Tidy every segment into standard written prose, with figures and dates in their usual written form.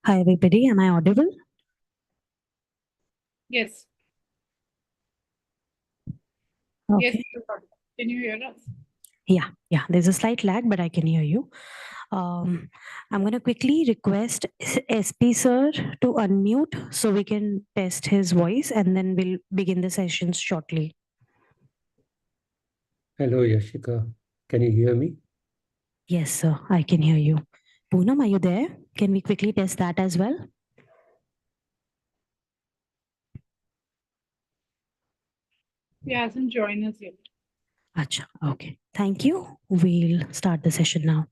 Hi, everybody. Am I audible? Yes. Yes, Okay. can you hear us? Yeah. There's a slight lag, but I can hear you. I'm going to quickly request SP sir to unmute so we can test his voice and then we'll begin the sessions shortly. Hello, Yashika. Can you hear me? Yes, sir. I can hear you. Poonam, are you there? Can we quickly test that as well? He hasn't joined us yet. Acha. Okay. Thank you. We'll start the session now.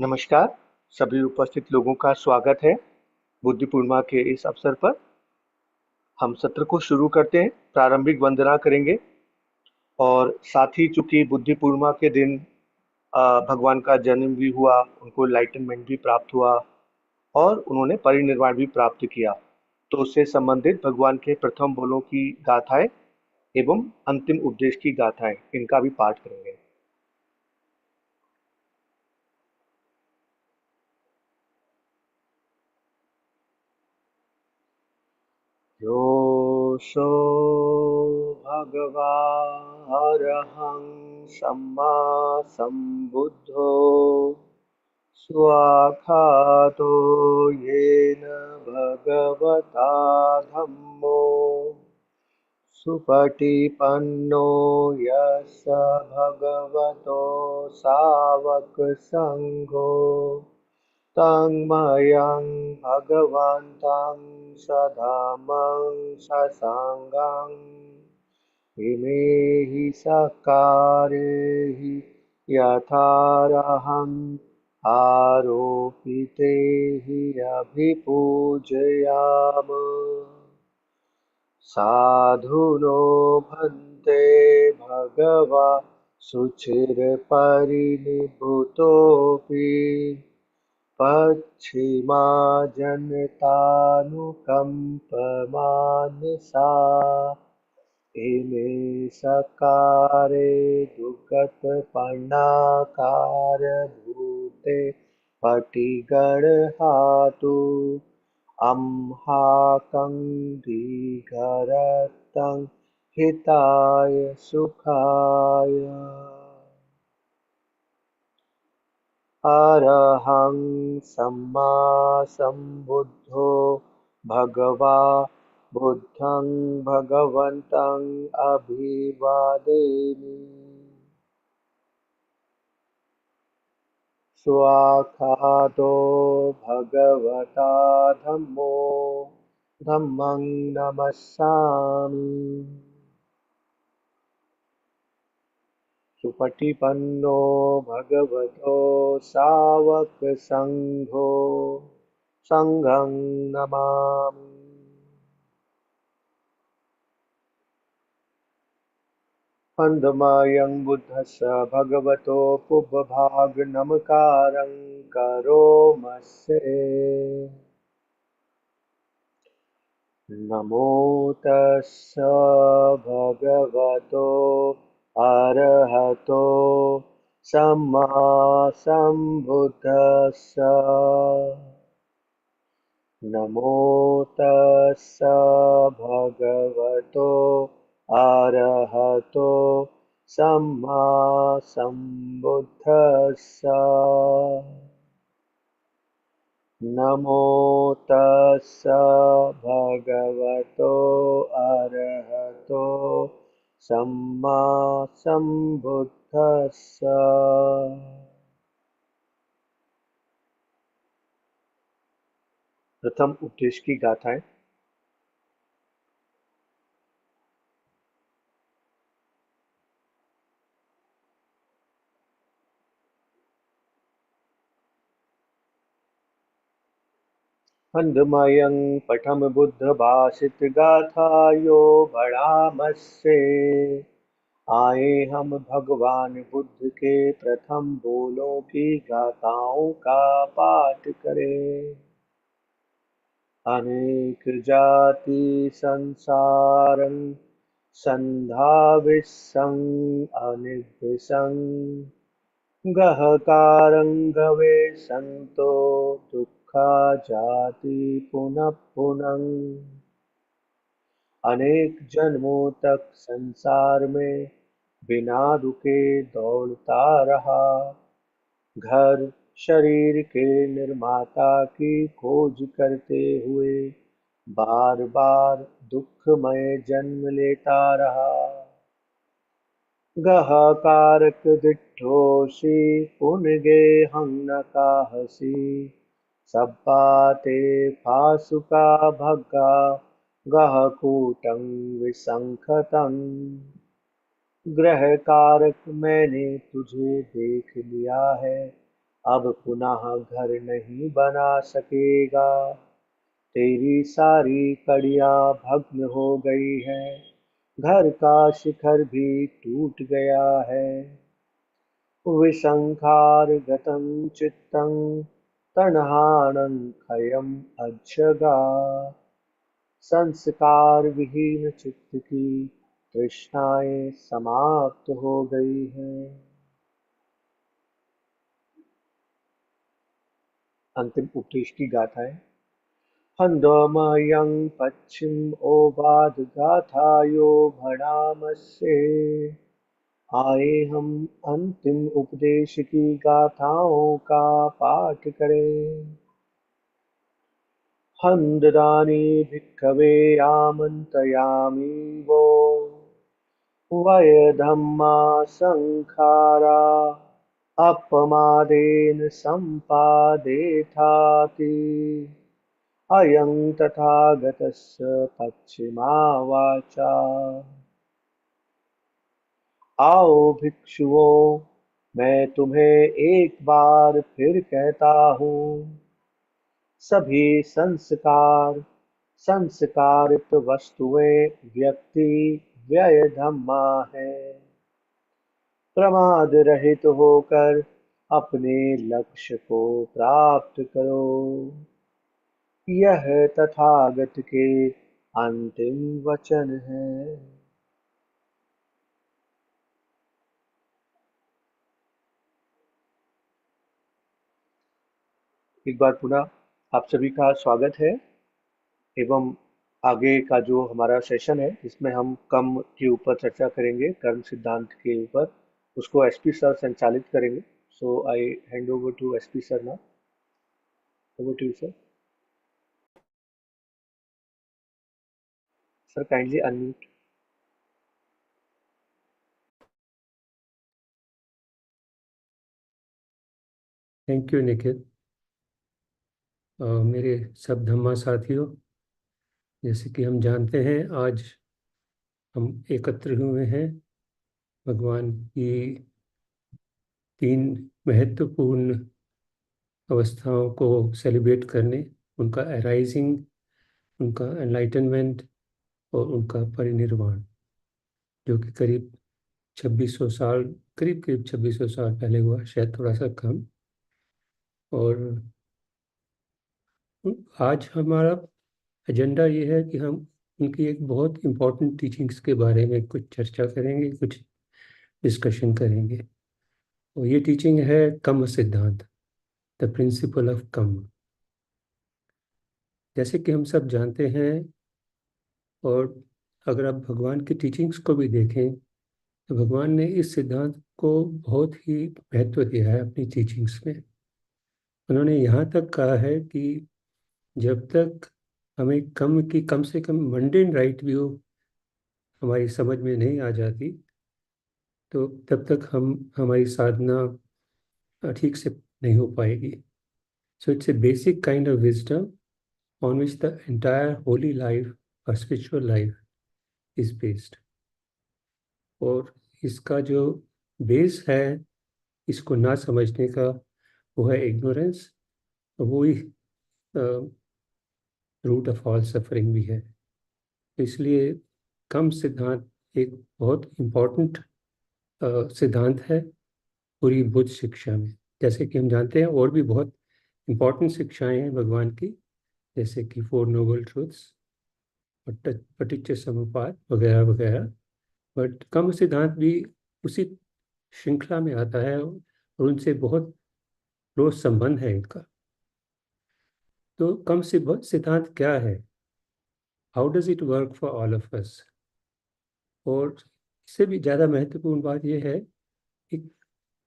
नमस्कार, सभी उपस्थित लोगों का स्वागत है बुद्धि पूर्णिमा के इस अवसर पर। हम सत्र को शुरू करते हैं, प्रारंभिक वंदना करेंगे और साथ ही चूंकि बुद्धि पूर्णिमा के दिन भगवान का जन्म भी हुआ, उनको एनलाइटनमेंट भी प्राप्त हुआ और उन्होंने परिनिर्वाण भी प्राप्त किया, तो उससे संबंधित भगवान के प्रथम बोलों की गाथाएं एवं अंतिम उपदेश की गाथाएं, इनका भी पाठ करेंगे। योऽसो भगवानरहं सम्मा सम्बुद्धो स्वाखातो येन भगवता धम्मो सुपटिपन्नो यस्य भगवतो सावकसङ्घो तन्मयं भगवन्तं सधामं ससाङ्गम् इमे हि सकारे हि यथारहम् आरोपिते हि अभिपूजयाम साधुनो भन्ते भगवा शुचिर्परिनिभूतोऽपि पश्चिमा जनतानुकम्पमानसा इमे सकारे दुःखतपन्नाकारभूते पटिगर्हातु अम्हाकं हिताय सुखाय अरहं सम्मा सम्बुद्धो भगवा बुद्धं भगवन्तं अभिवादेमि स्वाखातो भगवता धम्मं नमस्सामि सुपटिपन्नो भगवतो सावकसङ्घो सङ्घं नमामि अन्धमयं बुद्धस्य भगवतो पुब्बभागनमकारं करोमस्ये नमो तस्य भगवतो अरहतो सम्मा सम्बुद्धस्य नमो तस्य भगवतो अरहतो सम्मा सम्बुद्धस्य नमो तस्य भगवतो अरहतो सम्मा सम्बुद्धस्य प्रथम उपदेश की गाथाएं। छन्दमयं पठम बुद्ध भाषित गाथायो भड़ामस्से। आए हम भगवान बुद्ध के प्रथम बोलों की गाथाओं का पाठ करें। अनेक जाति संसारं संधाविस्सं अनिभ्यसं गहकारं गवे संतो दुःखा जाति पुनः पुनः। अनेक जन्मों तक संसार में बिना रुके दौड़ता रहा, घर शरीर के निर्माता की खोज करते हुए बार बार दुखमय जन्म लेता रहा। गहकारक दिठोषी पुनगे हम न काहसी, सब बाते फासुका भग्गा गहकूटं विसंखतं। ग्रह कारक मैंने तुझे देख लिया है, अब पुनः घर नहीं बना सकेगा। तेरी सारी कड़ियाँ भग्न हो गई है, घर का शिखर भी टूट गया है। विसंखार गतं चित्तं तण्हानं क्षयम् अज्जगा। संस्कार विहीन चित्त की तृष्णाएं समाप्त हो गई हैं। अंतिम उपदेश की गाथाएं। हन्दोमयं पश्चिम ओबाद गाथायो भणामस्से। आए हम अंतिम उपदेश की गाथाओं का पाठ करें। हन्ददानी भिक्खवे आमन्त्रयामि वो, वयधम्मा संखारा अपमादेन सम्पादेथाति। अयं तथागतस्य पश्चिमा वाचा। आओ भिक्षुओं, मैं तुम्हें एक बार फिर कहता हूँ, सभी संस्कारित वस्तुएं व्यक्ति व्यय धम्मा है। प्रमाद रहित होकर अपने लक्ष्य को प्राप्त करो, यह तथागत के अंतिम वचन है। एक बार पुनः आप सभी का स्वागत है एवं आगे का जो हमारा सेशन है इसमें हम कम के ऊपर चर्चा करेंगे, कर्म सिद्धांत के ऊपर। उसको एसपी सर संचालित करेंगे। So I hand over to SP sir now. Over to you sir. Sir kindly unmute. Thank you Nikhil. मेरे सब धम्मा साथियों, जैसे कि हम जानते हैं आज हम एकत्र हुए हैं भगवान की 3 महत्वपूर्ण अवस्थाओं को सेलिब्रेट करने, उनका अराइजिंग, उनका एनलाइटनमेंट और उनका परिनिर्वाण, जो कि करीब 2600 साल, करीब 2600 साल पहले हुआ, शायद थोड़ा सा कम। और आज हमारा एजेंडा ये है कि हम उनकी एक बहुत इम्पोर्टेंट टीचिंग्स के बारे में कुछ चर्चा करेंगे, कुछ डिस्कशन करेंगे। और ये टीचिंग है कम्म सिद्धांत, द प्रिंसिपल ऑफ कम्म। जैसे कि हम सब जानते हैं, और अगर आप भगवान की टीचिंग्स को भी देखें तो भगवान ने इस सिद्धांत को बहुत ही महत्व दिया है अपनी टीचिंग्स में। उन्होंने यहाँ तक कहा है कि जब तक हमें कम की कम से कम मंडेन राइट व्यू हमारी समझ में नहीं आ जाती, तो तब तक हमारी साधना ठीक से नहीं हो पाएगी। So it's a basic kind of wisdom on which the entire holy life or spiritual life is based. और इसका जो बेस है इसको ना समझने का वो है इग्नोरेंस, वो ही रूट ऑफ ऑल सफरिंग भी है। इसलिए कम सिद्धांत एक बहुत इम्पोर्टेंट सिद्धांत है पूरी बुद्ध शिक्षा में। जैसे कि हम जानते हैं और भी बहुत इम्पोर्टेंट शिक्षाएं हैं भगवान की, जैसे कि 4 नोबल ट्रूथ्स, पटिच्च समुपपाद वगैरह वगैरह, बट कम सिद्धांत भी उसी श्रृंखला में आता है और उनसे बहुत क्लोज संबंध है इनका। तो कम सिद्धांत क्या है? How does it work for all of us? और इससे भी ज़्यादा महत्वपूर्ण बात यह है कि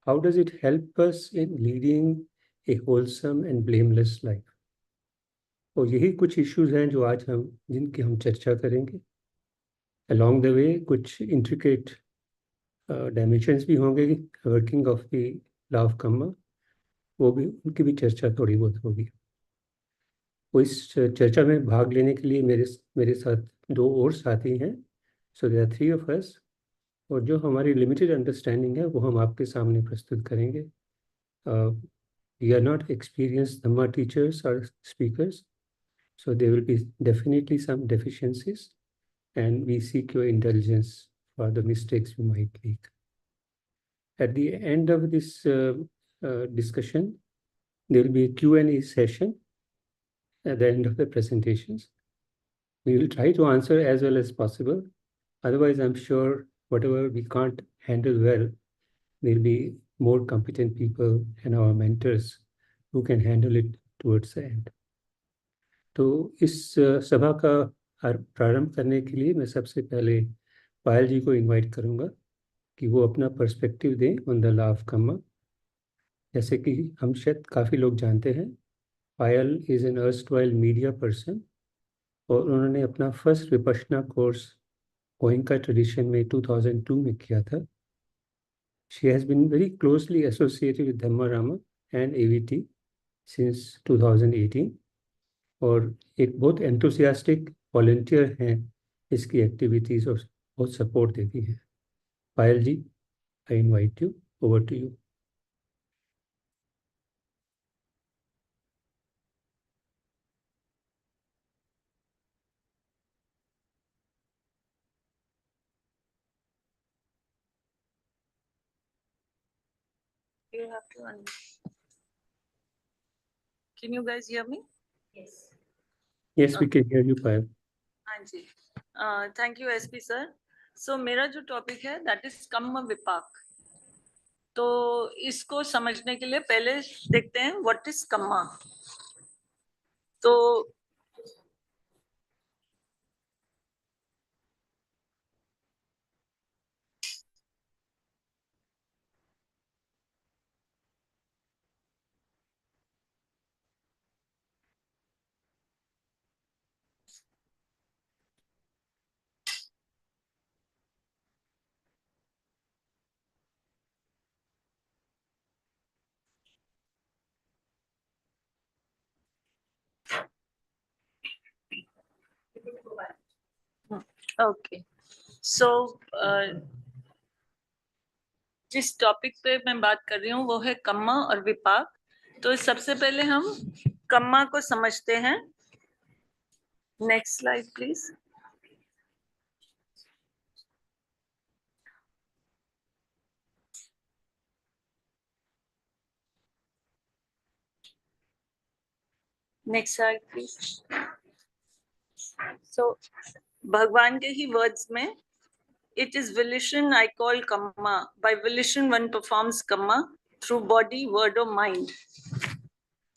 how does it help us in leading a wholesome and blameless life. और यही कुछ इश्यूज हैं जो आज जिनकी हम चर्चा करेंगे। अलॉन्ग द वे कुछ इंट्रिकेट डायमेंशंस भी होंगे working of the law of kamma, वो भी उनकी भी चर्चा थोड़ी बहुत होगी। वो इस चर्चा में भाग लेने के लिए मेरे साथ 2 और साथी हैं। So there are 3 of us, और जो हमारी लिमिटेड अंडरस्टैंडिंग है वो हम आपके सामने प्रस्तुत करेंगे। We are not experienced Dhamma teachers और speakers, so there will be definitely some deficiencies, and we seek your indulgence for the mistakes we might make. At the end of this discussion, there will be a Q&A session at the end of the presentations. We will try to answer as well as possible. Otherwise, I'm sure whatever we can't handle well, there will be more competent people and our mentors who can handle it towards the end. तो इस सभा का प्रारंभ करने के लिए मैं सबसे पहले पायल जी को इनवाइट करूंगा कि वो अपना पर्सपेक्टिव दें on the law of kamma. जैसे कि हम शायद काफ़ी लोग जानते हैं, Payal is an erstwhile media person, और उन्होंने अपना first Vipassana course Goenka tradition में 2002 में किया था। She has been very closely associated with Dhamma Rama and AVT since 2018, और एक बहुत एंथुसियास्टिक वॉलंटियर हैं इसकी एक्टिविटीज़ और बहुत सपोर्ट देती हैं। Payal ji, I invite you, over to you. You have to Can you guys hear me? Yes. Yes, we can hear you, Payal. हाँ जी, थैंक यू SP सर। सो मेरा जो टॉपिक है दैट इज कम्म विपाक। तो इसको समझने के लिए पहले देखते हैं व्हाट इज कम्मा। तो ओके, सो जिस टॉपिक पे मैं बात कर रही हूँ वो है कम्मा और विपाक। तो सबसे पहले हम कम्मा को समझते हैं। Next slide please. Next slide please. So भगवान के ही वर्ड्स में, it is volition I call kamma, by volition one performs kamma through body, word or mind.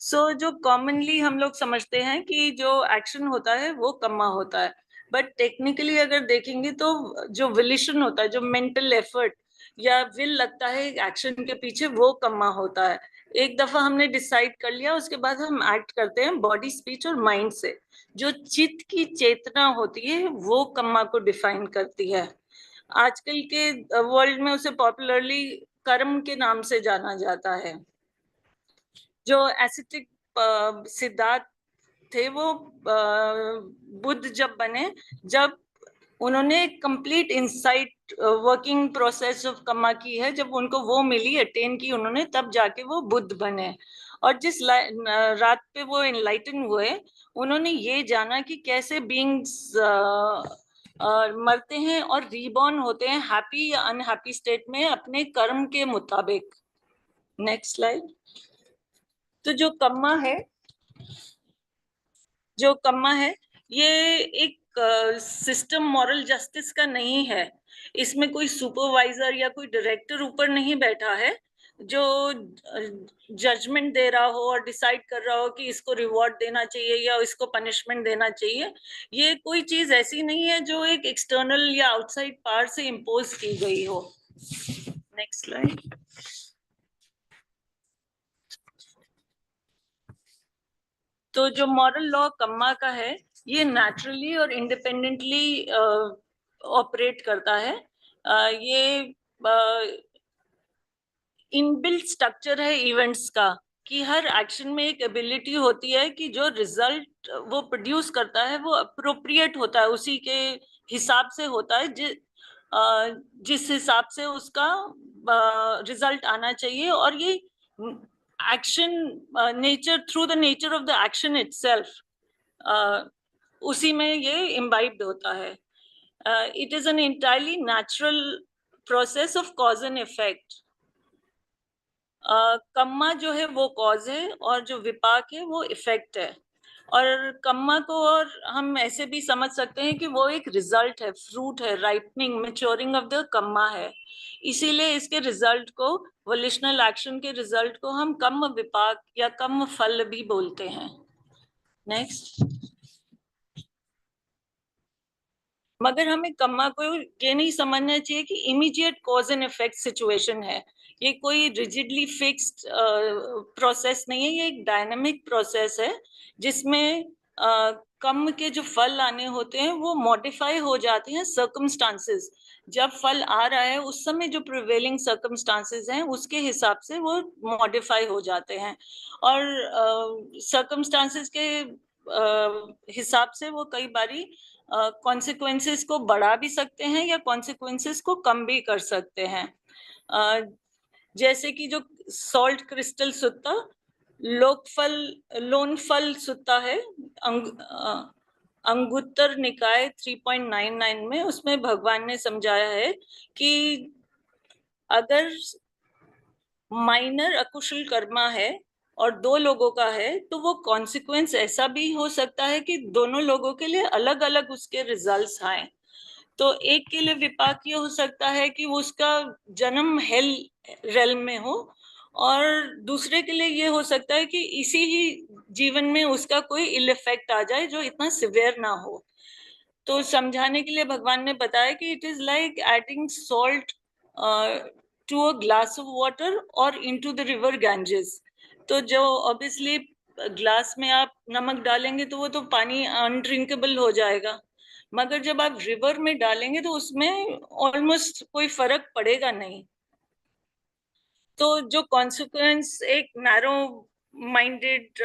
So जो कॉमनली हम लोग समझते हैं कि जो एक्शन होता है वो कम्मा होता है, बट टेक्निकली अगर देखेंगे तो जो विलिशन होता है, जो मेंटल एफर्ट या विल लगता है एक्शन के पीछे, वो कम्मा होता है। एक दफा हमने डिसाइड कर लिया, उसके बाद हम एक्ट करते हैं बॉडी, स्पीच और माइंड से। जो चित्त की चेतना होती है वो कम्मा को डिफाइन करती है। आजकल के वर्ल्ड में उसे पॉपुलरली कर्म के नाम से जाना जाता है। जो एस्थेटिक सिद्धांत थे वो बुद्ध जब बने, जब उन्होंने complete insight working process of kamma की है, जब उनको वो मिली, अटेन की उन्होंने, तब जाके वो बुद्ध बने। और जिस रात पे वो एनलाइटन हुए, उन्होंने ये जाना कि कैसे बीइंग्स मरते हैं और रीबॉर्न होते हैं हैप्पी या अनहैप्पी स्टेट में अपने कर्म के मुताबिक। Next slide. तो जो कम्मा है ये एक सिस्टम मॉरल जस्टिस का नहीं है। इसमें कोई सुपरवाइजर या कोई डायरेक्टर ऊपर नहीं बैठा है जो जजमेंट दे रहा हो और डिसाइड कर रहा हो कि इसको रिवॉर्ड देना चाहिए या इसको पनिशमेंट देना चाहिए। ये कोई चीज ऐसी नहीं है जो एक एक्सटर्नल या आउटसाइड पावर से इम्पोज की गई हो। Next slide. तो जो मॉरल लॉ कम्मा का है, ये नेचुरली और इंडिपेंडेंटली ऑपरेट करता है। ये इनबिल्ट स्ट्रक्चर है इवेंट्स का, कि हर एक्शन में एक एबिलिटी होती है कि जो रिजल्ट वो प्रोड्यूस करता है वो अप्रोप्रिएट होता है, उसी के हिसाब से होता है, जिस हिसाब से उसका रिजल्ट आना चाहिए। और ये action nature, through the nature of the action itself, उसी में ये इम्बाइब्ड होता है। It is an entirely natural process of cause and effect. Kamma जो है वो कॉज है और जो विपाक है वो इफेक्ट है। और कम्मा को और हम ऐसे भी समझ सकते हैं कि वो एक रिजल्ट है, फ्रूट है, राइपनिंग, मैच्योरिंग ऑफ द कम्मा है। इसीलिए इसके रिजल्ट को, वोलिशनल एक्शन के रिजल्ट को हम कम्म विपाक या कम्म फल भी बोलते हैं। नेक्स्ट। मगर हमें कम्मा को ये नहीं समझना चाहिए कि immediate cause and effect situation है। ये कोई रिजिडली फिक्स्ड प्रोसेस नहीं है, ये एक डायनामिक प्रोसेस है जिसमें कम्म के जो फल आने होते हैं वो मॉडिफाई हो जाते हैं सर्कमस्टांसेस। जब फल आ रहा है उस समय जो प्रिवेलिंग सर्कमस्टांसेस हैं उसके हिसाब से वो मॉडिफाई हो जाते हैं। और सर्कमस्टांसेस के हिसाब से वो कई बारी कॉन्सिक्वेंसेस को बढ़ा भी सकते हैं या कॉन्सिक्वेंसेस को कम भी कर सकते हैं। जैसे कि जो सॉल्ट क्रिस्टल सुत्ता, लोनफल सुत्ता है, अंगुत्तर निकाय 3.99 में, उसमें भगवान ने समझाया है कि अगर माइनर अकुशल कर्मा है और 2 लोगों का है तो वो कॉन्सिक्वेंस ऐसा भी हो सकता है कि दोनों लोगों के लिए अलग अलग उसके रिजल्ट्स आए। तो एक के लिए विपाक ये हो सकता है कि वो उसका जन्म हेल रेल्म में हो, और दूसरे के लिए ये हो सकता है कि इसी ही जीवन में उसका कोई इल इफेक्ट आ जाए जो इतना सिवियर ना हो। तो समझाने के लिए भगवान ने बताया कि it is like adding salt to a glass of water or into the river Ganges. तो जो ऑब्वियसली ग्लास में आप नमक डालेंगे तो वो तो पानी अनड्रिंकेबल हो जाएगा, मगर जब आप रिवर में डालेंगे तो उसमें ऑलमोस्ट कोई फर्क पड़ेगा नहीं। तो जो कॉन्सिक्वेंस एक नैरो माइंडेड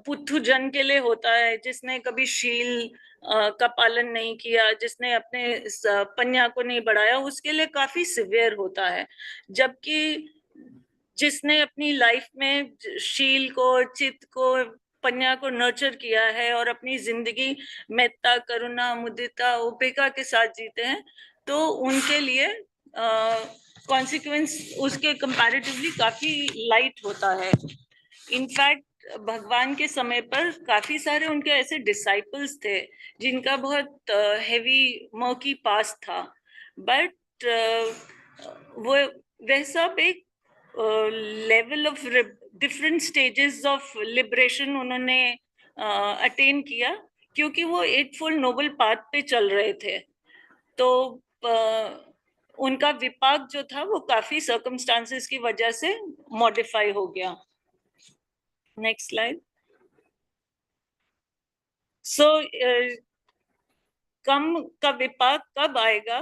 पुत्थु जन के लिए होता है, जिसने कभी शील का पालन नहीं किया, जिसने अपने पन्या को नहीं बढ़ाया, उसके लिए काफी सिवियर होता है। जबकि जिसने अपनी लाइफ में शील को, चित्त को, पन्या को नर्चर किया है और अपनी जिंदगी मेत्ता, करुणा, मुदिता, उपेक्षा के साथ जीते हैं, तो उनके लिए कॉन्सिक्वेंस उसके कंपैरेटिवली काफी लाइट होता है। इनफैक्ट भगवान के समय पर काफी सारे उनके ऐसे डिसाइपल्स थे जिनका बहुत हेवी मर्की पास्ट था, बट वह सब एक level of different stages of liberation उन्होंने अटेन किया, क्योंकि वो एटफोल्ड नोबल पाथ पे चल रहे थे। तो उनका विपाक जो था वो काफी सर्कमस्टांसेस की वजह से मॉडिफाई हो गया। Next slide. सो कम का विपाक कब आएगा,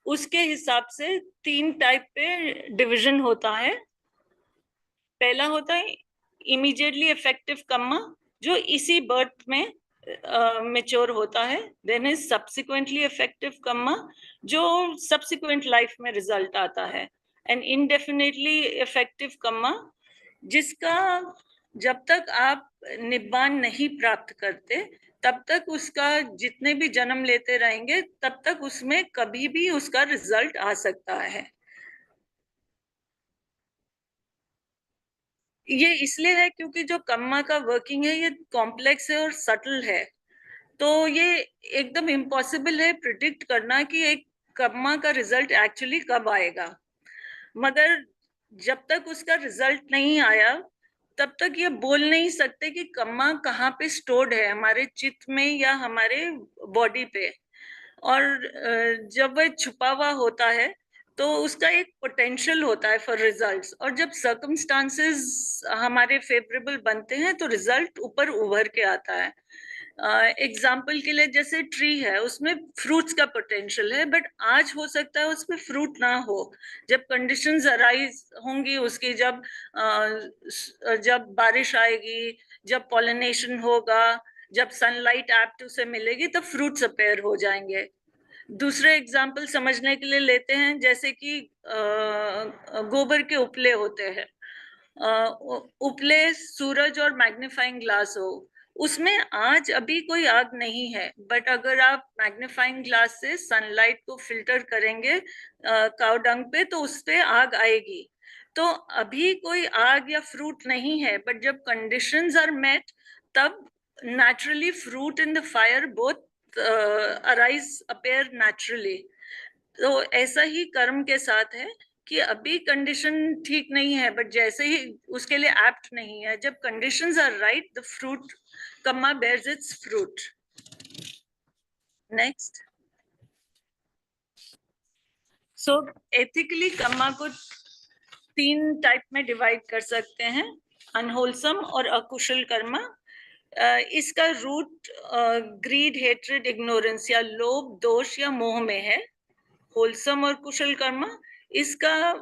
उसके हिसाब से 3 टाइप पे डिवीजन होता है। पहला होता है इमीडिएटली इफेक्टिव कम्मा जो इसी बर्थ में मेच्योर होता है. देन इज सब्सिक्वेंटली इफेक्टिव कम्मा जो सब्सिक्वेंट लाइफ में रिजल्ट आता है. एंड इनडेफिनेटली इफेक्टिव कम्मा जिसका जब तक आप निब्बान नहीं प्राप्त करते तब तक उसका जितने भी जन्म लेते रहेंगे तब तक उसमें कभी भी उसका रिजल्ट आ सकता है. ये इसलिए है क्योंकि जो कम्मा का वर्किंग है ये कॉम्प्लेक्स है और सटल है. तो ये एकदम इम्पॉसिबल है प्रिडिक्ट करना कि एक कम्मा का रिजल्ट एक्चुअली कब आएगा. मगर जब तक उसका रिजल्ट नहीं आया तब तक ये बोल नहीं सकते कि कम्मा कहाँ पे स्टोर्ड है, हमारे चित्त में या हमारे बॉडी पे. और जब वह छुपा हुआ होता है तो उसका एक पोटेंशियल होता है फॉर रिजल्ट्स. और जब सर्कमस्टांसेस हमारे फेवरेबल बनते हैं तो रिजल्ट ऊपर उभर के आता है. एग्जाम्पल के लिए जैसे ट्री है उसमें फ्रूट्स का पोटेंशियल है बट आज हो सकता है उसमें फ्रूट ना हो. जब कंडीशंस अराइज होंगी उसकी, जब बारिश आएगी, जब पॉलिनेशन होगा, जब सनलाइट एप्ट उसे मिलेगी तब फ्रूट्स अपेयर हो जाएंगे. दूसरे एग्जाम्पल समझने के लिए लेते हैं जैसे कि गोबर के उपले होते हैं. उपले सूरज और मैग्नीफाइंग ग्लास हो, उसमें आज अभी कोई आग नहीं है बट अगर आप मैग्नीफाइंग ग्लास से सनलाइट को फिल्टर करेंगे काऊ डंग पे तो उस पे आग आएगी. तो अभी कोई आग या फ्रूट नहीं है बट जब कंडीशंस आर मेट तब naturally fruit in the fire both arise appear naturally. तो ऐसा ही कर्म के साथ है कि अभी कंडीशन ठीक नहीं है बट जैसे ही उसके लिए एप्ट नहीं है, जब conditions are right the fruit kamma bears its fruit. Next. So ethically kamma को 3 टाइप में डिवाइड कर सकते हैं, अनहोलसम और अकुशल कर्मा. इसका रूट ग्रीड, हेट्रेड, इग्नोरेंस या लोभ, दोष या मोह में है. होलसम और कुशल कर्मा इसका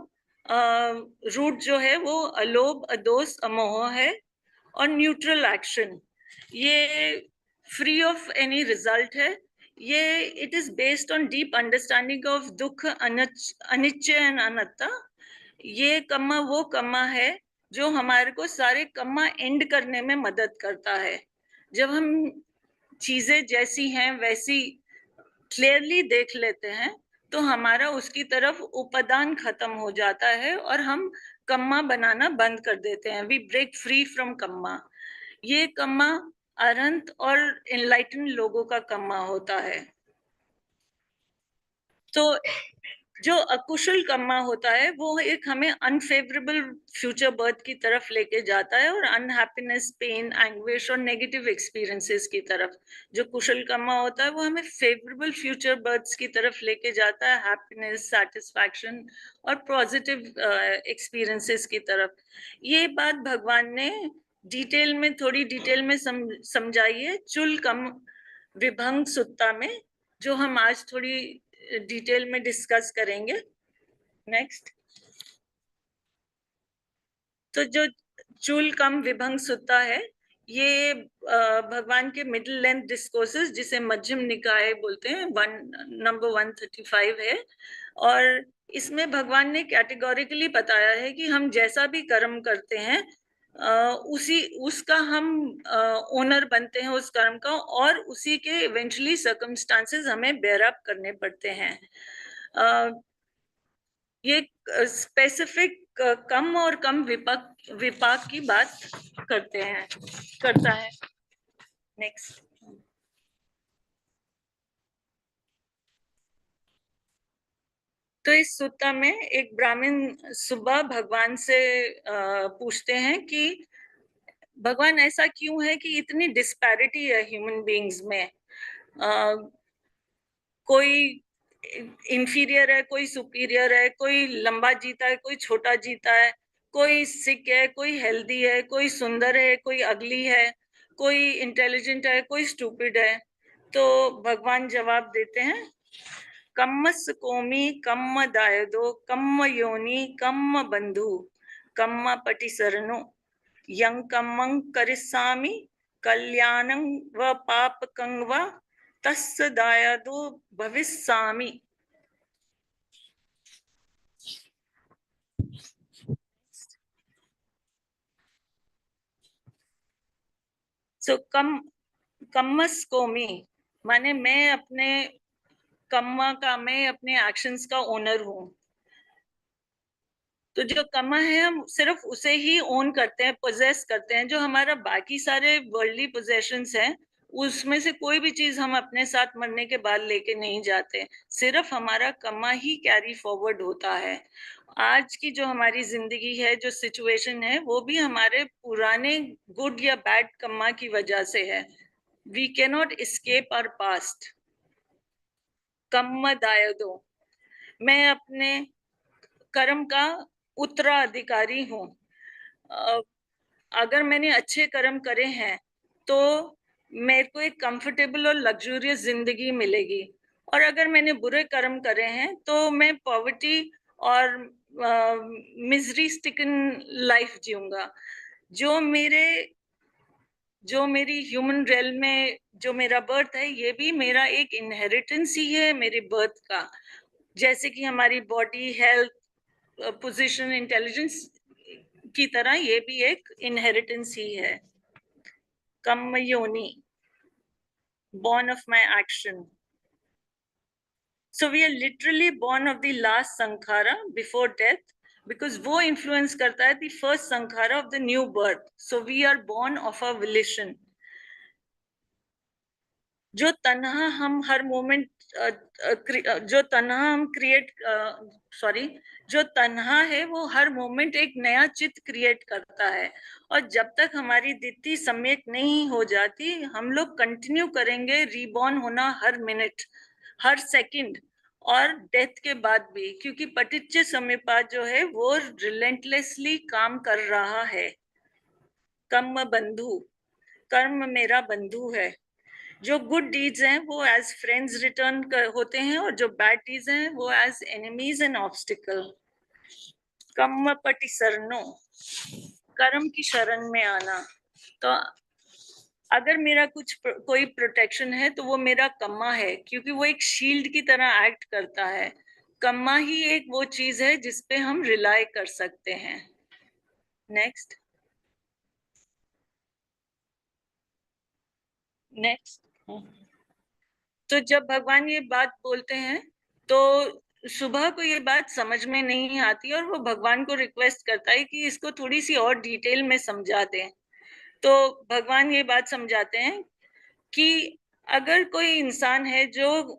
रूट जो है वो अलोभ, अदोष, अमोह है. और न्यूट्रल एक्शन ये फ्री ऑफ एनी रिजल्ट है. ये it is based on deep understanding of दुख, अनिश्चय एंड अनत्ता. ये कम्मा वो कम्मा है जो हमारे को सारे कम्मा एंड करने में मदद करता है. जब हम चीजें जैसी हैं वैसी क्लियरली देख लेते हैं तो हमारा उसकी तरफ उपादान खत्म हो जाता है और हम कम्मा बनाना बंद कर देते हैं. वी ब्रेक फ्री फ्रॉम कम्मा. ये कम्मा अरहंत और एनलाइटन लोगों का कम्मा होता है. तो जो अकुशल कम्मा होता है वो एक हमें अनफेवरेबल फ्यूचर बर्थ की तरफ लेके जाता है और अनहैप्पीनेस, पेन, एंग्विश और नेगेटिव एक्सपीरियंसेस की तरफ. जो कुशल कम्मा होता है वो हमें फेवरेबल फ्यूचर बर्थ्स की तरफ लेके जाता है, हैप्पीनेस, सेटिस्फैक्शन और पॉजिटिव एक्सपीरियंसेस की तरफ. ये बात भगवान ने थोड़ी डिटेल में समझाई है चुल कम विभंग सुत्ता में, जो हम आज थोड़ी डिटेल में डिस्कस करेंगे. नेक्स्ट. तो जो चूल कम विभंग सुत्ता है ये भगवान के मिडिल लेंथ डिस्कोर्सेस जिसे मध्यम निकाय बोलते हैं, नंबर 135 है. और इसमें भगवान ने कैटेगोरिकली बताया है कि हम जैसा भी कर्म करते हैं उसका हम ओनर बनते हैं उस कर्म का, और उसी के इवेंचुअली सर्कमस्टांसेस हमें बेयर अप करने पड़ते हैं. ये स्पेसिफिक कम और कम विपाक की बात करता है. नेक्स्ट. तो इस सुत्ता में एक ब्राह्मण सुबह भगवान से पूछते हैं कि भगवान ऐसा क्यों है कि इतनी डिस्पैरिटी है ह्यूमन बीइंग्स में. कोई इंफीरियर है, कोई सुपीरियर है, कोई लंबा जीता है, कोई छोटा जीता है, कोई सिक है, कोई हेल्दी है, कोई सुंदर है, कोई अगली है, कोई इंटेलिजेंट है, कोई स्टूपिड है. तो भगवान जवाब देते हैं, कम्मस कोमी कम्म दायदो कम्म योनि कम्म बंधु कम्म पटि सरनो. यं कम्मं करिष्यामि कल्याणं व पापकं व तस्य दायादो भविष्यामि. So कम्मस्कोमि माने मैं अपने कम्मा का, मैं अपने एक्शंस का ओनर हूँ. तो जो कम्मा है हम सिर्फ उसे ही ओन करते हैं, पोजेस करते हैं. जो हमारा बाकी सारे वर्ल्डली पोजेशंस हैं उसमें से कोई भी चीज हम अपने साथ मरने के बाद लेके नहीं जाते. सिर्फ हमारा कम्मा ही कैरी फॉरवर्ड होता है. आज की जो हमारी जिंदगी है, जो सिचुएशन है, वो भी हमारे पुराने गुड या बैड कम्मा की वजह से है. We can not escape our past. Kamma दायदो, मैं अपने कर्म का उत्तराधिकारी हूँ. अगर मैंने अच्छे कर्म करे हैं तो मेरे को एक कंफर्टेबल और लग्जूरियस जिंदगी मिलेगी. और अगर मैंने बुरे कर्म करे हैं तो मैं पॉवर्टी और मिजरी स्टिकन लाइफ जीऊंगा. जो मेरी ह्यूमन रेल में जो मेरा बर्थ है, ये भी मेरा एक इनहेरिटेंस ही है मेरे बर्थ का. जैसे कि हमारी बॉडी, हेल्थ, पोजीशन, इंटेलिजेंस की तरह ये भी एक इनहेरिटेंस ही है. कर्म योनि, born of my action. So we are literally born of the last sankhara before death, because वो influence करता है the first sankhara of the new birth. So we are born of a volition. जो तन्हा हम हर moment, जो तन्हा हम जो तन्हा है वो हर मोमेंट एक नया चित्त क्रिएट करता है. और जब तक हमारी दित्ति सम्यक नहीं हो जाती, हम लोग कंटिन्यू करेंगे रीबॉर्न होना हर मिनट, हर सेकंड, और डेथ के बाद भी, क्योंकि पटिच्चे समीपात जो है वो रिलेंटलेसली काम कर रहा है. कर्म बंधु, कर्म मेरा बंधु है. जो गुड डीड्स हैं वो एज फ्रेंड्स रिटर्न होते हैं, और जो बैड डीड्स हैं वो एज एनिमीज एंड ऑब्स्टिकल. कर्म पटि शरणो, कर्म की शरण में आना. तो अगर मेरा कोई प्रोटेक्शन है तो वो मेरा कम्मा है, क्योंकि वो एक शील्ड की तरह एक्ट करता है. कम्मा ही एक वो चीज है जिसपे हम रिलाय कर सकते हैं. नेक्स्ट. तो जब भगवान ये बात बोलते हैं तो सुबह को ये बात समझ में नहीं आती, और वो भगवान को रिक्वेस्ट करता है कि इसको थोड़ी सी और डिटेल में समझा दें. तो भगवान ये बात समझाते हैं कि अगर कोई इंसान है जो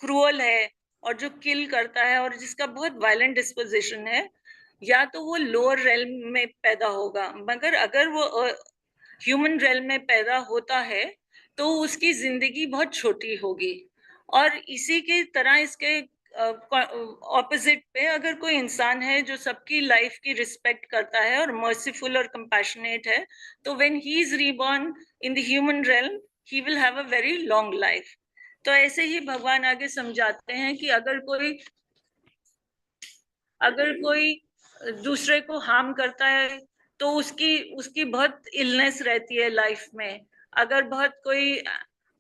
क्रूअल है और जो किल करता है और जिसका बहुत वायलेंट डिस्पोजिशन है, या तो वो लोअर रेल्म में पैदा होगा. मगर अगर वो ह्यूमन रेल्म में पैदा होता है तो उसकी जिंदगी बहुत छोटी होगी. और इसी की तरह इसके ऑपोजिट पे अगर कोई इंसान है जो सबकी लाइफ की रिस्पेक्ट करता है और मर्सीफुल और कंपैशनेट है, तो when he is reborn in the human realm, he will have a very long life. तो ऐसे ही भगवान आगे समझाते हैं कि अगर कोई दूसरे को हार्म करता है तो उसकी बहुत इलनेस रहती है लाइफ में. अगर बहुत कोई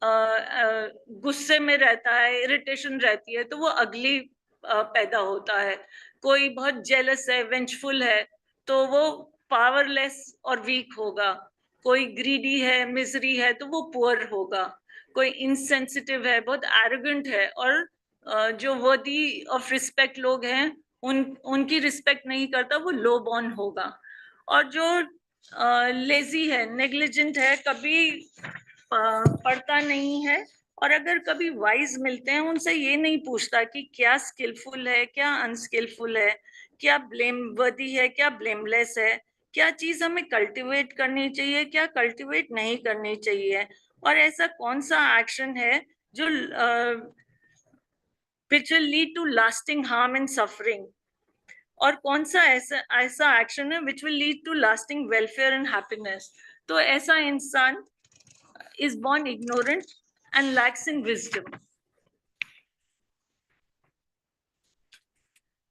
गुस्से में रहता है, इरिटेशन रहती है, तो वो अगली पैदा होता है. कोई बहुत जेलस है, वेंचफुल है, तो वो पावरलेस और वीक होगा. कोई ग्रीडी है, मिजरी है, तो वो पुअर होगा. कोई इनसेंसिटिव है, बहुत एरोगेंट है, और जो वर्दी ऑफ रिस्पेक्ट लोग हैं उनकी रिस्पेक्ट नहीं करता, वो लो बॉर्न होगा. और जो लेजी है, नेग्लिजेंट है, कभी पढ़ता नहीं है, और अगर कभी वाइज मिलते हैं उनसे ये नहीं पूछता कि क्या स्किलफुल है, क्या अनस्किलफुल है, क्या ब्लेम वर्दी है, क्या ब्लेमलेस है, क्या चीज हमें कल्टिवेट करनी चाहिए, क्या कल्टिवेट नहीं करनी चाहिए, और ऐसा कौन सा एक्शन है जो which will lead to lasting harm and suffering, और कौन सा ऐसा एक्शन है which will lead to lasting welfare and happiness. तो ऐसा इंसान is born ignorant and lacks in wisdom.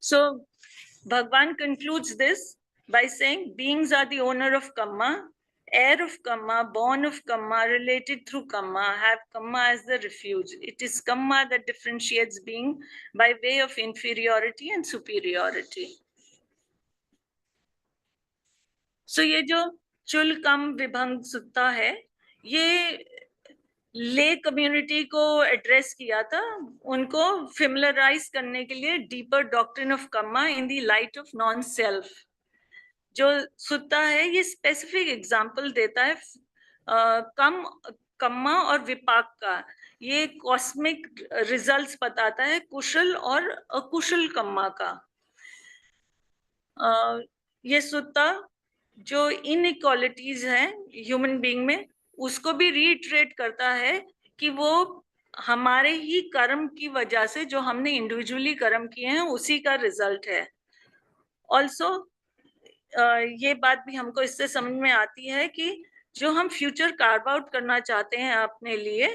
So Bhagwan concludes this by saying beings are the owner of Kamma, heir of Kamma, born of Kamma, related through Kamma, have Kamma as the refuge. It is Kamma that differentiates being by way of inferiority and superiority. So ये जो चुल कम विभंग सुत्ता है, ये ले community को address किया था, उनको फेमिलराइज करने के लिए deeper doctrine of Kamma in the light of non self. जो सुत्ता है ये स्पेसिफिक एग्जाम्पल देता है कम्मा और विपाक का. ये कॉस्मिक रिजल्ट्स बताता है कुशल और अकुशल कम्मा का. ये सुत्ता जो इनइक्वालिटीज हैं ह्यूमन बीइंग में, उसको भी रीइटरेट करता है कि वो हमारे ही कर्म की वजह से, जो हमने इंडिविजुअली कर्म किए हैं, उसी का रिजल्ट है. ऑल्सो ये बात भी हमको इससे समझ में आती है कि जो हम फ्यूचर कार्व आउट करना चाहते हैं अपने लिए,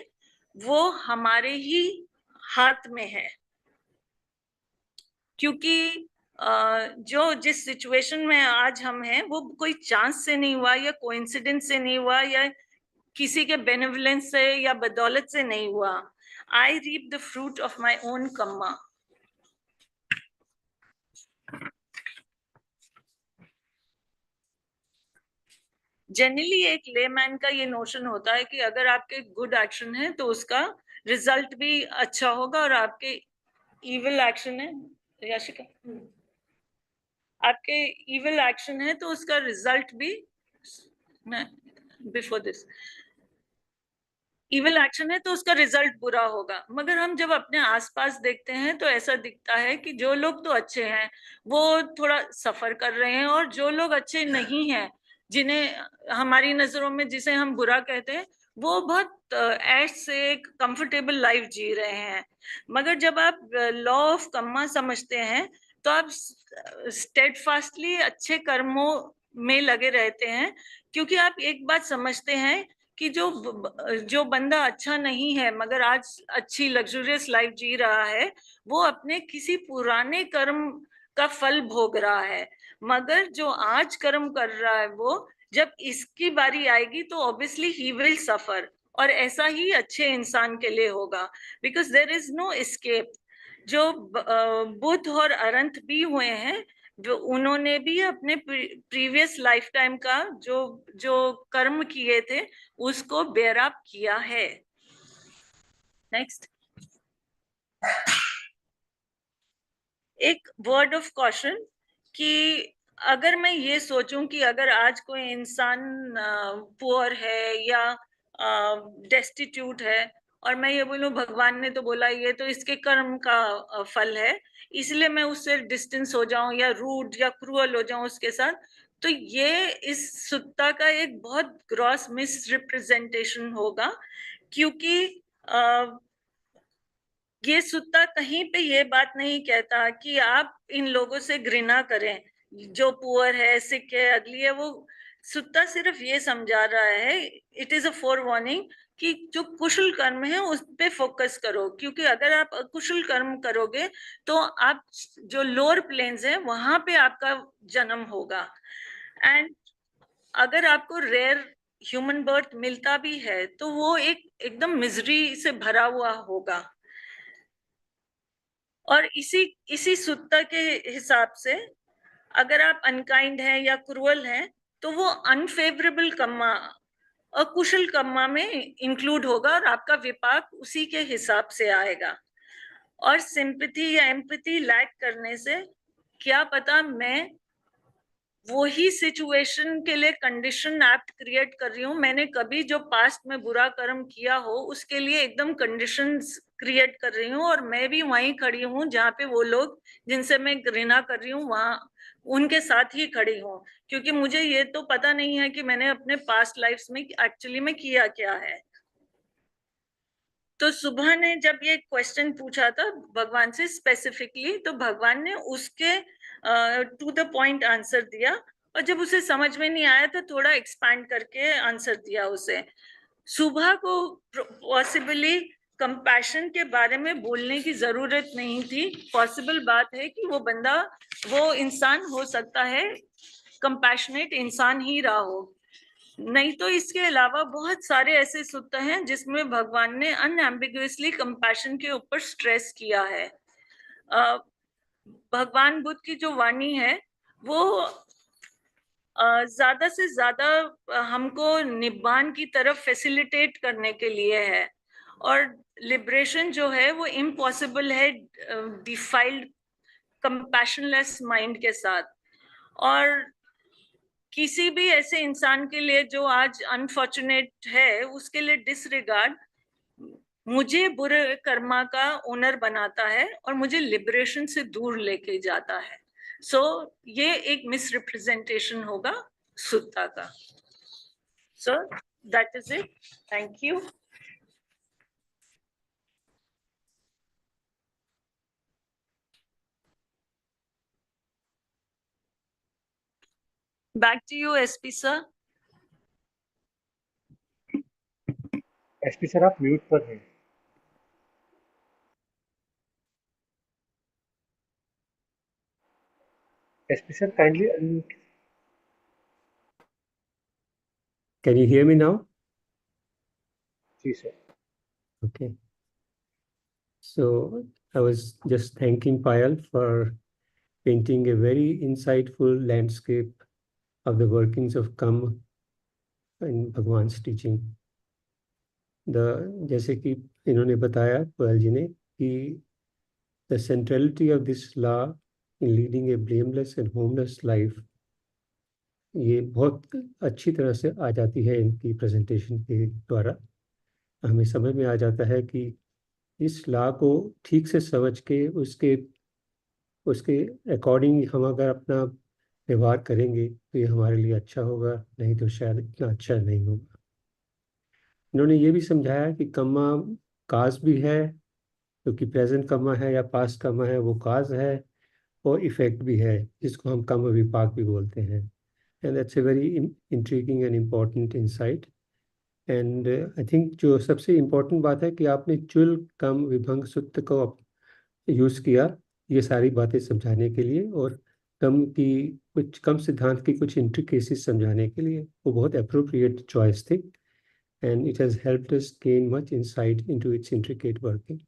वो हमारे ही हाथ में है. क्योंकि जो जिस सिचुएशन में आज हम हैं, वो कोई चांस से नहीं हुआ या कोइंसिडेंस से नहीं हुआ या किसी के बेनेवलेंस से या बदौलत से नहीं हुआ. I reap the fruit of my own kamma. Generally एक लेमैन का ये नोशन होता है कि अगर आपके गुड एक्शन है तो उसका रिजल्ट भी अच्छा होगा, और आपके इविल एक्शन है, याशिका, आपके इविल एक्शन है तो उसका रिजल्ट भी, बिफोर दिस, इविल एक्शन है तो उसका रिजल्ट बुरा होगा. मगर हम जब अपने आसपास देखते हैं तो ऐसा दिखता है कि जो लोग तो अच्छे हैं वो थोड़ा सफर कर रहे हैं, और जो लोग अच्छे नहीं हैं, जिन्हें हमारी नजरों में जिसे हम बुरा कहते हैं, वो बहुत ऐश से एक कंफर्टेबल लाइफ जी रहे हैं. मगर जब आप लॉ ऑफ कम्मा समझते हैं तो आप स्टेडफास्टली अच्छे कर्मों में लगे रहते हैं, क्योंकि आप एक बात समझते हैं कि जो बंदा अच्छा नहीं है मगर आज अच्छी लग्जरियस लाइफ जी रहा है, वो अपने किसी पुराने कर्म का फल भोग रहा है. मगर जो आज कर्म कर रहा है, वो जब इसकी बारी आएगी तो ऑब्वियसली ही विल सफर. और ऐसा ही अच्छे इंसान के लिए होगा, because there is no escape. जो बुद्ध और अरंत भी हुए हैं, जो उन्होंने भी अपने प्रीवियस लाइफ टाइम का जो कर्म किए थे उसको बेयर अप किया है. नेक्स्ट, एक वर्ड ऑफ कॉशन कि अगर मैं ये सोचूं कि अगर आज कोई इंसान पुअर है या डेस्टिट्यूट है, और मैं ये बोलूं भगवान ने तो बोला ये तो इसके कर्म का फल है, इसलिए मैं उससे डिस्टेंस हो जाऊं या रूड या क्रूअल हो जाऊं उसके साथ, तो ये इस सुत्ता का एक बहुत ग्रॉस मिस रिप्रेजेंटेशन होगा. क्योंकि ये सुत्ता कहीं पे ये बात नहीं कहता कि आप इन लोगों से घृणा करें, जो पुअर है, सिक है, अगली है. वो सुत्ता सिर्फ ये समझा रहा है, it is a four warning, कि जो कुशल कर्म है उस पे फोकस करो. क्योंकि अगर आप अकुशल कर्म करोगे तो आप जो लोअर प्लेन्स हैं वहां पे आपका जन्म होगा. एंड अगर आपको रेयर ह्यूमन बर्थ मिलता भी है तो वो एकदम मिजरी से भरा हुआ होगा. और इसी सुत्ता के हिसाब से अगर आप अनकाइंड हैं या क्रूअल हैं तो वो अनफेवरेबल कम्मा, अकुशल कम्मा में इंक्लूड होगा, और आपका विपाक उसी के हिसाब से आएगा. और सिंपैथी या एम्पैथी लैक करने से क्या पता मैं वही सिचुएशन के लिए कंडीशन एक्ट क्रिएट कर रही हूँ. मैंने कभी जो पास्ट में बुरा कर्म किया हो उसके लिए एकदम कंडीशंस क्रिएट कर रही हूँ, और मैं भी वहीं खड़ी हूँ जहाँ पे वो लोग जिनसे मैं घृणा कर रही हूँ वहां उनके साथ ही खड़ी हूँ. क्योंकि मुझे ये तो पता नहीं है कि मैंने अपने पास्ट लाइफ्स में एक्चुअली में किया क्या है. तो सुबह ने जब ये क्वेश्चन पूछा था भगवान से स्पेसिफिकली, तो भगवान ने उसके टू द पॉइंट आंसर दिया, और जब उसे समझ में नहीं आया तो थोड़ा एक्सपैंड करके आंसर दिया उसे. सुबह को पॉसिबली कंपैशन के बारे में बोलने की जरूरत नहीं थी. पॉसिबल बात है कि वो इंसान हो सकता है कंपैशनेट इंसान ही रहा हो। नहीं तो इसके अलावा बहुत सारे ऐसे सूत्र हैं जिसमें भगवान ने अनएम्बिगुअसली कंपैशन के ऊपर स्ट्रेस किया है। भगवान बुद्ध की जो वाणी है वो ज्यादा से ज्यादा हमको निब्बान की तरफ फैसिलिटेट करने के लिए है, और लिबरेशन जो है वो इम्पॉसिबल है डिफाइल्ड कंपैशनलेस माइंड के साथ। और किसी भी ऐसे इंसान के लिए जो आज अनफॉर्चुनेट है, उसके लिए डिसरिगार्ड मुझे बुरे कर्मा का ओनर बनाता है और मुझे लिबरेशन से दूर लेके जाता है। सो ये एक मिसरिप्रेजेंटेशन होगा सुत्ता का। So that is it. Thank you. Back to you SP sir. SP sir आप म्यूट पर हैं। SP sir kindly unmute. Can you hear me now? जी sir. Okay. So I was just thanking Payal for painting a very insightful landscape of the workings of Kamma in Bhagwan's teaching. जैसे कि इन्होंने बताया पायल जी ने कि the centrality of this law in leading a blameless and homeless life, ये बहुत अच्छी तरह से आ जाती है इनकी प्रेजेंटेशन के द्वारा। हमें समझ में आ जाता है कि इस लॉ को ठीक से समझ के उसके उसके अकॉर्डिंग हम अगर अपना व्यवहार करेंगे तो ये हमारे लिए अच्छा होगा, नहीं तो शायद इतना अच्छा नहीं होगा। इन्होंने ये भी समझाया कि कम्मा काज भी है, क्योंकि प्रेजेंट कम्मा है या पास्ट कम्मा है वो काज है, और इफेक्ट भी है जिसको हम कम्मा विपाक भी बोलते हैं। And that's a very intriguing and important insight. And I think जो सबसे इम्पोर्टेंट बात है कि आपने चुल कम विभंग सूत्र को यूज़ किया ये सारी बातें समझाने के लिए, और कम सिद्धांत की कुछ इंट्रिकेसीज समझाने के लिए। वो बहुत अप्रोप्रिएट चॉइस थी, and it has helped us gain much insight into its intricate working.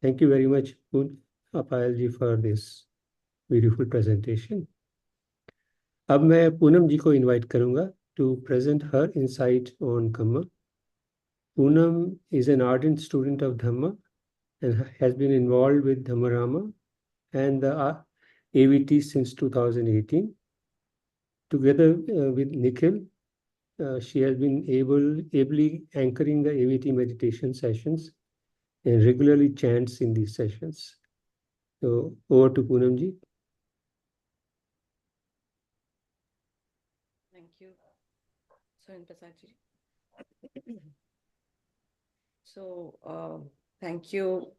Thank you very much Payal ji for this beautiful presentation. अब मैं पूनम जी को इनवाइट करूंगा to present her insight on kamma. Poonam is an ardent student of Dhamma and has been involved with Dhammarama and the AVT since 2018. Together with Nikhil, she has been ably anchoring the AVT meditation sessions and regularly chants in these sessions. So over to Poonam ji. Thank you, Soin Prasad ji. So thank you,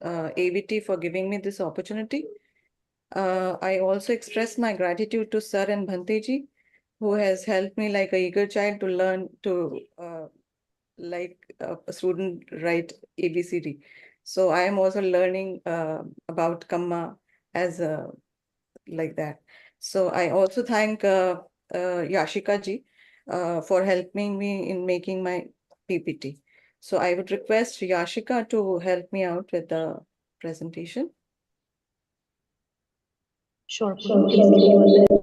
AVT, for giving me this opportunity. I also express my gratitude to Sir and Bhante ji, who has helped me like a eager child to learn to like a student write ABCD. So I am also learning about Kamma as like that. So I also thank Yashika ji for helping me in making my PPT. So I would request Yashika to help me out with the presentation. Sure. Please give me 1 minute.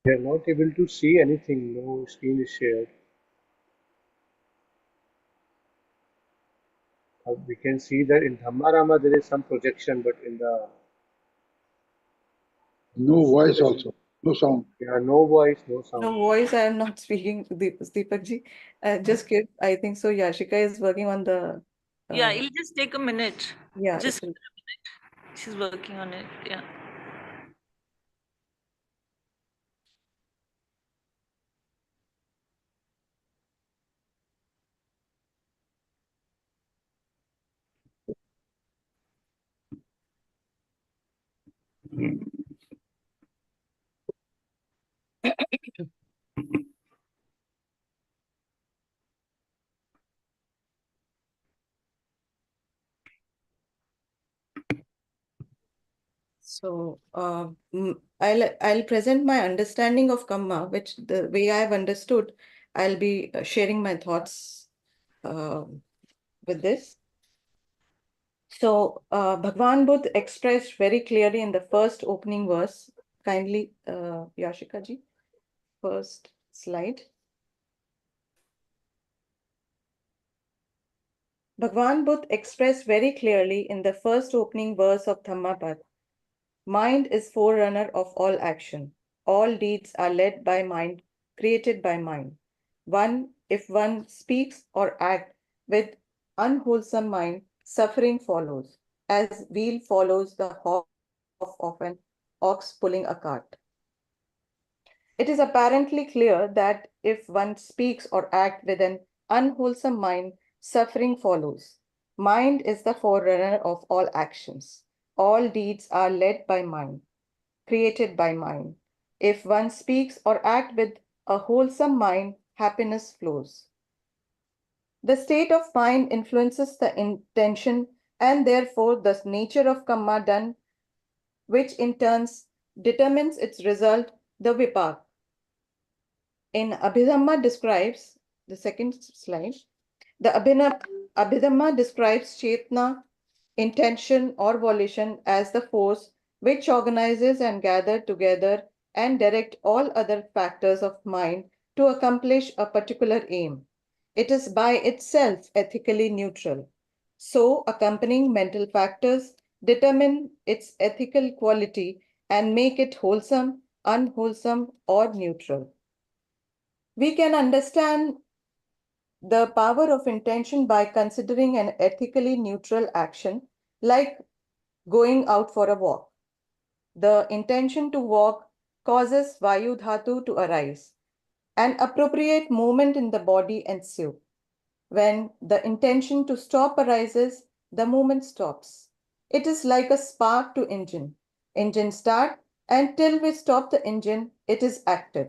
We are not able to see anything. No screen is shared. We can see that in Dhammarama there is some projection, but in the No voice also, no sound. no voice, no sound. No voice, I am not speaking, Deepak ji. Just give, I think so, Yashika is working on the. Yeah, it'll just take a minute. Yeah, Just it will- a minute. She's working on it. Yeah. So I'll present my understanding of Kamma, which the way I've understood, I'll be sharing my thoughts with this. So Bhagwan Buddha expressed very clearly in the first opening verse, kindly Yashika ji, first slide. Bhagwan Buddha expressed very clearly in the first opening verse of Dhammapad, mind is forerunner of all action. All deeds are led by mind, created by mind. If one speaks or acts with unwholesome mind, suffering follows, as wheel follows the hoof of an ox pulling a cart. It is apparently clear that if one speaks or acts with an unwholesome mind, suffering follows. Mind is the forerunner of all actions. All deeds are led by mind, created by mind. If one speaks or acts with a wholesome mind, happiness flows. The state of mind influences the intention and therefore the nature of Kamma done, which in turn determines its result, the vipak. In Abhidhamma describes, the second slide, the Abhidhamma describes Chetna, intention or volition as the force which organizes and gathers together and direct all other factors of mind to accomplish a particular aim. It is by itself ethically neutral. So accompanying mental factors determine its ethical quality and make it wholesome, unwholesome, or neutral. We can understand the power of intention by considering an ethically neutral action like going out for a walk. The intention to walk causes Vayu Dhatu to arise. An appropriate movement in the body ensue. When the intention to stop arises, the movement stops. It is like a spark to engine. Engine start, and till we stop the engine, it is active.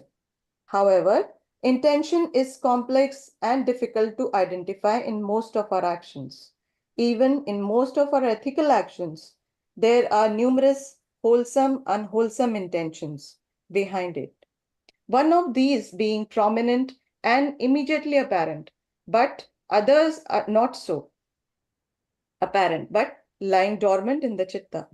However, intention is complex and difficult to identify in most of our actions. Even in most of our ethical actions, there are numerous wholesome, unwholesome intentions behind it. One of these being prominent and immediately apparent, but others are not so apparent, but lying dormant in the chitta.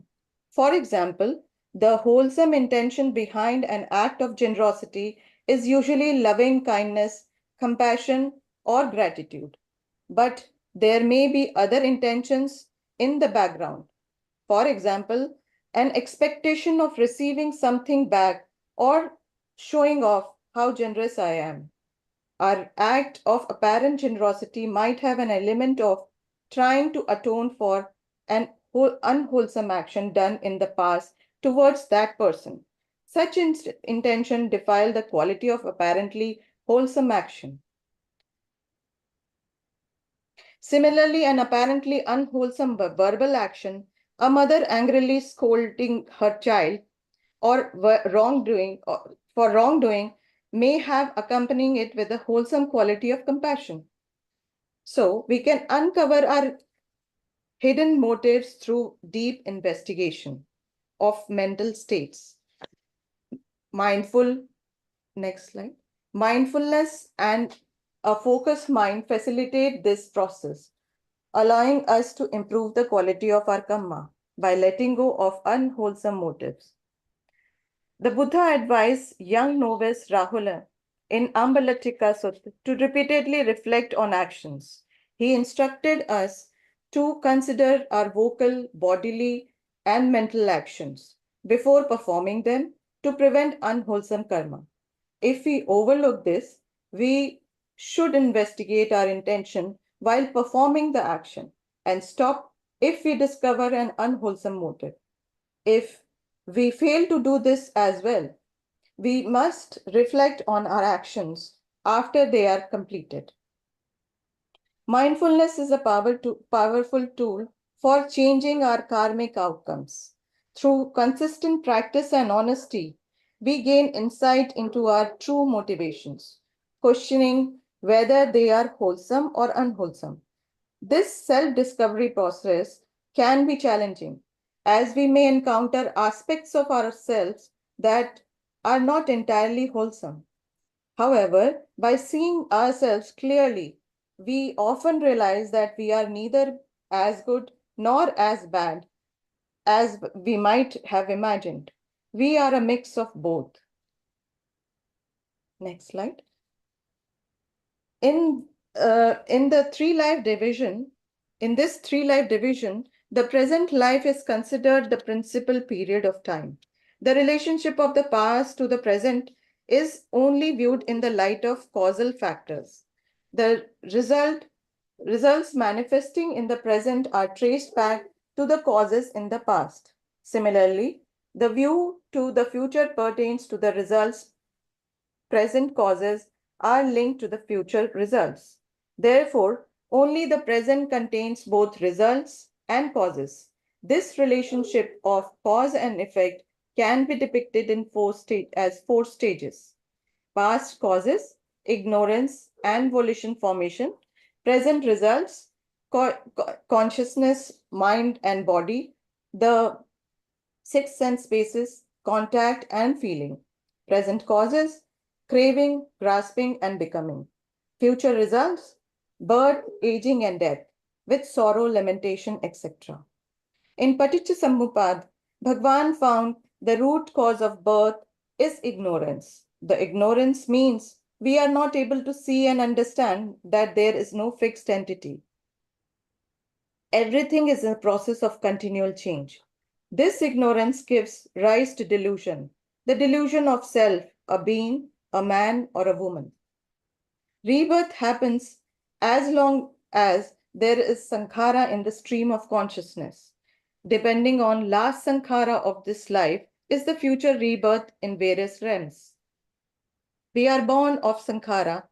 For example, the wholesome intention behind an act of generosity is usually loving kindness, compassion, or gratitude. But there may be other intentions in the background. For example, an expectation of receiving something back or showing off how generous I am. Our act of apparent generosity might have an element of trying to atone for an unwholesome action done in the past towards that person. Such intention defile the quality of apparently wholesome action. Similarly, an apparently unwholesome verbal action, a mother angrily scolding her child or for wrongdoing may have accompanying it with a wholesome quality of compassion. So we can uncover our hidden motives through deep investigation of mental states. Next slide. Mindfulness and a focused mind facilitate this process, allowing us to improve the quality of our Kamma by letting go of unwholesome motives. The Buddha advised young novice Rahula in Ambalatika Sutta to repeatedly reflect on actions. He instructed us to consider our vocal, bodily, and mental actions before performing them to prevent unwholesome karma. If we overlook this, we should investigate our intention while performing the action and stop if we discover an unwholesome motive. If we fail to do this as well, we must reflect on our actions after they are completed. Mindfulness is a powerful tool for changing our karmic outcomes. Through consistent practice and honesty, we gain insight into our true motivations, questioning whether they are wholesome or unwholesome. This self-discovery process can be challenging, as we may encounter aspects of ourselves that are not entirely wholesome. However, by seeing ourselves clearly, we often realize that we are neither as good nor as bad as we might have imagined. We are a mix of both. Next slide. In the three-life division, the present life is considered the principal period of time. The relationship of the past to the present is only viewed in the light of causal factors. The results manifesting in the present are traced back to the causes in the past. Similarly, the view to the future pertains to the results. Present causes are linked to the future results. Therefore, only the present contains both results and causes. This relationship of cause and effect can be depicted in as four stages: past causes, ignorance and volition formation; present results, consciousness, mind and body; the six sense spaces, contact and feeling; present causes, craving, grasping and becoming; future results, birth, aging and death, with sorrow, lamentation, etc. In Paticca Bhagwan found the root cause of birth is ignorance. The ignorance means we are not able to see and understand that there is no fixed entity. Everything is a process of continual change. This ignorance gives rise to delusion, the delusion of self, a being, a man or a woman. Rebirth happens as long as there is sankhara in the stream of consciousness. Depending on last sankhara of this life is the future rebirth in various realms. We are born of sankhara.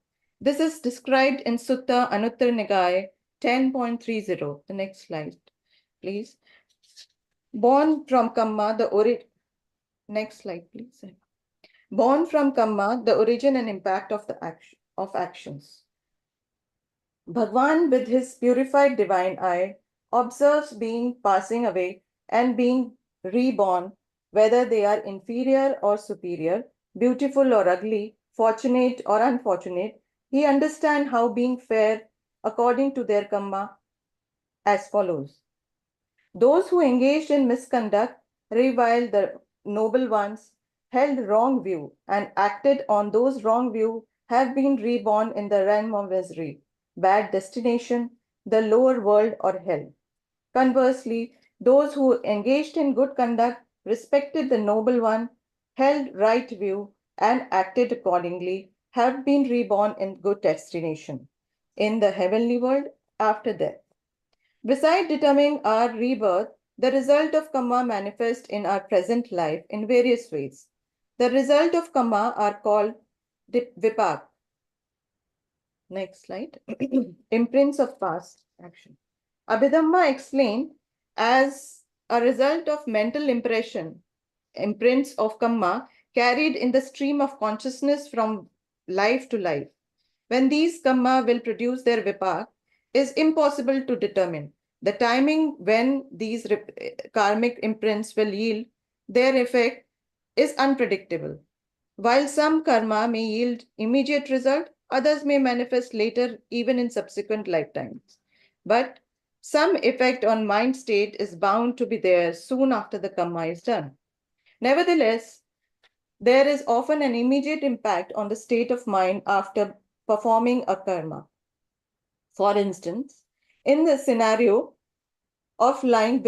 This is described in Sutta Anuttar Nikaya 10.30. The next slide, please. Born from Kamma, next slide, please. Born from Kamma, the origin and impact of actions. Bhagwan, with his purified divine eye, observes being passing away and being reborn, whether they are inferior or superior, beautiful or ugly, fortunate or unfortunate. He understands how being fair according to their Kamma as follows. Those who engaged in misconduct, reviled the noble ones, held wrong view, and acted on those wrong view have been reborn in the realm of misery, bad destination, the lower world or hell. Conversely, those who engaged in good conduct, respected the noble one, held right view, and acted accordingly have been reborn in good destination, in the heavenly world after death. Besides determining our rebirth, the result of Kamma manifests in our present life in various ways. The result of Kamma are called Vipak. Next slide. Imprints of past action. Abhidhamma explained as a result of mental imprints of Kamma carried in the stream of consciousness from life to life. When these Kamma will produce their Vipak is impossible to determine. The timing when these karmic imprints will yield their effect is unpredictable. While some karma may yield immediate result, others may manifest later, even in subsequent lifetimes. But some effect on mind state is bound to be there soon after the karma is done. Nevertheless, there is often an immediate impact on the state of mind after performing a karma. For instance, in the scenario of lying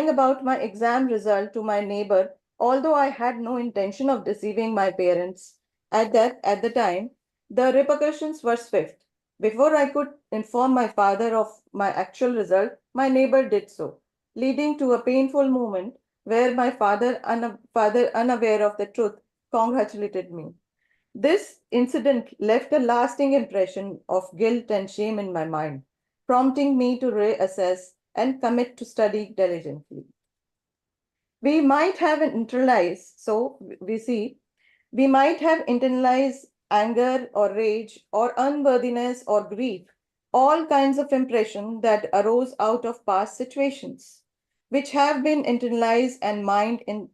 about my exam result to my neighbor, although I had no intention of deceiving my parents at the time, the repercussions were swift. Before I could inform my father of my actual result, my neighbor did so, leading to a painful moment where my father, unaware of the truth, congratulated me. This incident left a lasting impression of guilt and shame in my mind, prompting me to reassess and commit to study diligently. We might have internalized anger or rage or unworthiness or grief, all kinds of impression that arose out of past situations, which have been internalized, and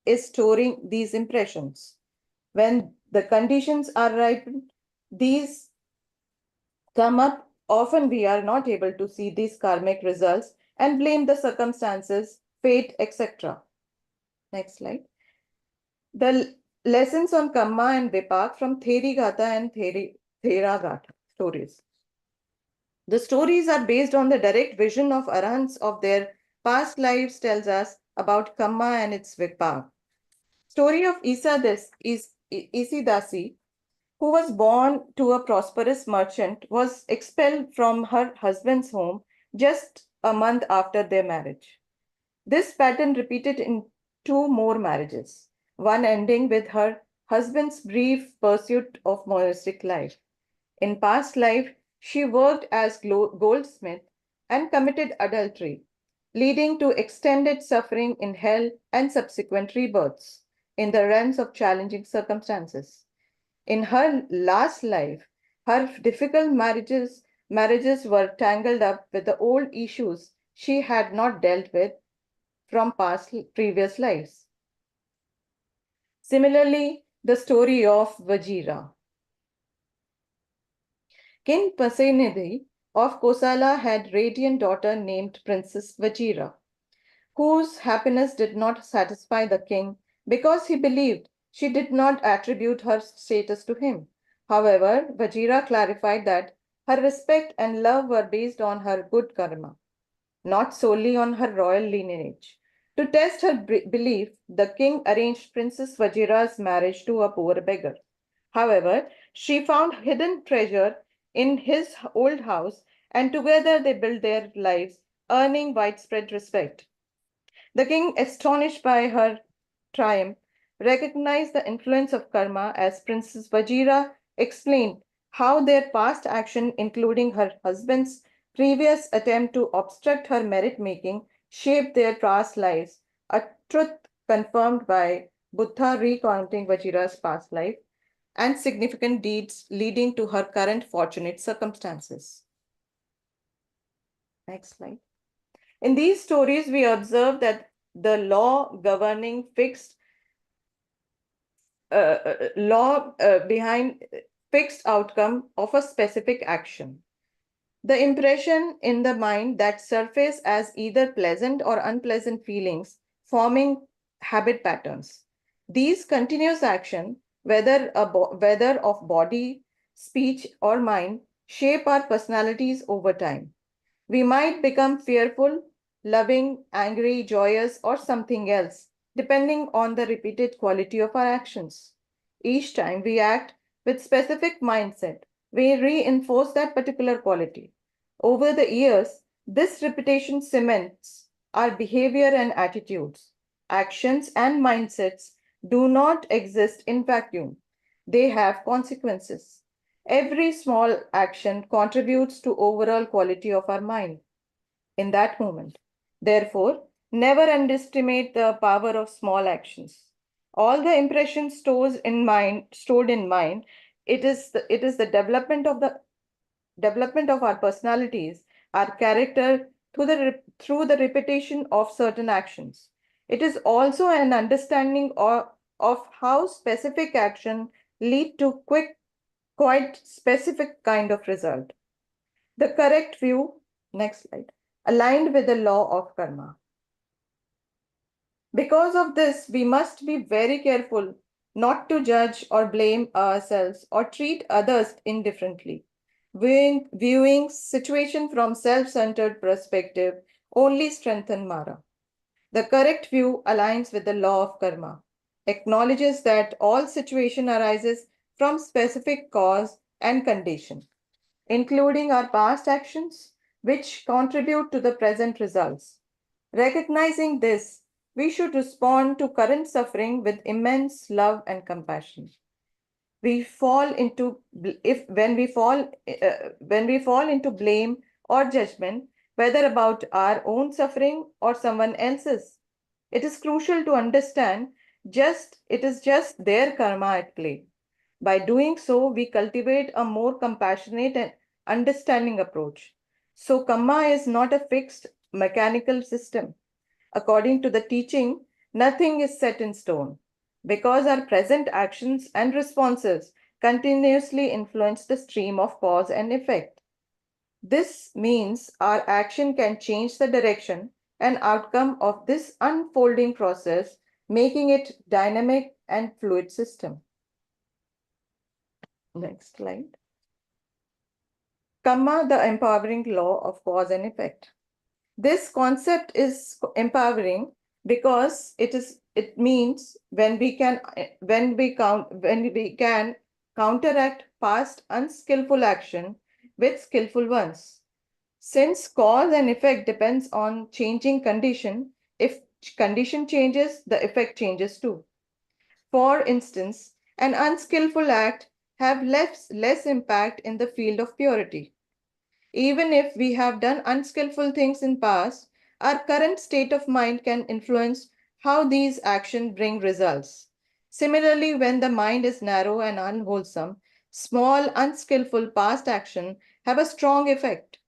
is storing these impressions. When the conditions are ripened, these come up. Often we are not able to see these karmic results and blame the circumstances, fate, etc. Next slide. The lessons on Kamma and Vipak from Therigata and Theragata stories. The stories are based on the direct vision of Arhants of their past lives, tells us about Kamma and its Vipak. Story of Isidasi, who was born to a prosperous merchant, was expelled from her husband's home just a month after their marriage. This pattern repeated in 2 more marriages, one ending with her husband's brief pursuit of monastic life. In past life, she worked as goldsmith and committed adultery, leading to extended suffering in hell and subsequent rebirths in the realms of challenging circumstances. In her last life, her difficult marriages were tangled up with the old issues she had not dealt with from previous lives. Similarly, the story of Vajira. King Pasenidhi of Kosala had radiant daughter named Princess Vajira, whose happiness did not satisfy the king because he believed she did not attribute her status to him. However, Vajira clarified that her respect and love were based on her good karma, not solely on her royal lineage. To test her belief, the king arranged Princess Vajira's marriage to a poor beggar. However, she found hidden treasure in his old house, and together they built their lives, earning widespread respect. The king, astonished by her triumph, recognized the influence of karma as Princess Vajira explained how their past action, including her husband's previous attempt to obstruct her merit making, shaped their past lives, a truth confirmed by Buddha recounting Vajira's past life and significant deeds leading to her current fortunate circumstances. Next slide. In these stories, we observe that the law governing behind fixed outcome of a specific action. The impression in the mind that surface as either pleasant or unpleasant feelings, forming habit patterns. These continuous action, whether of body, speech, or mind, shape our personalities over time. We might become fearful, loving, angry, joyous, or something else, depending on the repeated quality of our actions. Each time we act with specific mindset, we reinforce that particular quality. Over the years, this repetition cements our behavior and attitudes. Actions and mindsets do not exist in vacuum. They have consequences. Every small action contributes to overall quality of our mind in that moment. Therefore, never underestimate the power of small actions. All the impressions stored in mind, it is the development of our personalities, our character through the repetition of certain actions. It is also an understanding of how specific action lead to quite specific kind of result. The correct view, next slide, aligned with the law of karma. Because of this, we must be very careful not to judge or blame ourselves or treat others indifferently. Viewing situation from self-centered perspective only strengthen Mara. The correct view aligns with the law of karma, acknowledges that all situation arises from specific cause and condition, including our past actions, which contribute to the present results. Recognizing this, we should respond to current suffering with immense love and compassion. We fall into when we fall into blame or judgment, whether about our own suffering or someone else's. It is crucial to understand it is just their karma at play. By doing so, we cultivate a more compassionate and understanding approach. So, Kamma is not a fixed mechanical system. According to the teaching, nothing is set in stone because our present actions and responses continuously influence the stream of cause and effect. This means our action can change the direction and outcome of this unfolding process, making it dynamic and fluid system. Next slide. Kamma, the empowering law of cause and effect. This concept is empowering because it means when we can counteract past unskillful action with skillful ones. Since cause and effect depends on changing condition, if condition changes, the effect changes too. For instance, an unskillful act have less impact in the field of purity. Even if we have done unskillful things in past, our current state of mind can influence how these actions bring results. Similarly, when the mind is narrow and unwholesome, small unskillful past action have a strong effect.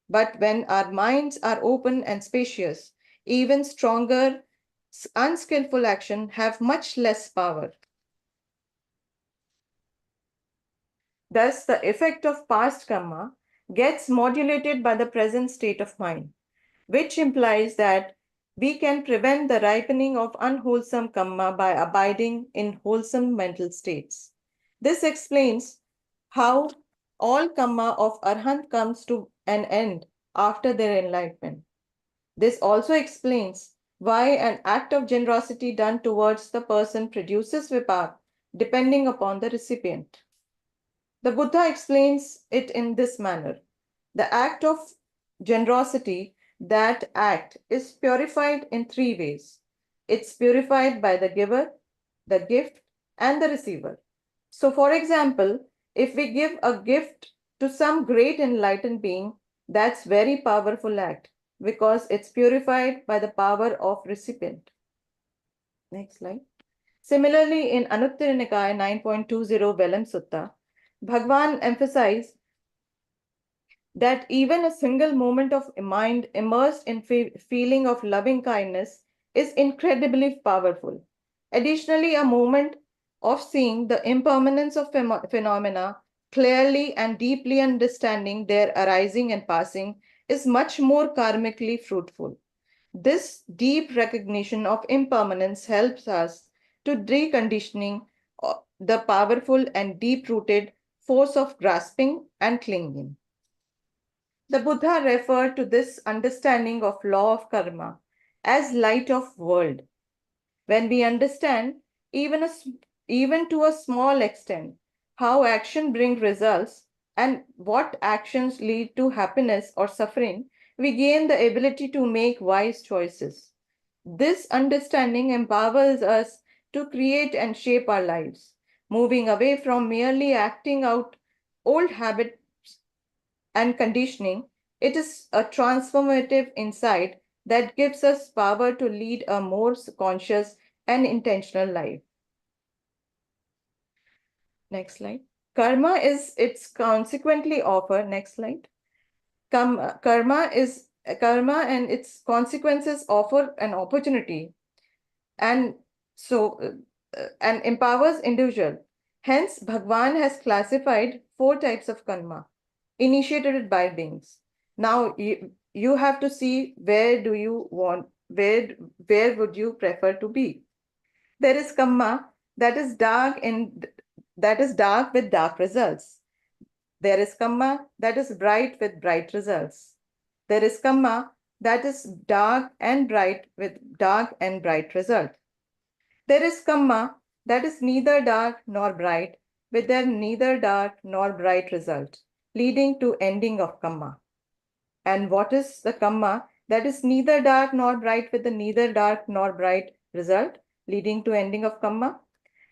But when our minds are open and spacious, even stronger unskillful action have much less power. Thus, the effect of past karma gets modulated by the present state of mind, which implies that we can prevent the ripening of unwholesome karma by abiding in wholesome mental states. This explains how all karma of Arhat comes to an end after their enlightenment. This also explains why an act of generosity done towards the person produces vipak depending upon the recipient. The Buddha explains it in this manner. The act of generosity, that act is purified in three ways. It's purified by the giver, the gift, and the receiver. So, for example, if we give a gift to some great enlightened being, that's very powerful act because it's purified by the power of recipient. Next slide. Similarly, in Anuttara Nikaya 9.20 Velam Sutta, Bhagwan emphasized that even a single moment of mind immersed in feeling of loving kindness is incredibly powerful. Additionally, a moment of seeing the impermanence of phenomena clearly and deeply understanding their arising and passing is much more karmically fruitful. This deep recognition of impermanence helps us to deconditioning the powerful and deep-rooted force of grasping and clinging. The Buddha referred to this understanding of law of karma as light of world. When we understand, even to a small extent, how action brings results and what actions lead to happiness or suffering, we gain the ability to make wise choices. This understanding empowers us to create and shape our lives, moving away from merely acting out old habits and conditioning. It is a transformative insight that gives us power to lead a more conscious and intentional life. Next slide. Karma is its consequently offer. Next slide. Karma and its consequences offer an opportunity and and empowers individual. Hence, Bhagwan has classified 4 types of karma initiated by beings. Now you have to see where do you want where would you prefer to be? There is Kamma, that is dark with dark results. There is Kamma, that is bright with bright results. There is Kamma, that is dark and bright with dark and bright result. There is Kamma, that is neither dark nor bright, with their neither dark nor bright result, leading to ending of Kamma. And what is the Kamma that is neither dark nor bright with the neither dark nor bright result, leading to ending of Kamma?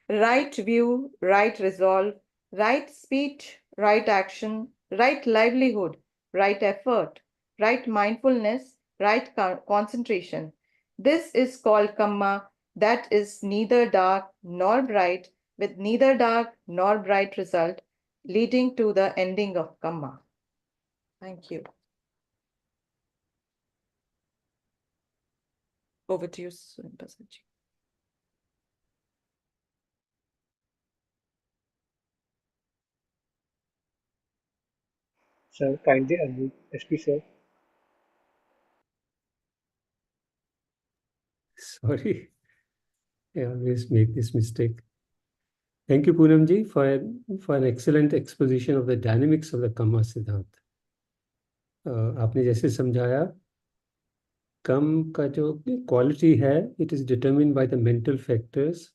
Right view, right resolve, right speech, right action, right livelihood, right effort, right mindfulness, right concentration. This is called Kamma, that is neither dark nor bright, with neither dark nor bright result, leading to the ending of Kamma. Thank you. Over to you, Sunpasaji. Sir, kindly unmute. SP sir. Sorry, I always make this mistake. Thank you, Poonam ji, for an excellent exposition of the dynamics of the Kamma Siddhant. आपने जैसे समझाया, कम का जो quality है, it is determined by the mental factors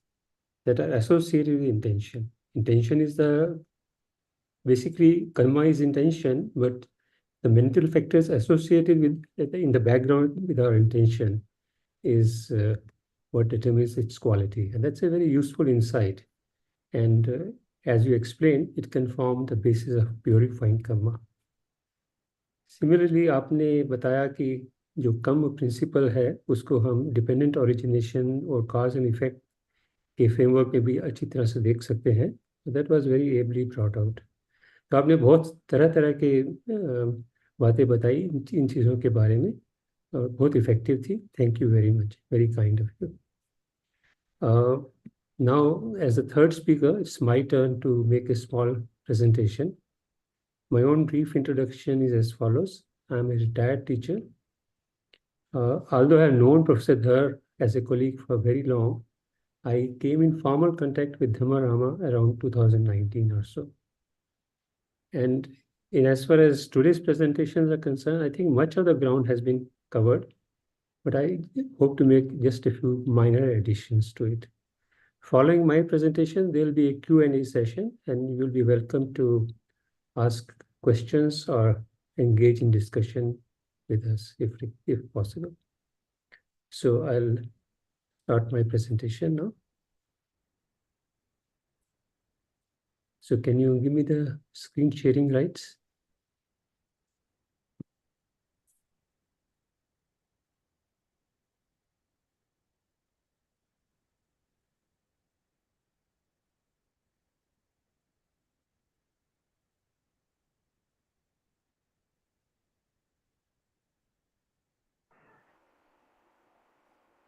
that are associated with intention. Intention is basically karma is intention, but the mental factors associated with in the background with our intention is what determines its quality. And that's a very useful insight. And as you explained, it can form the basis of purifying karma. Similarly, आपने बताया कि जो कर्म principal है उसको हम dependent origination और cause and effect के फ्रेमवर्क में भी अच्छी तरह से देख सकते हैं. That was very ably brought out. तो आपने बहुत तरह तरह के बातें बताई इन चीज़ों के बारे में और बहुत इफेक्टिव थी. Thank you very much. Very kind of you. Now, as the third speaker, it's my turn to make a small presentation. My own brief introduction is as follows. I'm a retired teacher. Although I have known Professor Dhar as a colleague for very long, I came in formal contact with Dhammarama around 2019 or so. And as far as today's presentations are concerned, I think much of the ground has been covered, but I hope to make just a few minor additions to it. Following my presentation, there will be a Q&A session, and you will be welcome to ask questions or engage in discussion with us if possible. So I'll start my presentation now. So can you give me the screen sharing rights?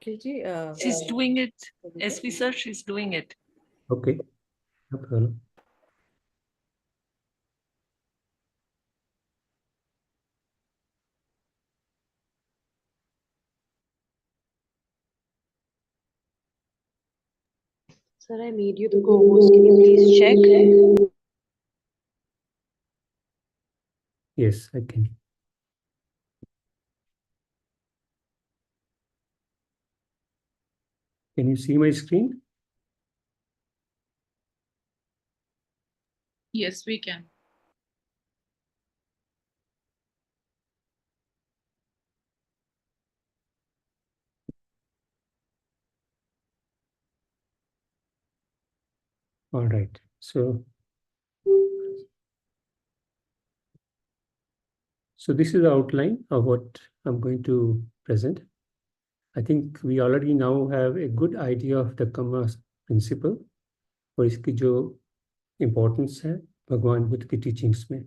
She's doing it. SP sir, she's doing it. Okay, no problem. Sir, I made you the co-host. Can you please check? Yes, I can. Can you see my screen? Yes, we can. All right. So this is the outline of what I'm going to present. I think we already now have a good idea of the Kamma principle और इसकी जो importance है भगवान बुद्ध की teachings में,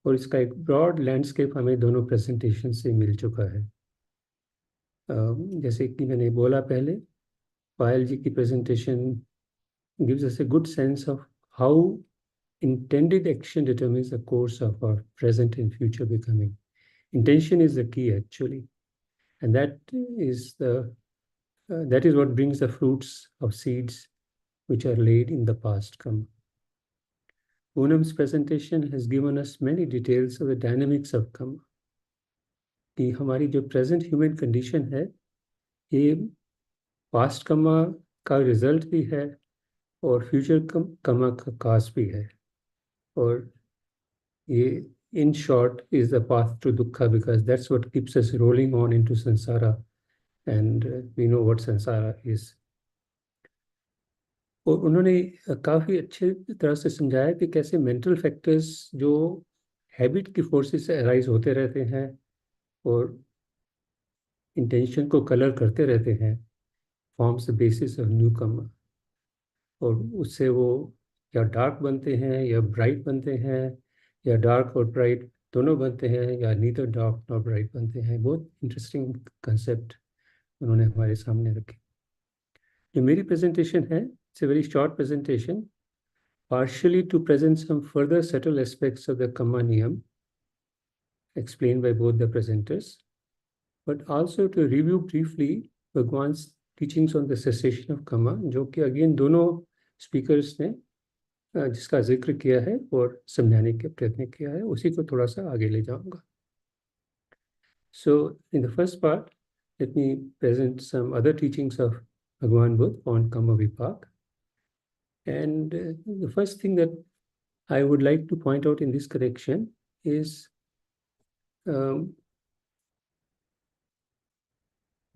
और इसका एक broad landscape हमें दोनों presentation से मिल चुका है. जैसे कि मैंने बोला पहले, पायल जी की presentation gives us a good sense of how intended action determines the course of our present and future becoming. Intention is the key actually. And that is what brings the fruits of seeds which are laid in the past Kamma. Poonam's presentation has given us many details of the dynamics of Kamma. कि हमारी जो present human condition है, ये past Kamma का result भी है और future Kamma का cause भी है. और ये in short is the path to dukkha, because that's what keeps us rolling on into samsara, and we know what samsara is. और उन्होंने काफ़ी अच्छे तरह से समझाया कि कैसे मेंटल फैक्टर्स जो हैबिट की फोर्सेस से अराइज होते रहते हैं और इंटेंशन को कलर करते रहते हैं, forms the basis of new कमा, और उससे वो या डार्क बनते हैं या ब्राइट बनते हैं, या डार्क और ब्राइट दोनों बनते हैं, या नीदर डार्क नॉर ब्राइट बनते हैं. बहुत इंटरेस्टिंग कंसेप्ट उन्होंने हमारे सामने रखे. जो मेरी प्रेजेंटेशन है, it's a very short presentation, partially to present some further subtle aspects of the Kamma Niyam explained by both the presenters, but also to review briefly Bhagwan's teachings on the cessation of Kamma, जो कि again दोनों speakers ने जिसका जिक्र किया है और समझाने के प्रयत्न किया है, उसी को थोड़ा सा आगे ले जाऊंगा. So in the first part, let me present some other teachings of Bhagwan Buddha on Kamma Vipak. And the first thing that I would like to point out in this correction is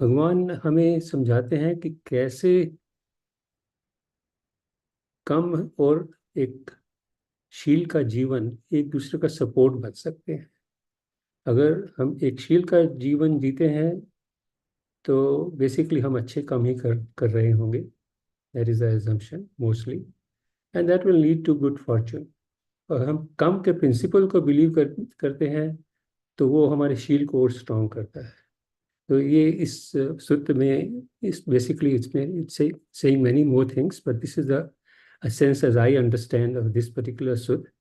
भगवान हमें समझाते हैं कि कैसे कम और एक शील का जीवन एक दूसरे का सपोर्ट बन सकते हैं. अगर हम एक शील का जीवन जीते हैं तो बेसिकली हम अच्छे काम ही कर रहे होंगे. That is the assumption mostly, and that will lead to good fortune. और हम कम के प्रिंसिपल को बिलीव करते हैं तो वो हमारे शील को और स्ट्रॉन्ग करता है. तो ये इस सूत्र में इस basically it's saying many more things, but this is the sense as I understand of this particular sutra,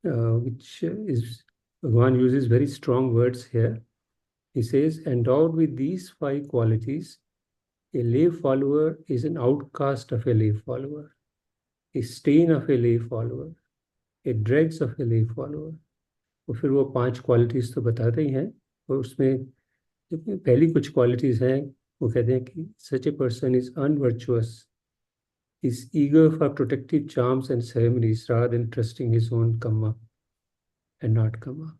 which is Bhagwan uses very strong words here. He says, endowed with these 5 qualities, a lay follower is an outcast of a lay follower, a stain of a lay follower, a dregs of a lay follower. और फिर वो 5 qualities तो बताते ही हैं, और उसमें पहली कुछ क्वालिटीज हैं, वो कहते हैं कि such a person is unvirtuous, is eager for protective charms and ceremonies rather than trusting his own kamma and not kamma.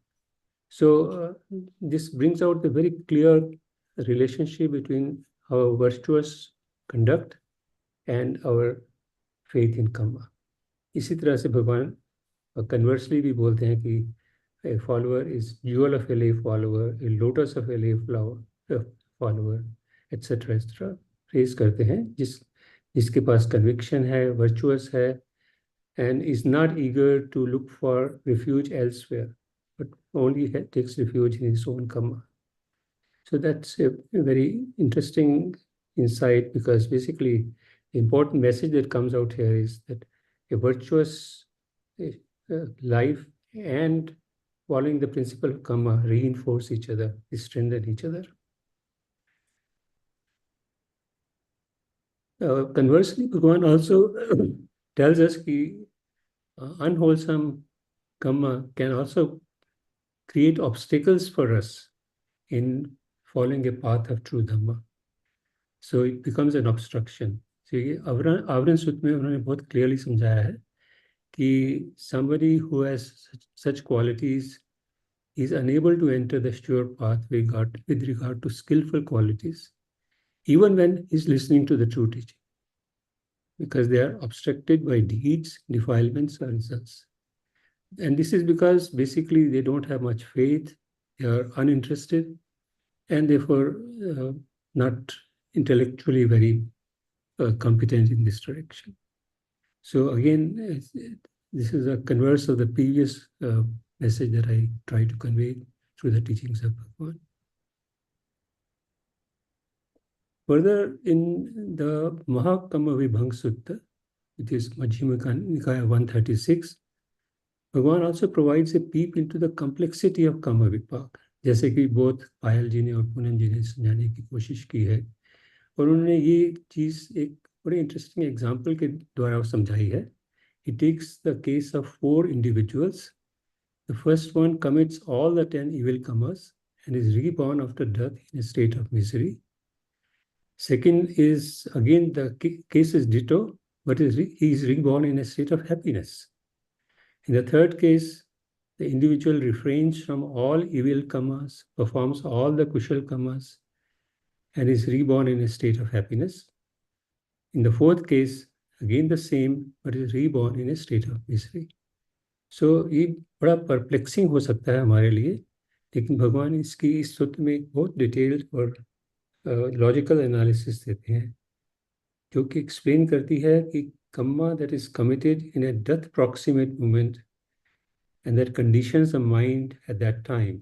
So this brings out the very clear relationship between our virtuous conduct and our faith in kamma. इसी तरह से भगवान conversely भी बोलते हैं कि a follower is jewel of a lay follower, a lotus of a lay follower, etc. etc. Praise करते हैं जिसके पास conviction है, virtuous है, and is not eager to look for refuge elsewhere, but only takes refuge in his own kamma. So that's a very interesting insight, because basically the important message that comes out here is that a virtuous life and following the principle of kamma reinforce each other, they strengthen each other. Conversely, Bhagwan also tells us that unwholesome kamma can also create obstacles for us in following a path of true dhamma. So it becomes an obstruction. So आवरण सूत्र में उन्होंने बहुत clearly समझाया है कि somebody who has such qualities is unable to enter the sure path with regard to skillful qualities, even when he's listening to the true teaching, because they are obstructed by deeds, defilements, or results. And this is because basically they don't have much faith, they are uninterested, and therefore not intellectually very competent in this direction. So again, this is a converse of the previous message that I try to convey through the teachings of Bhagwan. Further, in the Mahakamma Vibhang Sutta, which is Majjhima Nikaya 136, Bhagwan also provides a peep into the complexity of Kamma Vipak. जैसे कि both पायल जी ने और पूनम जी ने समझाने की कोशिश की है, और उन्होंने ये चीज़ एक बड़े इंटरेस्टिंग एग्जाम्पल के द्वारा समझाई है. He takes the case of 4 individuals. The first one commits all the 10 evil karmas and is reborn after death in a state of misery. Second is, again, the case is ditto, but he is reborn in a state of happiness. In the third case, the individual refrains from all evil karmas, performs all the kushal karmas, and is reborn in a state of happiness. In the fourth case, again the same, but is reborn in a state of misery. So ये बड़ा perplexing हो सकता है हमारे लिए, लेकिन भगवान इसकी इस सूत्र में एक बहुत डिटेल्ड और लॉजिकल एनालिसिस देते हैं, जो कि एक्सप्लेन करती है कि Karma that is committed in A death proximate moment and that conditions of mind at that time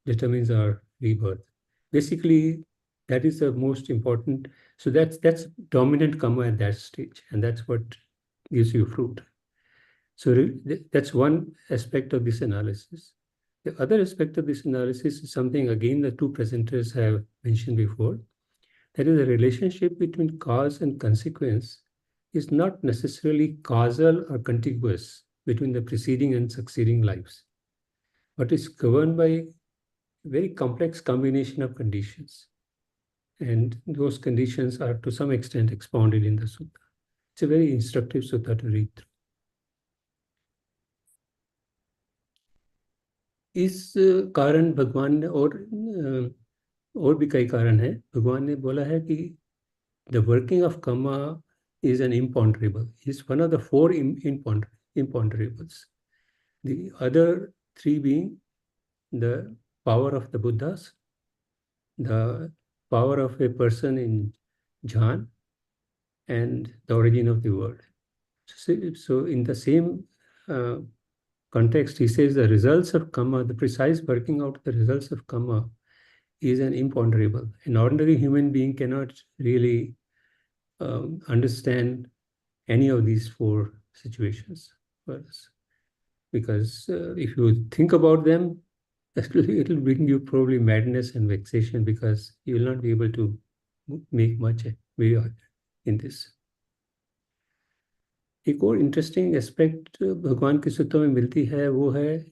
determines our rebirth. Basically, that is the most important. So that's dominant karma at that stage, and that's what gives you fruit. So that's one aspect of this analysis. The other aspect of this analysis is something, again, the two presenters have mentioned before. That is, the relationship between cause and consequence is not necessarily causal or contiguous between the preceding and succeeding lives, but is governed by a very complex combination of conditions. And those conditions are to some extent expounded in the sutta. It's a very instructive sutta to read through. इस कारण भगवान ने और भी कई कारण है. भगवान ने बोला है कि the working of karma is an imponderable. It's one of the 4 imponderables. The other 3 being the power of the Buddhas, the power of a person in jhana, and the origin of the world. So in the same context, he says the results of karma, the precise working out of the results of karma, is an imponderable. An ordinary human being cannot really understand any of these 4 situations for us, because if you think about them, it will bring you probably madness and vexation, because you will not be able to make much in this. एक और interesting aspect भगवान के सूत्रों में मिलती है, वो है,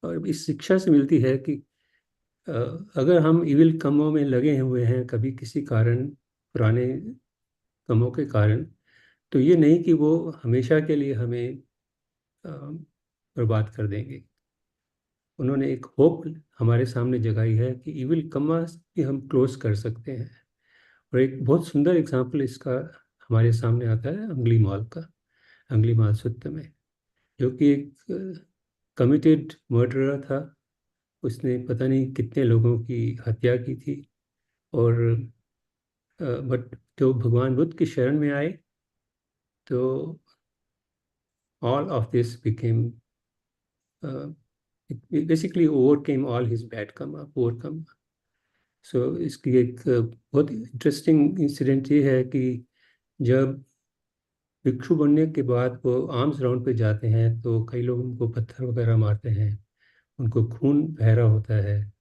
और इस शिक्षा से मिलती है, कि अगर हम इविल कर्मों में लगे हुए हैं कभी किसी कारण, पुराने कर्मों के कारण, तो ये नहीं कि वो हमेशा के लिए हमें बर्बाद कर देंगे. उन्होंने एक होप हमारे सामने जगाई है कि इविल कर्मा भी हम क्लोज कर सकते हैं. और एक बहुत सुंदर एग्जाम्पल इसका हमारे सामने आता है अंगुलीमाल सूत्र में, जो कि एक कमिटेड मर्डरर था. उसने पता नहीं कितने लोगों की हत्या की थी, और बट जो भगवान बुद्ध की शरण में आए, तो all of this became it basically overcame all his bad karma, poor karma. So इसकी एक बहुत इंटरेस्टिंग इंसिडेंट ये है कि जब भिक्षु बनने के बाद वो आर्म्स राउंड पे जाते हैं, तो कई लोग उनको पत्थर वगैरह मारते हैं, उनको खून बह रहा होता है,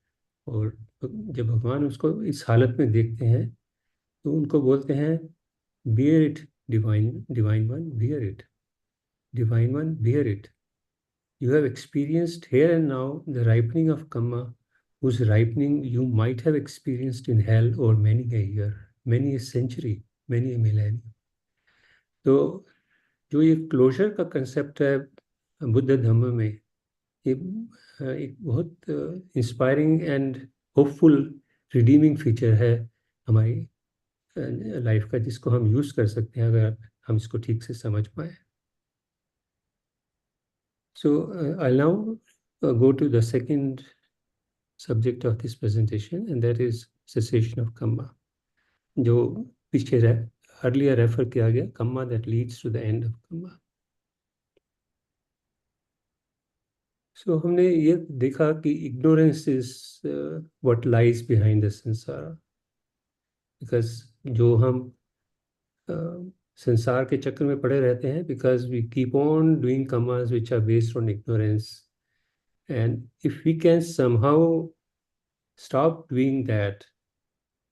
और जब भगवान उसको इस हालत में देखते हैं, तो उनको बोलते हैं, bear it divine one, bear it divine one, bear it. You have experienced here and now the ripening of Kamma, whose ripening you might have experienced in hell over many a year, many a century, many a millennium. तो जो ये closure का concept है बुद्ध धम्म में, ये एक बहुत inspiring and hopeful redeeming feature है हमारी लाइफ का, जिसको हम यूज़ कर सकते हैं अगर हम इसको ठीक से समझ पाए. So I'll now go to the second subject of this presentation, and that is cessation of Kamma, जो पीछे earlier refer किया गया, Kamma that leads to the end of Kamma. So हमने ये देखा कि ignorance is what lies behind the samsara, because जो हम संसार के चक्र में पड़े रहते हैं, because we keep on doing karmas which are based on ignorance, And if we can somehow stop doing that,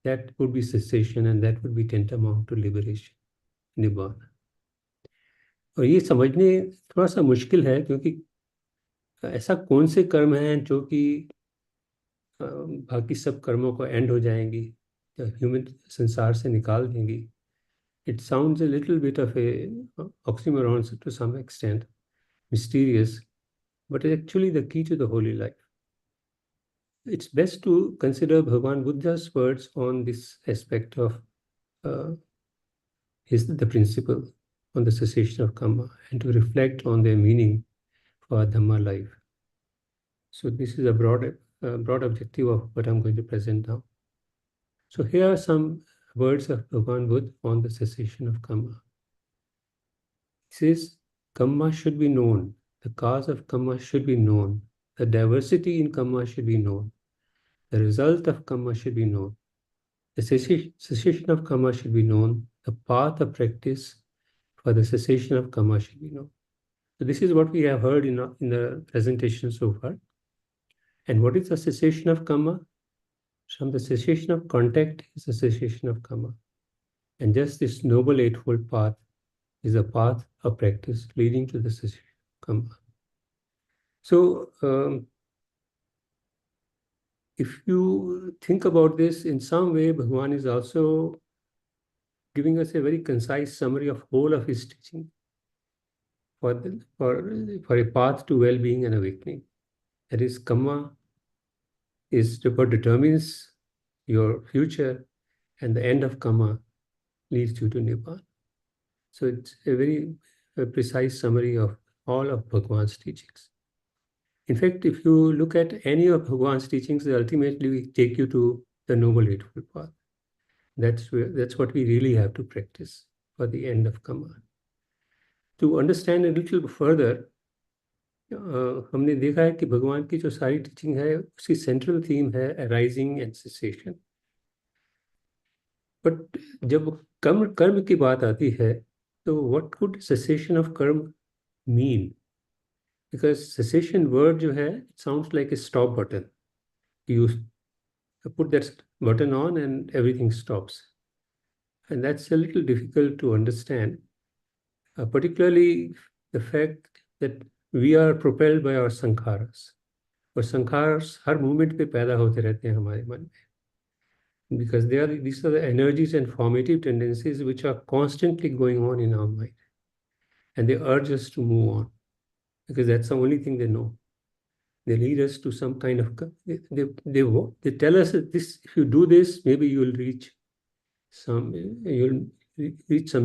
that would be cessation, and that would be tantamount to liberation, nibbana. और ये समझने थोड़ा सा मुश्किल है, क्योंकि ऐसा कौन से कर्म हैं जो कि बाकी सब कर्मों को एंड हो जाएंगी या ह्यूमन संसार से निकाल देंगी. It sounds a little bit of a oxymoron to some extent, mysterious, but it's actually the key to the holy life. It's best to consider Bhagavan Buddha's words on this aspect of the principle on the cessation of Kamma, and to reflect on their meaning for Dhamma life. So this is a broad objective of what I'm going to present now. So here are some words of Bhagavan Buddha on the cessation of Kamma. He says, Kamma should be known. The cause of Kamma should be known. The diversity in Kamma should be known. The result of Kamma should be known. The cessation of Kamma should be known. The path of practice for the cessation of Kamma should be known. So this is what we have heard in the presentation so far. And what is the cessation of Kamma? From the cessation of contact is the cessation of Kamma. And just this Noble Eightfold Path is a path of practice leading to the cessation of Kamma. So, if you think about this, in some way, Bhagavan is also giving us a very concise summary of whole of his teaching for a path to well-being and awakening. That is, Kamma is what determines your future, and the end of Kamma leads you to Nibbana. So it's a very precise summary of all of Bhagavan's teachings. In fact, if you look at any of Bhagavan's teachings, they ultimately take you to the Noble Eightfold Path. That's what we really have to practice for the end of Kamma. To understand a little further, हमने देखा है कि भगवान की जो सारी teaching है उसकी सेंट्रल थीम है अराइजिंग एंड सेसेशन. बट जब कर्म की बात आती है तो व्हाट कुड सेसेशन ऑफ कर्म मीन? बिकॉज सेसेशन वर्ड जो है it sounds like a stop button. You put that button on and everything stops, and that's a little difficult to understand, particularly the fact that we are propelled by our sankharas. और sankharas हर movement पे पैदा होते रहते हैं हमारे मन में, because these are the energies and formative tendencies which are constantly going on in our mind, and they urge us to move on because that's the only thing they know. They lead us to some kind of, they tell us that this, if you do this, maybe you'll reach some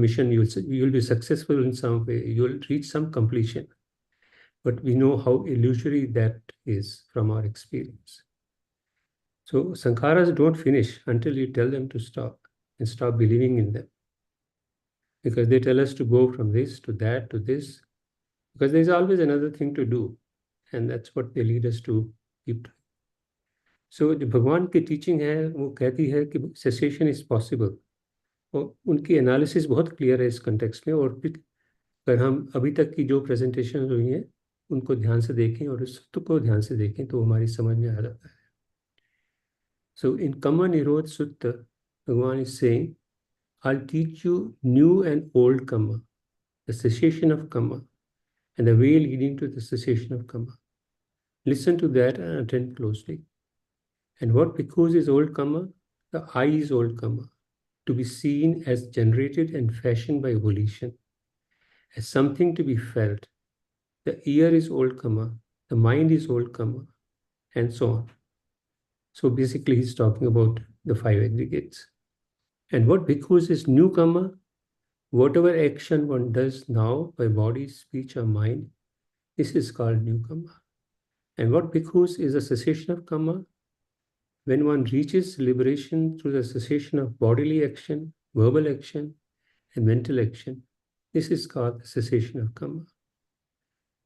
mission, you'll be successful in some way, you'll reach some completion. But we know how illusory that is from our experience. So sankharas don't finish until you tell them to stop and stop believing in them. Because they tell us to go from this to that to this, because there's always another thing to do. And that's what they lead us to keep doing. So जो भगवान की teaching है वो कहती है कि cessation is possible, और उनकी एनालिसिस बहुत क्लियर है इस कंटेक्स्ट में. और फिर अगर हम अभी तक की जो प्रेजेंटेशन हुई हैं उनको ध्यान से देखें और इस सूत्र को ध्यान से देखें तो हमारी समझ में आ जाता है. सो इन Kamma Nirodh Sutta, भगवान is saying, I'll teach you new and old Kamma, the cessation of Kamma, and the way leading to the cessation of Kamma. Listen to that and attend closely. And what bhikkhus is old Kamma? The I is old Kamma, to be seen as generated and fashioned by volition, as something to be felt. The ear is old Kamma, the mind is old Kamma, and so on. So basically he's talking about the five aggregates. And what bhikkhus is new Kamma? Whatever action one does now by body, speech, or mind, this is called new Kamma. And what bhikkhus is a cessation of Kamma? When one reaches liberation through the cessation of bodily action, verbal action, and mental action, this is called the cessation of Kamma.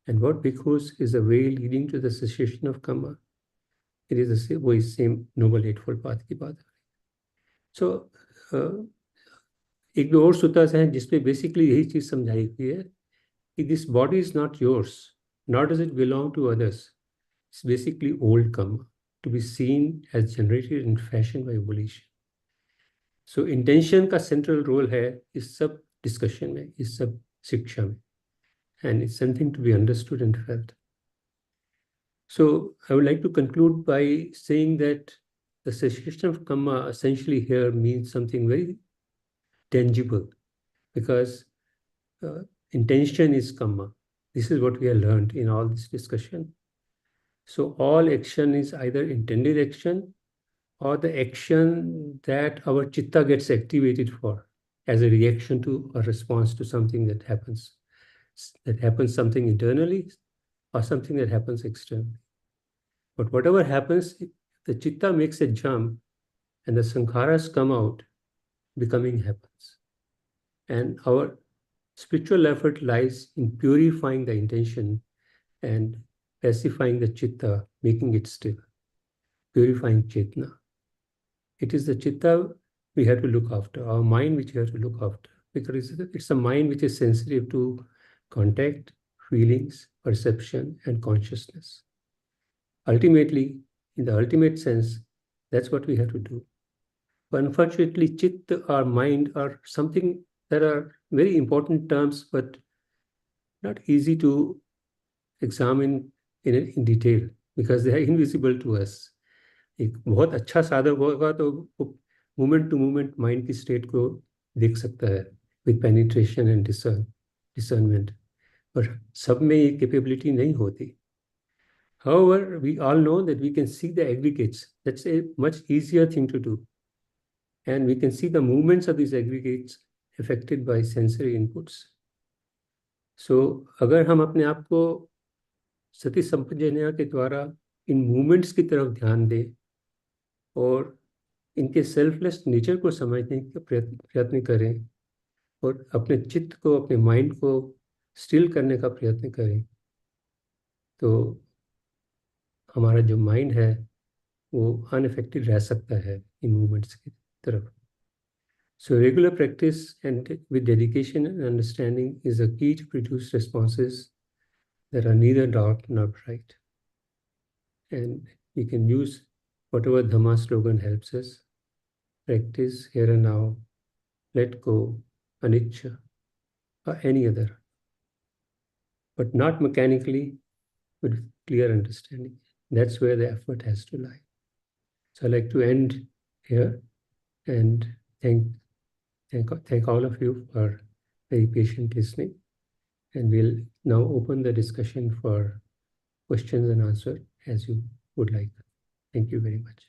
And what bhikkhus is the way leading to the cessation of Kamma? It is the same Noble Eightfold Path की बात. So, एक दो और सूत्रास हैं जिसमें basically यही चीज समझाई हुई है कि this body is not yours, not does it belong to others. It's basically old Kamma, to be seen as generated and fashioned by evolution. So intention का central role है इस सब discussion में, इस सब शिक्षा में, and it's something to be understood and felt. So I would like to conclude by saying that the cessation of Kamma essentially here means something very tangible, because intention is Kamma. This is what we have learned in all this discussion. So all action is either intended action or the action that our chitta gets activated for as a reaction to or response to something that happens something internally or something that happens externally. But whatever happens, the chitta makes a jump and the sankharas come out, becoming happens. And our spiritual effort lies in purifying the intention and pacifying the chitta, making it still, purifying chetna. It is the chitta we have to look after, our mind which we have to look after, because it's a mind which is sensitive to contact, feelings, perception, and consciousness. Ultimately, in the ultimate sense, that's what we have to do. But unfortunately, chitta or mind are something that are very important terms, but not easy to examine in detail because they are invisible to us. एक बहुत अच्छा साधक होगा तो moment to moment mind की state को देख सकता है विद पेनिट्रेशन एंड डिसर्नमेंट, पर सब में ये कैपेबिलिटी नहीं होती. However, we all know that we can see the aggregates. That's a much easier thing to do. And we can see the movements of these aggregates affected by sensory inputs. So, अगर हम अपने आप को सती संपजन्या के द्वारा इन movements की तरफ ध्यान दें और इनके सेल्फलेस नेचर को समझने का प्रयत्न करें और अपने चित्त को, अपने माइंड को स्टिल करने का प्रयत्न करें, तो हमारा जो माइंड है वो अनअफेक्टेड रह सकता है इन मूवमेंट्स की तरफ. So regular practice and with dedication and understanding is a key to produce responses that are neither dark nor bright. And we can use whatever Dhamma slogan helps us. Practice here and now, let go, anicca, or any other. But not mechanically, with clear understanding. That's where the effort has to lie. So I'd like to end here and thank all of you for very patient listening. And we'll now open the discussion for questions and answers as you would like. Thank you very much.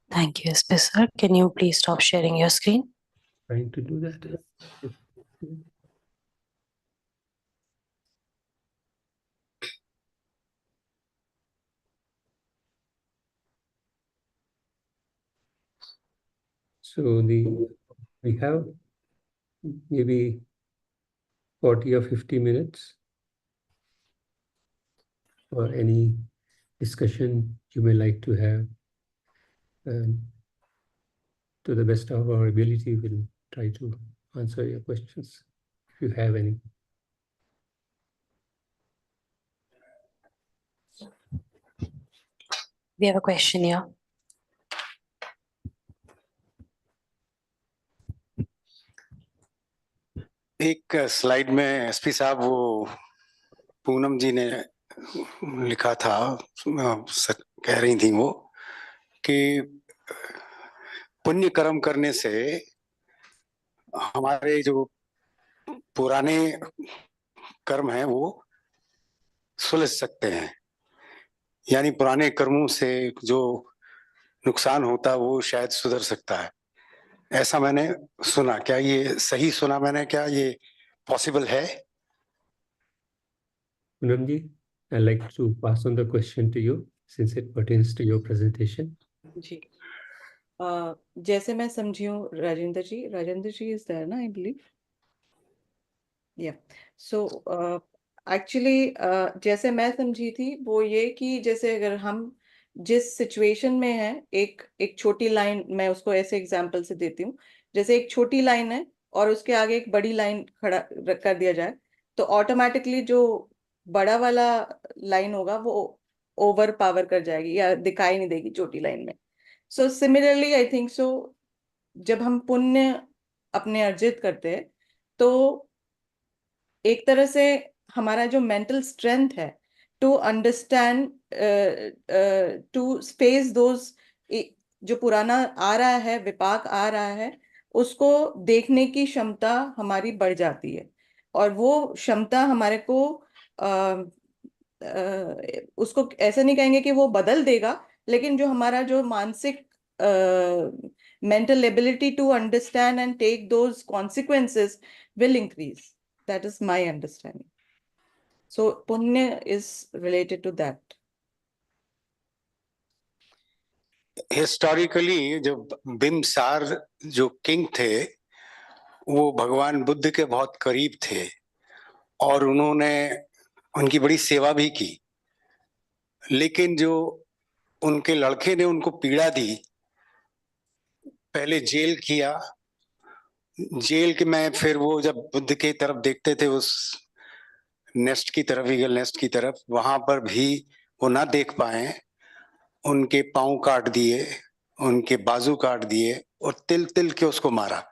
Thank you, SP sir. Can you please stop sharing your screen? Trying to do that. So we have maybe 40 or 50 minutes for any discussion you may like to have. And to the best of our ability, we'll try to answer your questions if you have any. We have a question here. एक slide में SP साहब वो पूनम जी ने लिखा था, कह रही थी वो कि पुण्य कर्म करने से हमारे जो पुराने कर्म हैं वो सुलझ सकते हैं, यानी पुराने कर्मों से जो नुकसान होता है वो शायद सुधर सकता है. ऐसा मैंने सुना. क्या ये सही सुना मैंने? क्या ये पॉसिबल है? Purnima ji, I'd like to pass on the question to you since it pertains to your presentation. जी, जैसे मैं समझी हूँ राजेंद्र जी इज देयर ना, आई बिलीव. या सो एक्चुअली जैसे मैं समझी थी वो ये कि जैसे अगर हम जिस सिचुएशन में है, एक छोटी लाइन, मैं उसको ऐसे एग्जांपल से देती हूँ. जैसे एक छोटी लाइन है और उसके आगे एक बड़ी लाइन खड़ा कर दिया जाए, तो ऑटोमेटिकली जो बड़ा वाला लाइन होगा वो ओवर पावर कर जाएगी या दिखाई नहीं देगी छोटी लाइन में। सो सिमिलरली आई थिंक सो, जब हम पुण्य अपने अर्जित करते हैं तो एक तरह से हमारा जो मेंटल स्ट्रेंथ है to understand, to space those, जो पुराना आ रहा है, विपाक आ रहा है, उसको देखने की क्षमता हमारी बढ़ जाती है। और वो क्षमता हमारे को उसको ऐसे नहीं कहेंगे कि वो बदल देगा, लेकिन जो हमारा जो मानसिक mental ability to understand and take those consequences will increase. That is my understanding. So punya is related to that. Historically जो बिम्बसार जो किंग थे वो भगवान बुद्ध के बहुत करीब थे और उन्होंने उनकी बड़ी सेवा भी की, लेकिन जो उनके लड़के ने उनको पीड़ा दी, पहले जेल किया, जेल के में फिर वो जब बुद्ध की तरफ देखते थे, उस नेस्ट की तरफ, ईगल नेस्ट की तरफ, वहां पर भी वो ना देख पाए, उनके पांव काट दिए, उनके बाजू काट दिए और तिल तिल के उसको मारा।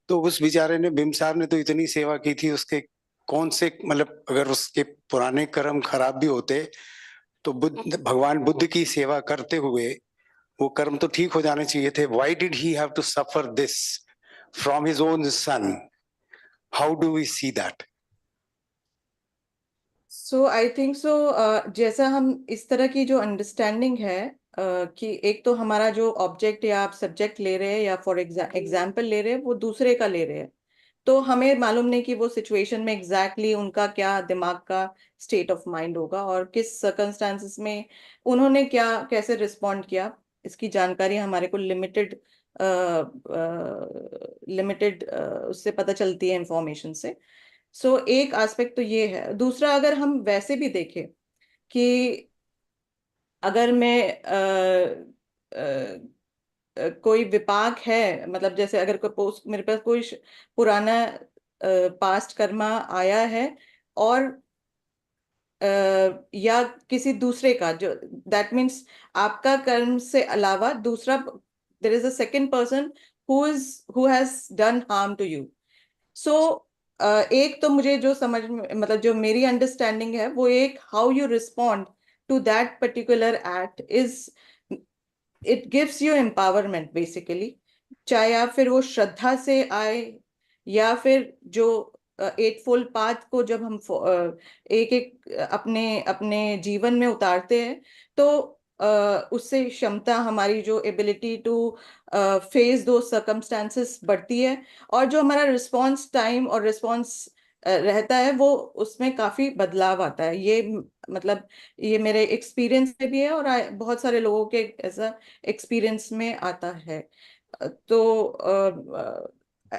तो उस बेचारे ने, बिम्बसार ने तो इतनी सेवा की थी, उसके कौन से, मतलब अगर उसके पुराने कर्म खराब भी होते तो बुद्ध, भगवान बुद्ध की सेवा करते हुए वो कर्म तो ठीक हो जाने चाहिए थे। Why did he have to suffer this from his own son? How do we see that? So I think so, जैसा हम इस तरह की जो अंडरस्टैंडिंग है, कि एक तो हमारा जो ऑब्जेक्ट या आप सब्जेक्ट ले रहे हैं या फॉर एग्जाम्पल ले रहे हैं, वो दूसरे का ले रहे हैं, तो हमें मालूम नहीं कि वो सिचुएशन में एग्जैक्टली उनका क्या दिमाग का स्टेट ऑफ माइंड होगा और किस सर्कमस्टांसेस में उन्होंने क्या कैसे रिस्पॉन्ड किया। इसकी जानकारी हमारे को लिमिटेड लिमिटेड उससे पता चलती है, इंफॉर्मेशन से। सो एक एस्पेक्ट तो ये है। दूसरा, अगर हम वैसे भी देखें कि अगर मैं कोई विपाक है, मतलब जैसे अगर मेरे पास कोई पुराना पास्ट कर्मा आया है और या किसी दूसरे का, जो दैट मीन्स आपका कर्म से अलावा दूसरा, there is a second person who has done harm to you. So एक तो मुझे जो समझ में, मतलब जो मेरी अंडरस्टैंडिंग है, वो एक how you respond to that particular act is, it gives you empowerment basically. चाहे आप फिर वो श्रद्धा से आए या फिर जो एट फोल्ड पाथ को जब हम एक एक अपने अपने जीवन में उतारते हैं, तो उससे क्षमता, हमारी जो एबिलिटी टू फेस दो सर्कमस्टांसेस बढ़ती है, और जो हमारा रिस्पॉन्स टाइम और रिस्पॉन्स रहता है, वो उसमें काफी बदलाव आता है। ये मतलब ये मेरे एक्सपीरियंस से भी है और बहुत सारे लोगों के ऐसा एक्सपीरियंस में आता है। तो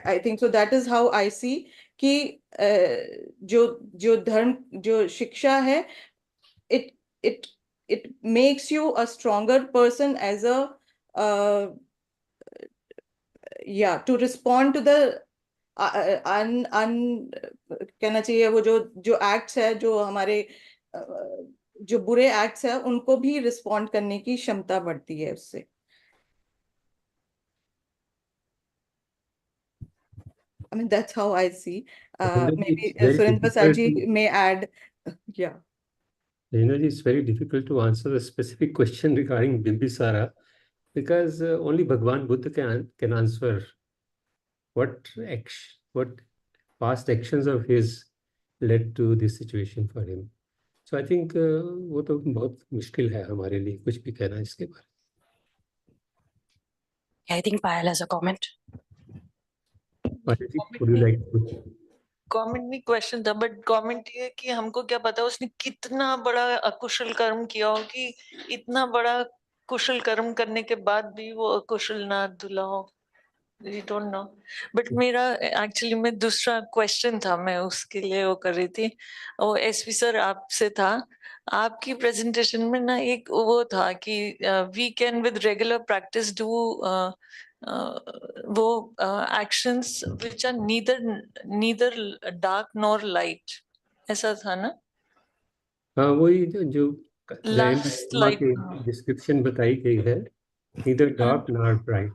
I think so that is how I see कि जो जो धर्म, जो शिक्षा है, it it it makes you a stronger person as a, या टू रिस्पॉन्ड टू द कहना चाहिए, वो जो जो एक्ट्स है, जो हमारे जो बुरे एक्ट्स है, उनको भी रिस्पॉन्ड करने की क्षमता बढ़ती है उससे। I mean, that's how I see. Maybe It's very Surinder Prasad difficult ji may add. Yeah. It's very difficult to answer the specific question regarding Bimbisara because only Bhagwan Buddha can answer what past actions of his led to this situation for him. So I think वो तो बहुत मुश्किल है हमारे लिए कुछ भी कहना इसके बारे में. I think Payal has a comment. Would you like to? Comment नहीं, क्वेश्चन था, बट कमेंट ये कि हमको क्या पता उसने कितना बड़ा अकुशल कर्म किया हो कि इतना बड़ा कुशल कर्म करने के बाद भी वो अकुशल ना धुला हो। We don't know. बट मेरा एक्चुअली में दूसरा क्वेश्चन था, मैं उसके लिए वो कर रही थी। वो एसपी सर आपसे था, आपकी प्रेजेंटेशन में ना एक वो था कि we can with regular practice do वो actions which are neither dark nor light, ऐसा था ना? हाँ, वही जो Last slide. डिस्क्रिप्शन बताई गई है, neither dark nor bright.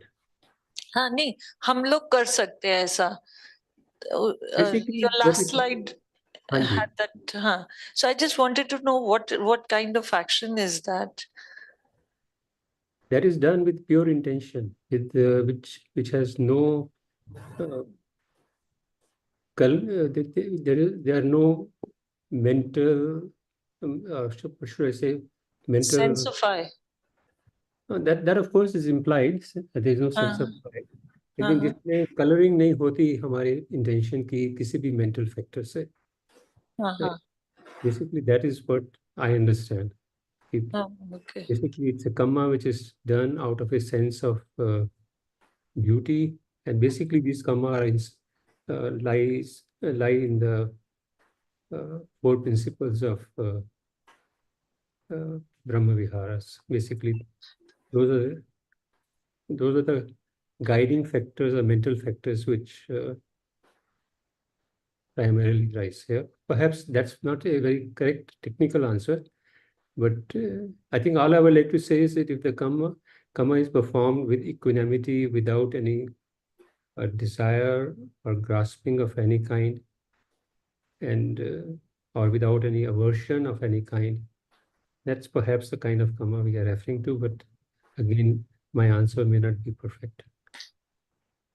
हाँ नहीं, हम लोग कर सकते हैं ऐसा. Basically, Your what last it- slide हाँ जी. had that. हाँ. So I just wanted to know what kind of action is that? That is done with pure intention, with which has no there are no mental should I say mental Sense of I. that of course is implied. There is no sense of I. लेकिन जिसमें colouring नहीं होती हमारे intention की किसी भी mental factor से. Basically that is what I understand. Okay. Basically it's a kamma which is done out of a sense of beauty, and basically these kamma lie in the four principles of Brahma Viharas. Basically, those are the guiding factors or mental factors which primarily rise here. Perhaps that's not a very correct technical answer, but I think all I would like to say is that if the kamma is performed with equanimity, without any desire or grasping of any kind, and or without any aversion of any kind, that's perhaps the kind of kamma we are referring to. But again, my answer may not be perfect.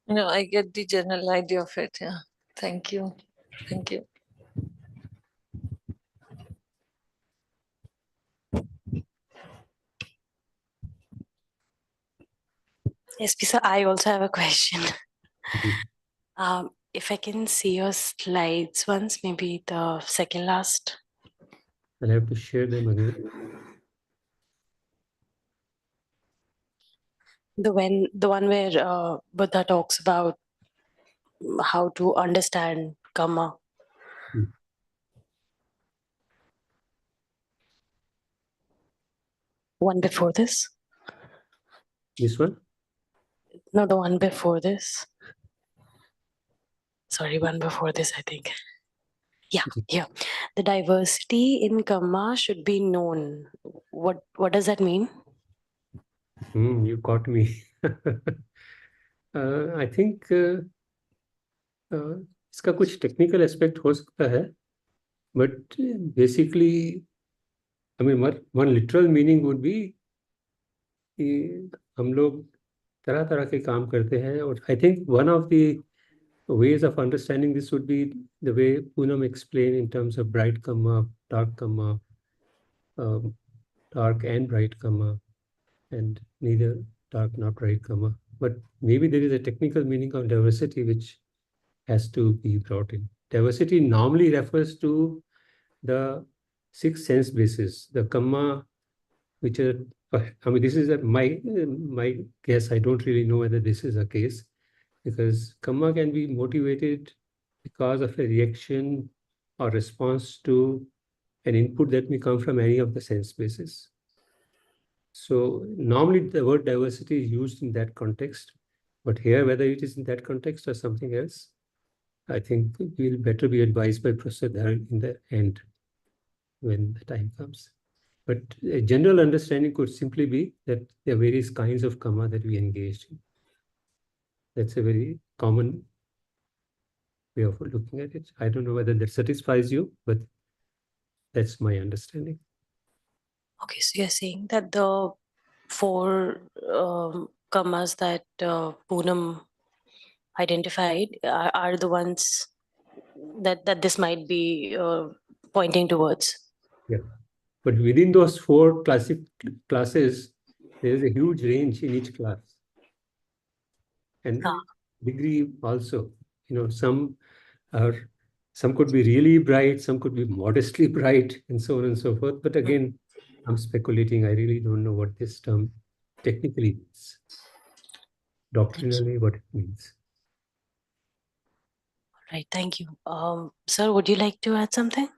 No, I get the general idea of it. Yeah. Thank you. Thank you. Yes, sir, I also have a question. If I can see your slides once, maybe the second last. I'll have to share them again. The one where Buddha talks about how to understand Kamma. One before this? This one? No, the one before this. Sorry, one before this, I think. Yeah. The diversity in Kamma should be known. What does that mean? You caught me. I think इसका कुछ technical aspect हो सकता है, but basically I mean one literal meaning would be कि हम लोग तरह तरह के काम करते हैं, और I think one of the ways of understanding this would be the way Poonam explained in terms of bright kamma, dark kamma, dark and bright kamma, and neither dark nor bright kamma. But maybe there is a technical meaning of diversity which has to be brought in. Diversity normally refers to the 6 sense bases, the kamma, which are, I mean, this is my guess. I don't really know whether this is a case, because kamma can be motivated because of a reaction or response to an input that may come from any of the sense bases. So normally the word diversity is used in that context, but here, whether it is in that context or something else, I think we'll better be advised by Professor Dharan in the end when the time comes. But a general understanding could simply be that there are various kinds of kamma that we engaged in. That's a very common way of looking at it. I don't know whether that satisfies you, but that's my understanding. Okay, so you're saying that the 4 kammas that Poonam identified are the ones that this might be pointing towards. Yeah, but within those 4 classes, there is a huge range in each class, and degree also. You know, some could be really bright, some could be modestly bright, and so on and so forth. But again, I'm speculating. I really don't know what this term technically means, doctrinally what it means. All right, thank you. Sir, would you like to add something?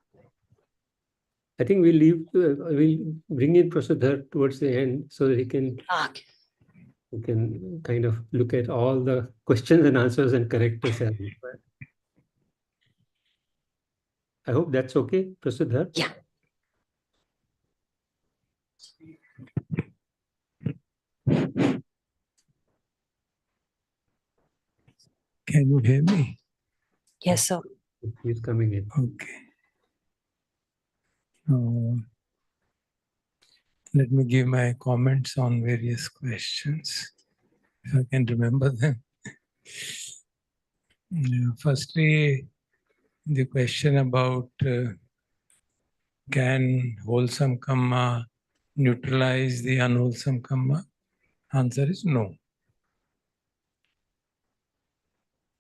I think we'll bring in Professor Dhar towards the end so that he can who can kind of look at all the questions and answers and correct us as required. I hope that's okay, Prasudha. Yeah. Can you hear me? Yes, sir. He's coming in. Okay. Let me give my comments on various questions, if I can remember them. Firstly, the question about can wholesome kamma neutralize the unwholesome kamma? Answer is no.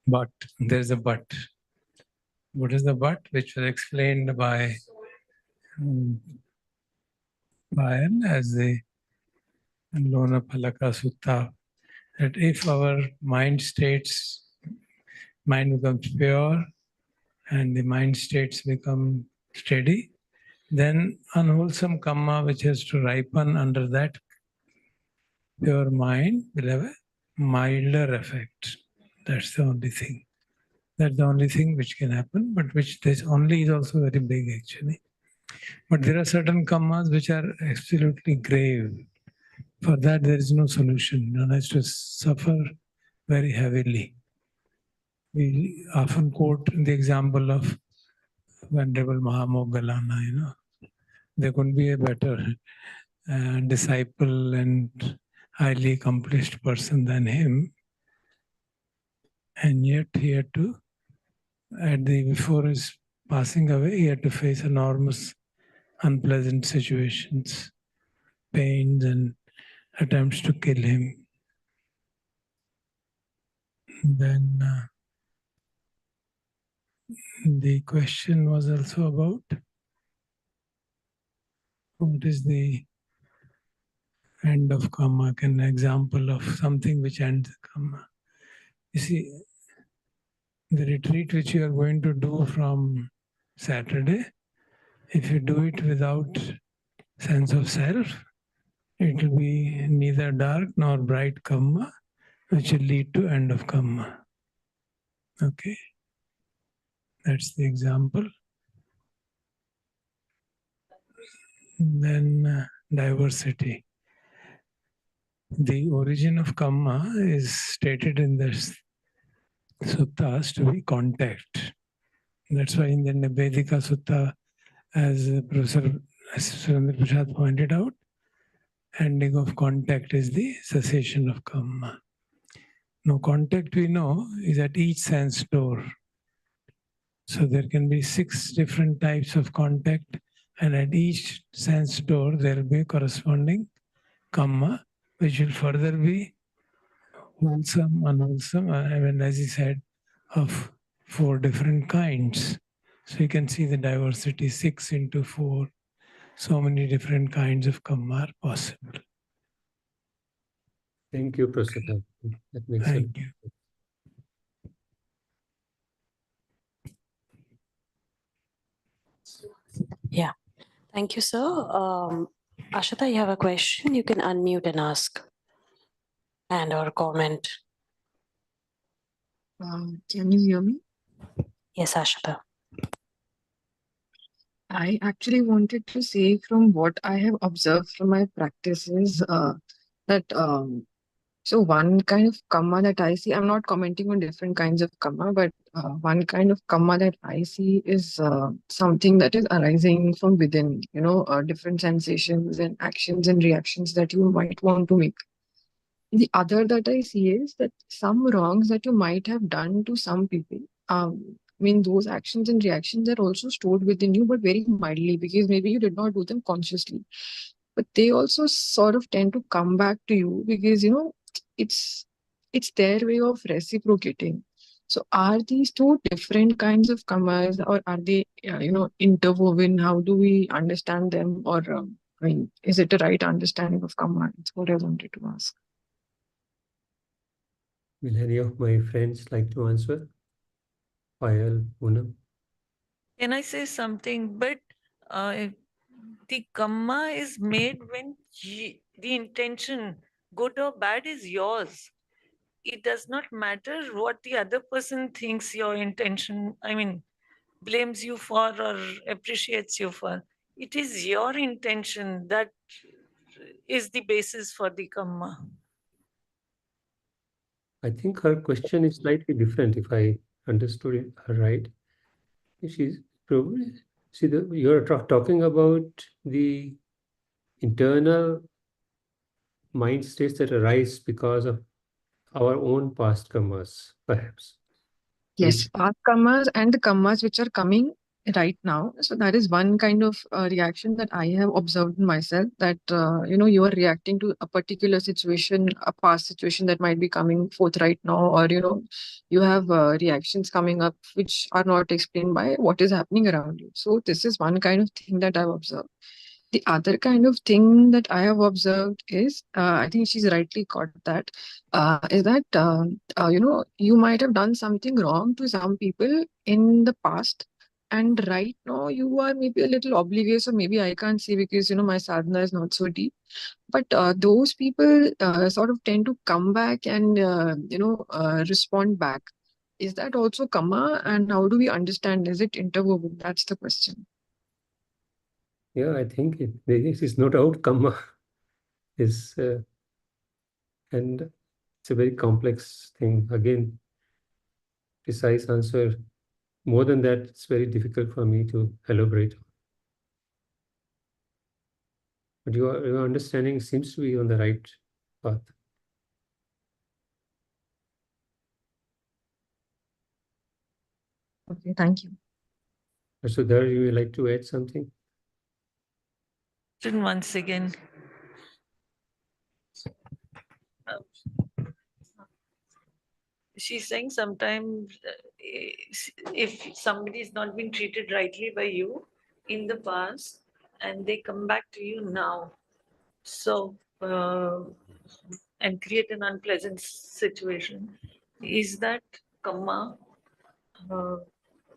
But there's a but. What is the but? Which was explained by Bayan as the Lona Palaka Sutta, that if our mind becomes pure and the mind states become steady, then unwholesome kamma, which has to ripen under that pure mind, will have a milder effect. That's the only thing. That's the only thing which can happen, but which this only is also very big actually. But there are certain kammas which are absolutely grave. For that, there is no solution. One has to suffer very heavily. We often quote the example of Venerable Mahamoggallana, there couldn't be a better disciple and highly accomplished person than him. And yet he had to, before his passing away, he had to face enormous unpleasant situations, pains and attempts to kill him. Then the question was also about what is the end of kamma, an example of something which ends kamma. You see, the retreat which you are going to do from Saturday, if you do it without sense of self, it will be neither dark nor bright kamma, which will lead to end of kamma. Okay, that's the example. Then diversity. The origin of kamma is stated in the suttas to be contact. That's why in the Nivedika Sutta, as Professor Surendra Prasad pointed out, ending of contact is the cessation of kamma. Now, contact we know is at each sense door. So there can be 6 different types of contact, and at each sense door there will be a corresponding kamma, which will further be wholesome, unwholesome, as he said, of 4 different kinds. So you can see the diversity, 6 into 4. So many different kinds of kamma are possible. Thank you, Prasudha. That makes sense. Thank you. Yeah. Thank you, sir. Ashita, you have a question? You can unmute and ask and or comment. Can you hear me? Yes, Ashita. I actually wanted to say from what I have observed from my practices that so one kind of kamma that I see, I'm not commenting on different kinds of kamma, but one kind of kamma that I see is something that is arising from within, different sensations and actions and reactions that you might want to make. The other that I see is that some wrongs that you might have done to some people, those actions and reactions are also stored within you, but very mildly, because maybe you did not do them consciously. But they also sort of tend to come back to you because, it's their way of reciprocating. So are these 2 different kinds of kammas, or are they, interwoven? How do we understand them? Or, is it a right understanding of kamma? That's what I wanted to ask. Will any of my friends like to answer? Payal, Poonam? Can I say something? But the kamma is made when the intention, good or bad is yours. It does not matter what the other person thinks your intention, blames you for or appreciates you for. It is your intention that is the basis for the karma. I think her question is slightly different, if I understood her right. She's probably, you're talking about the internal mind states that arise because of our own past karmas, perhaps. Yes, past karmas and the karmas which are coming right now. So that is one kind of reaction that I have observed in myself, that you are reacting to a particular situation, a past situation that might be coming forth right now, or you have reactions coming up which are not explained by what is happening around you. So this is one kind of thing that I've observed. The other kind of thing that I have observed is, I think she's rightly caught that, is that, you might have done something wrong to some people in the past. And right now you are maybe a little oblivious, or maybe I can't see because, my sadhana is not so deep. But those people sort of tend to come back and, respond back. Is that also karma? And how do we understand? Is it interwoven? That's the question. Yeah, I think it is no doubt karma is, and it's a very complex thing. Again, precise answer. More than that, it's very difficult for me to elaborate. But your understanding seems to be on the right path. Okay, thank you. So there, you would like to add something? Once again. She's saying sometimes if somebody is not being treated rightly by you in the past and they come back to you now, so and create an unpleasant situation, is that karma?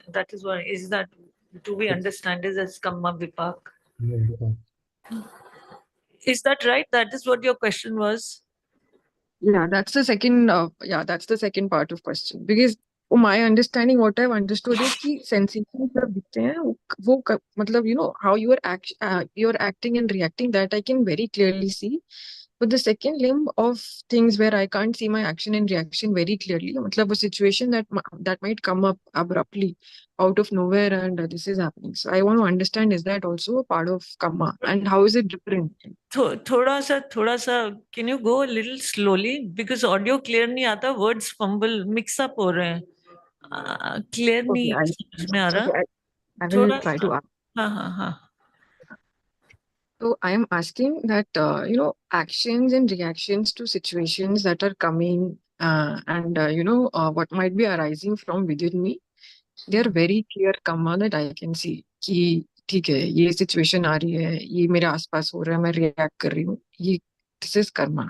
That is why, is that, do we understand it as karma vipak? Is that right? That is what your question was? Yeah, that's the second. That's the second part of question. Because my understanding, what I've understood is कि sensations जब दिखते हैं, मतलब how you're acting and reacting, that I can very clearly see. But the second limb of things where I can't see my action and reaction very clearly, मतलब a situation that might come up abruptly out of nowhere, and this is happening. So I want to understand, is that also a part of karma, and how is it different? थोड़ा सा can you go a little slowly, because audio clear नहीं आता, words fumble, mix up हो रहे हैं, clear नहीं समझ में आ रहा. I will try to ask. हाँ. So I am asking that, actions and reactions to situations that are coming, and what might be arising from within me, they are very clear karma that I can see कि ठीक है, ये situation आ रही है, ये मेरे आसपास हो रहा है, मैं react कर रही हूँ, ये this is karma.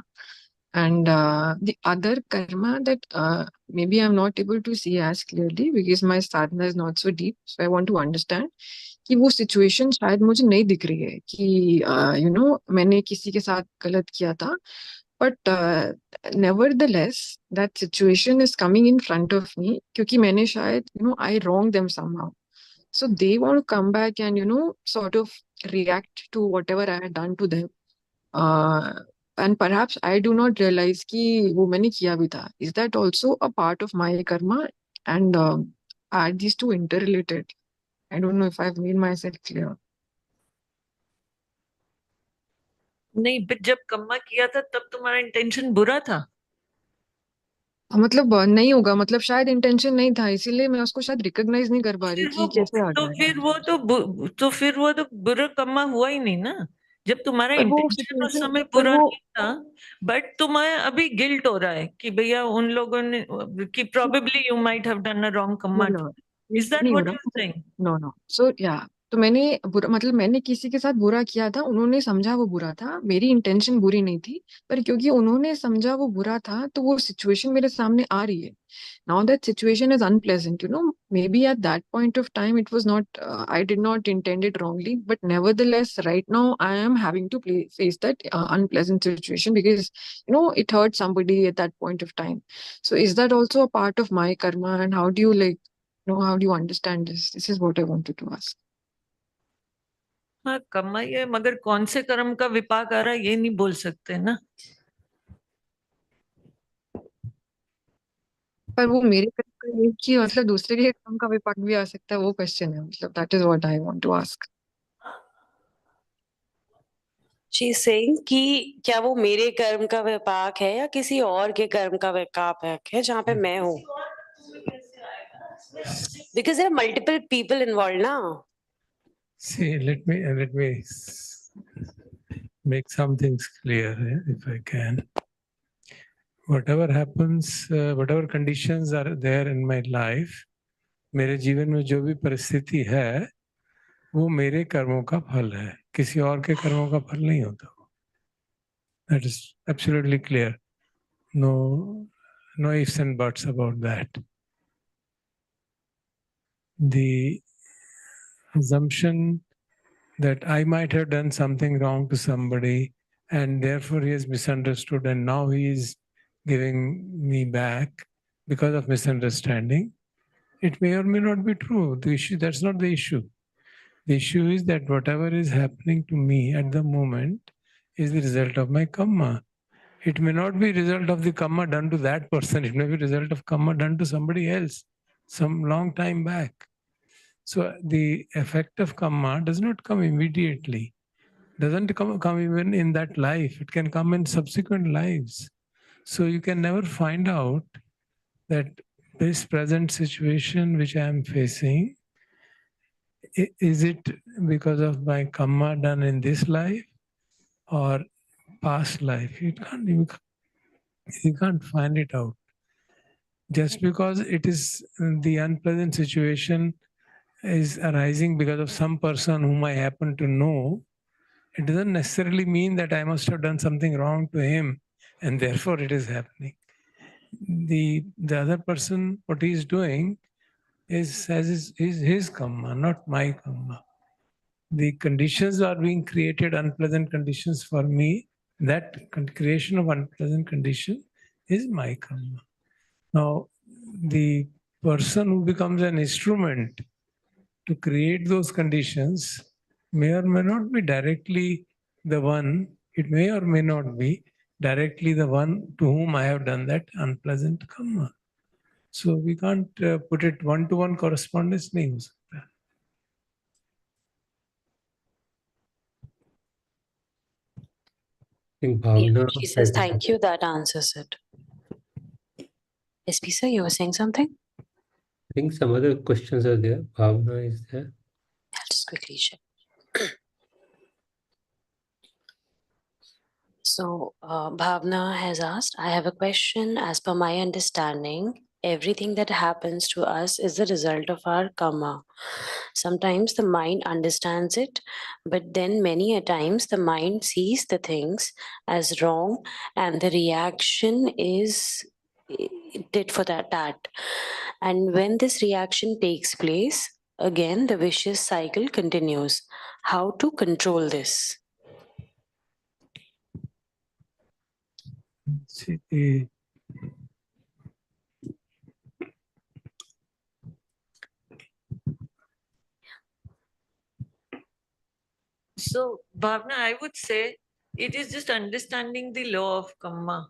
And the other karma that maybe I'm not able to see as clearly because my sadhana is not so deep, so I want to understand कि वो सिचुएशन शायद मुझे नहीं दिख रही है कि मैंने किसी के साथ गलत किया था, but nevertheless that situation is coming in front of me क्योंकि मैंने शायद I wronged them somehow, so they want to come back and sort of react to whatever I had done to them, and perhaps I do not realize कि वो मैंने किया भी था. Is that also a part of my karma, and are these two interrelated? I don't know if I've made myself clear. नहीं, but जब कम्मा किया था तब तुम्हारा इंटेंशन बुरा था. मतलब नहीं होगा, मतलब शायद इंटेंशन नहीं था, इसीलिए मैं उसको शायद रिकॉग्नाइज नहीं कर पा रही कि कैसे आ तो गया. फिर वो तो बुरा कम्मा हुआ ही नहीं ना, जब तुम्हारा पर वो इंटेंशन उस situation, समय पर बुरा वो नहीं था, बट तुम्हें अभी गिल्ट हो रहा है कि भैया उन लोगों ने कि probably you might have done a wrong Kamma. no, Is that नहीं हो what रहा. you're saying? No. So yeah, तो मैंने बुरा मतलब मैंने किसी के साथ बुरा किया था, उन्होंने समझा वो बुरा था, मेरी इंटेंशन बुरी नहीं थी, पर क्योंकि उन्होंने समझा वो बुरा था तो वो सिचुएशन मेरे सामने आ रही है. Now that situation is unpleasant, maybe at that point of time it was not, I did not intend it wrongly, but nevertheless, right now I am having to face that unpleasant situation because, it hurt somebody at that point of time. So is that also a part of my karma, and how do you how do you understand this? This is what I wanted to ask. हाँ, कर्मा ये, मगर कौन से कर्म का विपाक आ रहा है ये नहीं बोल सकते ना. पर वो मेरे कर्म का एक ही मतलब दूसरे के कर्म का विपाक भी आ सकता है, वो क्वेश्चन है, मतलब that is what I want to ask. She is saying कि क्या वो मेरे कर्म का विपाक है या किसी और के कर्म का विपाक है जहाँ पे मैं हूँ. Because there are multiple people involved now. See, let me make some things clear, if I can. Whatever happens, whatever conditions are there in my life, मेरे जीवन में जो भी परिस्थिति है वो मेरे कर्मों का फल है, किसी और के कर्मों का फल नहीं होता. That is absolutely clear. No ifs and buts about that. The assumption that I might have done something wrong to somebody and therefore he has misunderstood and now he is giving me back because of misunderstanding, it may or may not be true. That's not the issue. The issue is that whatever is happening to me at the moment is the result of my karma. It may not be result of the karma done to that person. It may be result of karma done to somebody else some long time back. So the effect of karma does not come immediately. Doesn't come even in that life. It can come in subsequent lives. So you can never find out that this present situation which I am facing, is it because of my karma done in this life or past life? You can't find it out. Just because it is the unpleasant situation is arising because of some person whom I happen to know, it doesn't necessarily mean that I must have done something wrong to him and therefore it is happening. The other person, what he is doing is his karma, not my karma. The conditions are being created, unpleasant conditions for me. That creation of unpleasant condition is my karma. Now, the person who becomes an instrument to create those conditions may or may not be directly the one, it may or may not be directly the one to whom I have done that unpleasant karma. So we can't put it one-to-one correspondence nahi ho sakta. She says, thank you, that answers it. SP sir, you were saying something? I think some other questions are there. Bhavna is there. I'll just quickly check. So, Bhavna has asked, I have a question. As per my understanding, everything that happens to us is the result of our karma. Sometimes the mind understands it, but then many a times the mind sees the things as wrong and the reaction is tit for tat. And when this reaction takes place, again the vicious cycle continues. How to control this? See, So, Bhavna, I would say it is just understanding the law of karma.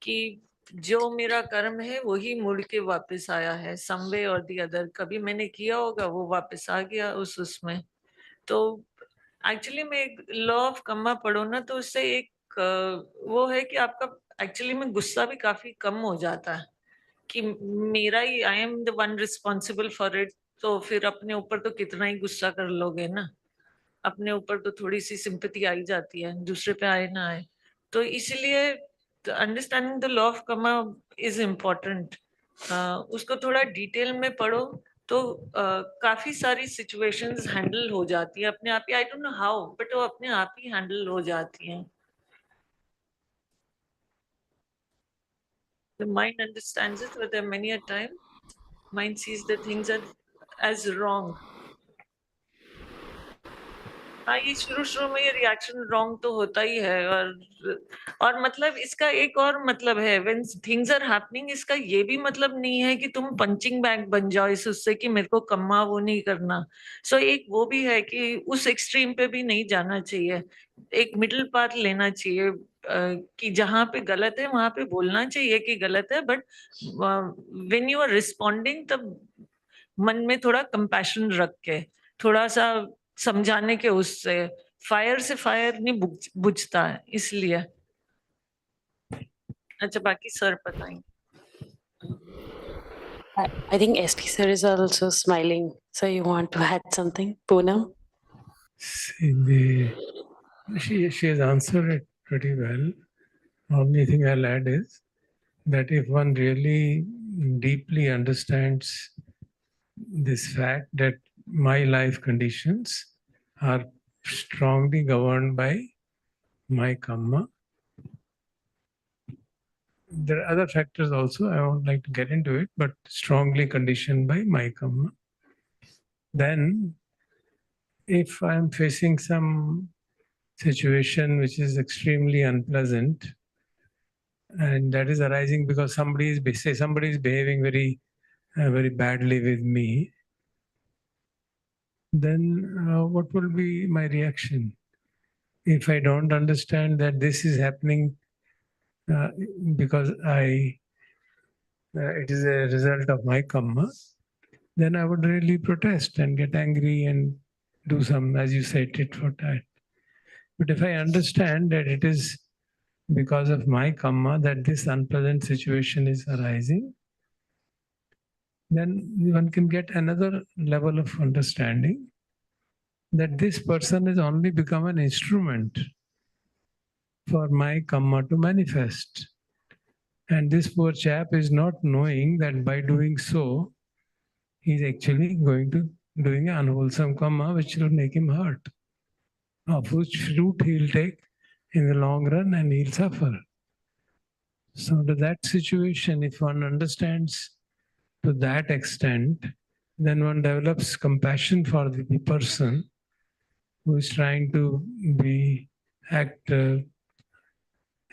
कि जो मेरा कर्म है वही मुड़ के वापस आया है, समवे और दी अदर. कभी मैंने किया होगा वो वापस आ गया उसमें. तो एक्चुअली में लॉ ऑफ कर्मा पढ़ो ना तो उससे एक वो है कि आपका एक्चुअली में गुस्सा भी काफी कम हो जाता है कि मेरा ही, I am the one responsible for it. तो फिर अपने ऊपर तो कितना ही गुस्सा कर लोगे ना, अपने ऊपर तो थोड़ी सी सिंपैथी आई जाती है, दूसरे पे आए ना आए. तो इसलिए understanding the law of Karma is important. उसको थोड़ा डिटेल में पढ़ो तो काफी सारी सिचुएशंस हैंडल हो जाती है अपने आप ही. I don't know how, but वो अपने आप ही हैंडल हो जाती हैं. The mind understands it, but there many a time mind sees the things as wrong. हाँ, ये शुरू में ये रिएक्शन रॉन्ग तो होता ही है. और मतलब इसका एक और मतलब है, व्हेन थिंग्स आर हैपनिंग, इसका ये भी मतलब नहीं है कि तुम पंचिंग बैग बन जाओ इस उससे कि मेरे को कम्मा वो नहीं करना. सो एक वो भी है कि उस एक्सट्रीम पे भी नहीं जाना चाहिए. एक मिडिल पाथ लेना चाहिए कि जहां पे गलत है वहां पे बोलना चाहिए कि गलत है, but when you are responding तब मन में थोड़ा कंपैशन रख के, थोड़ा सा समझाने के उससे. फायर से फायर नहीं बुझता है, इसलिए. अच्छा, बाकी सर बताएंगे. I think SP sir is also smiling. So you want to add something, Poonam? See, she has answered it pretty well. Only thing I'll add is that if one really deeply understands this fact that my life conditions are strongly governed by my karma. There are other factors also, I won't like to get into it, but strongly conditioned by my karma. Then, if I'm facing some situation which is extremely unpleasant, and that is arising because somebody is behaving very badly with me, then what will be my reaction? If I don't understand that this is happening because it is a result of my karma, then I would really protest and get angry and do some, as you say, tit for tat. But if I understand that it is because of my karma that this unpleasant situation is arising, then one can get another level of understanding that this person has only become an instrument for my karma to manifest. And this poor chap is not knowing that by doing so, he's actually doing an unwholesome karma which will make him hurt, of which fruit he'll take in the long run and he'll suffer. So to that situation, if one understands to that extent, then one develops compassion for the person who is trying to act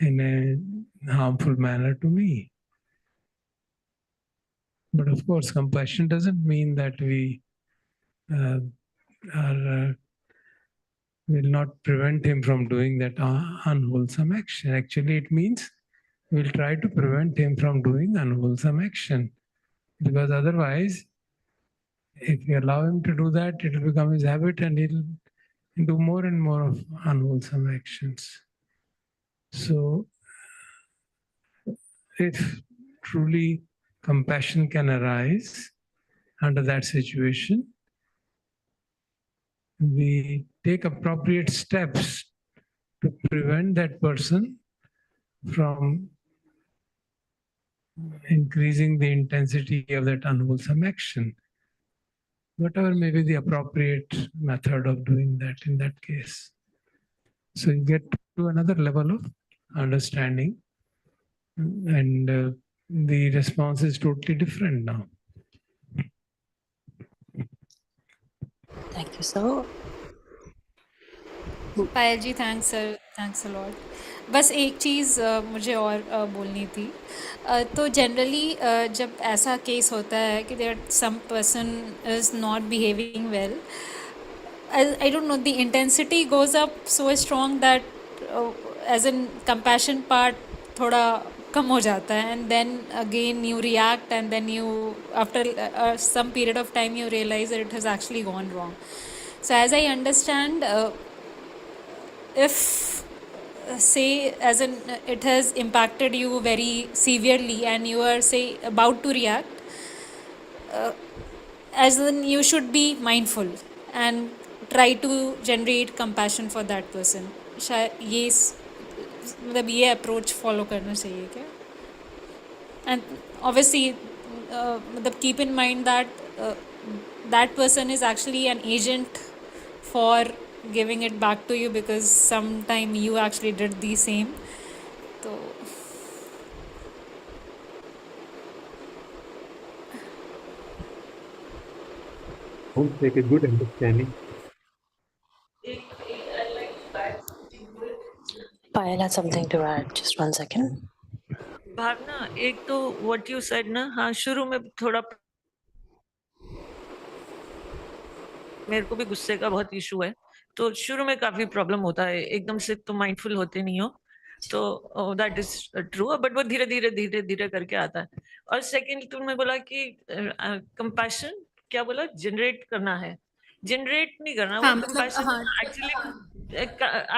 in a harmful manner to me. But of course, compassion doesn't mean that we will not prevent him from doing that unwholesome action. Actually, it means we'll try to prevent him from doing unwholesome action. Because otherwise, if we allow him to do that, it will become his habit and he'll do more and more of unwholesome actions. So, if truly compassion can arise under that situation, we take appropriate steps to prevent that person from increasing the intensity of that unwholesome action. Whatever may be the appropriate method of doing that in that case. So you get to another level of understanding, and the response is totally different now. Thank you, sir. Payal ji, thanks a lot. बस एक चीज़ मुझे और बोलनी थी. तो generally जब ऐसा case होता है कि there some person is not behaving well, I don't know, the intensity goes up so strong that as in compassion part थोड़ा कम हो जाता है, and then again you react, and then you after some period of time you realize that it has actually gone wrong. So as I understand, if say as in it has impacted you very severely and you are say about to react, as in you should be mindful and try to generate compassion for that person. शायद ये मतलब ये approach follow करना चाहिए क्या? And obviously मतलब keep in mind that that person is actually an agent for giving it back to you, because sometime you actually did the same. So Sounds like a good understanding. Payal has something to add. Just 1 second. भावना, एक तो what you said ना, हाँ शुरू में थोड़ा मेरे को भी गुस्से का बहुत इशू है, तो शुरू में काफी प्रॉब्लम होता है, एकदम से तो माइंडफुल होते नहीं हो, तो दैट इज ट्रू, बट वो धीरे धीरे धीरे धीरे करके आता है। और सेकंड तुमने बोला कि कंपैशन, क्या बोला, जनरेट करना है, जनरेट नहीं करना, वो कंपैशन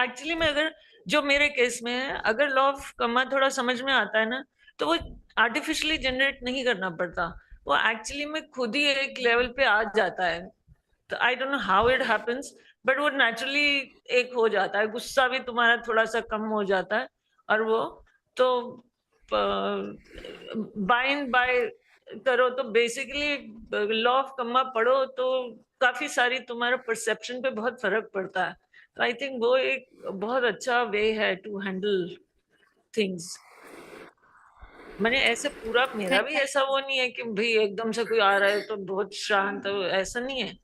एक्चुअली में अगर जो मेरे केस में है, अगर लॉ ऑफ कम्मा थोड़ा समझ में आता है ना, तो वो आर्टिफिशियली जनरेट नहीं करना पड़ता, वो एक्चुअली में खुद ही एक लेवल पे आ जाता है। तो आई don't know how it happens, but वो नेचुरली एक हो जाता है, गुस्सा भी तुम्हारा थोड़ा सा कम हो जाता है, और वो तो बाय एंड बाय करो तो बेसिकली लॉ ऑफ कम्मा पढ़ो तो काफी सारी तुम्हारा परसेप्शन पे बहुत फर्क पड़ता है। तो आई थिंक वो एक बहुत अच्छा वे है टू हैंडल थिंग्स। मैंने ऐसे पूरा, मेरा भी ऐसा वो नहीं है कि भाई एकदम से कोई आ रहा है तो बहुत शांत, ऐसा नहीं है,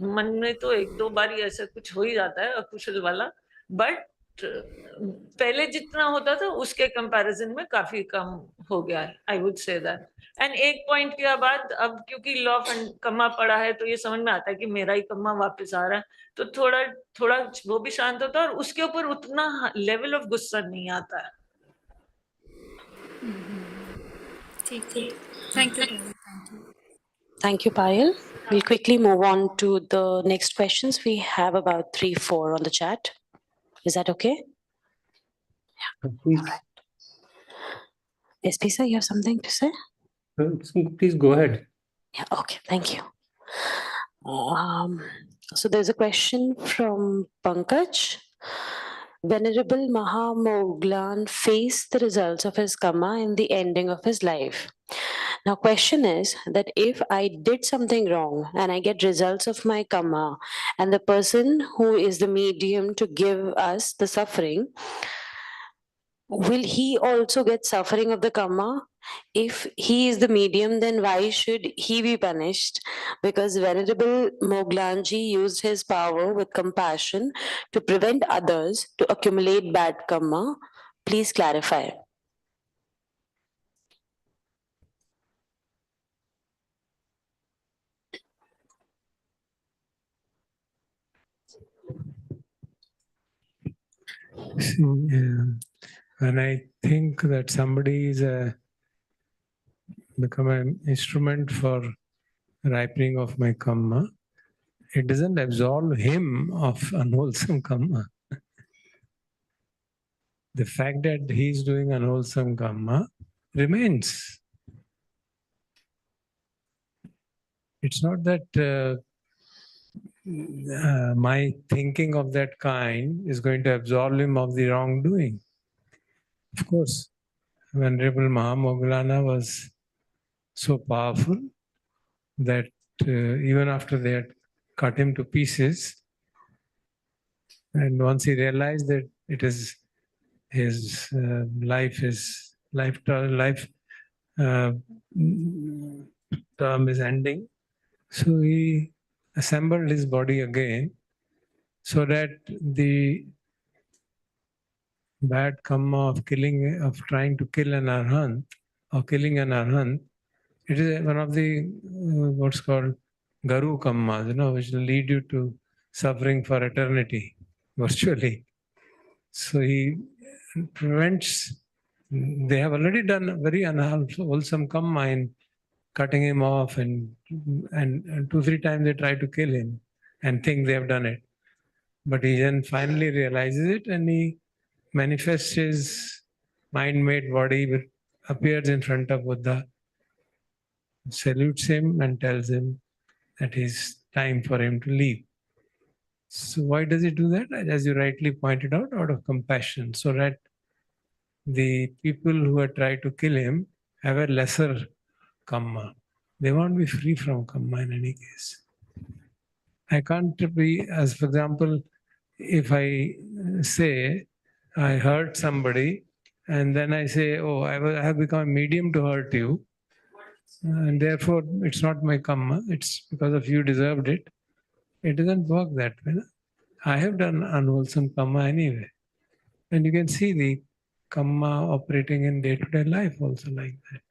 मन में तो एक दो बार ऐसा कुछ हो ही जाता है अकुशल वाला, बट पहले जितना होता था उसके कंपैरिजन में काफी कम हो गया है, I would say that. And एक पॉइंट के बाद अब क्योंकि लॉ ऑफ कम्मा पड़ा है तो ये समझ में आता है कि मेरा ही कम्मा वापस आ रहा है, तो थोड़ा थोड़ा वो भी शांत होता है और उसके ऊपर उतना लेवल ऑफ गुस्सा नहीं आता है। ठीक है, thank you. Thank you, Payal. We'll quickly move on to the next questions. We have about 3-4 on the chat. Is that okay? Please, SP sir, you have something to say? please go ahead. Yeah, okay, thank you. So there's a question from Pankaj. Venerable Mahamoglan faced the results of his karma in the ending of his life. Now, question is that if I did something wrong and I get results of my karma, and the person who is the medium to give us the suffering, will he also get suffering of the karma? If he is the medium, then why should he be punished? Because Venerable Moglanji used his power with compassion to prevent others to accumulate bad karma. Please clarify. See, when I think that somebody is become an instrument for ripening of my karma, it doesn't absolve him of unwholesome karma. The fact that he is doing unwholesome karma remains. It's not that my thinking of that kind is going to absolve him of the wrongdoing. Of course, Venerable Mahamoggallana was so powerful that even after they had cut him to pieces, and once he realized that it is his life term is ending, so he assembled his body again so that the bad karma of trying to kill an arhat or killing an arhat, it is one of the what's called garu kammas, which will lead you to suffering for eternity, virtually. So he prevents. They have already done a very unwholesome karma in cutting him off, and 2-3 times they try to kill him and think they have done it. But he then finally realizes it and he manifests his mind-made body, appears in front of Buddha, salutes him and tells him that it's time for him to leave. So why does he do that? As you rightly pointed out of compassion, so that the people who had tried to kill him have a lesser kamma. They won't be free from kamma in any case. I can't be, as for example, if I say I hurt somebody and then I say, oh, I have become a medium to hurt you, and therefore it's not my karma, it's because of you deserved it. It doesn't work that way. No? I have done unwholesome karma anyway. And you can see the karma operating in day-to-day life also like that.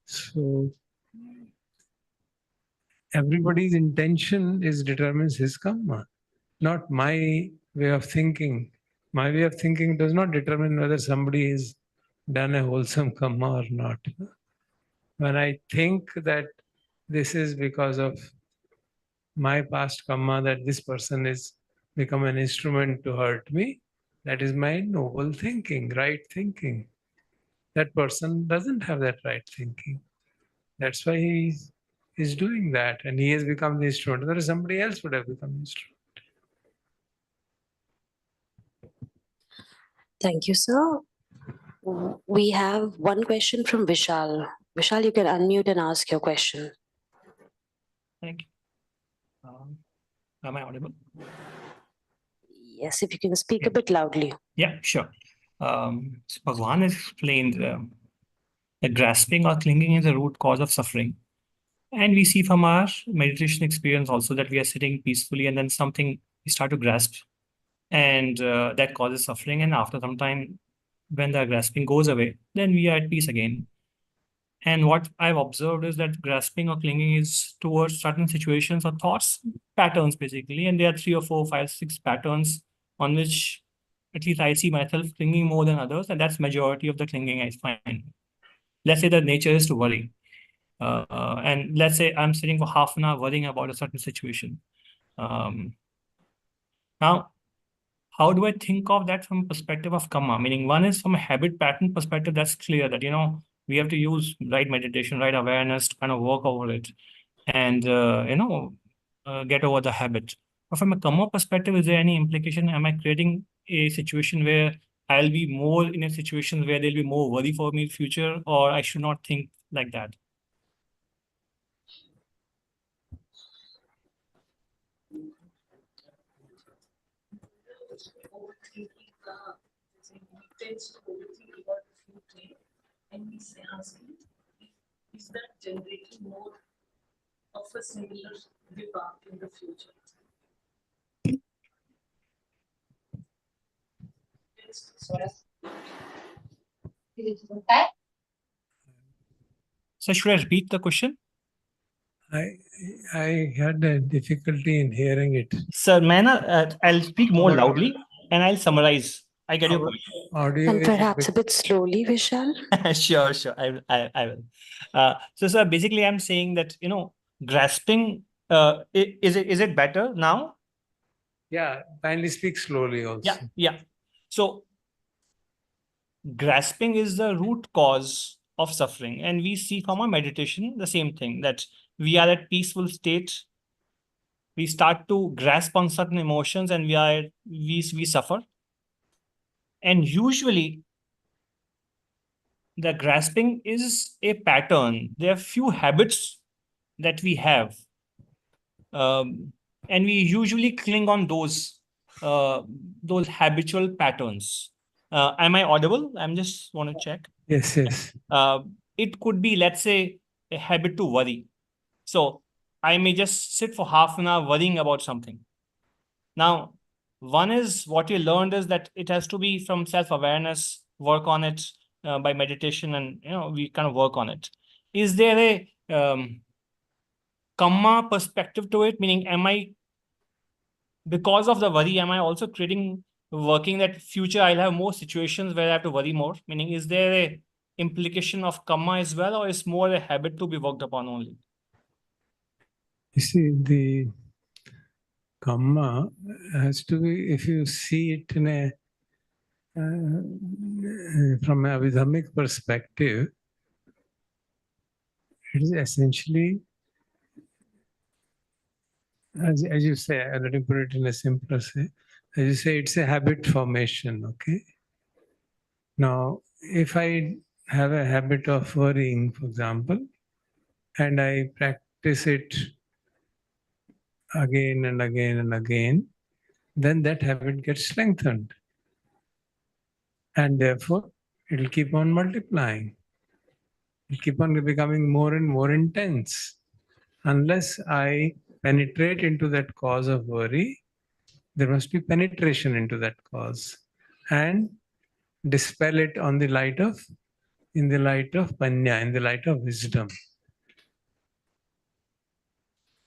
So everybody's intention determines his karma, not my way of thinking. My way of thinking does not determine whether somebody has done a wholesome karma or not. When I think that this is because of my past karma, that this person is become an instrument to hurt me, that is my noble thinking, right thinking. That person doesn't have that right thinking. That's why he is doing that, and he has become the instrument. Whereas somebody else would have become the instrument. Thank you, sir. We have one question from Vishal. Vishal, you can unmute and ask your question. Thank you. Am I audible? Yes, if you can speak a bit loudly. Yeah, sure. So Bhagwan has explained that grasping or clinging is the root cause of suffering. And we see from our meditation experience also that we are sitting peacefully and then something we start to grasp, and that causes suffering. And after some time, when the grasping goes away, then we are at peace again. And what I've observed is that grasping or clinging is towards certain situations or thoughts, patterns basically. And there are 3 or 4, 5, 6 patterns on which at least I see myself clinging more than others. And that's majority of the clinging I find. Let's say the nature is to worry. And let's say I'm sitting for half an hour worrying about a certain situation. Now, how do I think of that from a perspective of karma? Meaning, one is from a habit pattern perspective, that's clear that, we have to use right meditation, right awareness to kind of work over it and, get over the habit. But from a karma perspective, is there any implication? Am I creating a situation where I'll be more in a situation where there'll be more worry for me in future, or I should not think like that? And we say, asking, is that generating more of a similar vipack in the future? So should I repeat the question? I had a difficulty in hearing it. Sir, I'll speak more loudly and I'll summarize. I get your point. Audio And perhaps a bit slowly, Vishal. Sure. I will. So, sir, basically, I'm saying that grasping. Is it better now? Yeah, kindly speak slowly also. Yeah. So, grasping is the root cause of suffering, and we see from our meditation the same thing, that we are at peaceful state. We start to grasp on certain emotions, and we suffer. And usually, the grasping is a pattern. There are few habits that we have, and we usually cling on those habitual patterns. Am I audible? I'm just want to check. Yes. It could be, let's say, a habit to worry. So I may just sit for half an hour worrying about something. Now, one is what you learned is that it has to be from self-awareness, work on it by meditation, and we kind of work on it. Is there a Kamma perspective to it? Meaning, because of the worry, am I also working that future I'll have more situations where I have to worry more? Meaning, is there a implication of Kamma as well, or is more a habit to be worked upon only? You see, the Kamma has to be, if you see it in from a Abhidhammic perspective, it is essentially, as you say, let me put it in a simpler way, as you say, it's a habit formation, okay? Now, if I have a habit of worrying, for example, and I practice it again and again and again, then that habit gets strengthened. And therefore, it will keep on multiplying. It will keep on becoming more and more intense. Unless I penetrate into that cause of worry, there must be penetration into that cause and dispel it in the light of panya, in the light of wisdom.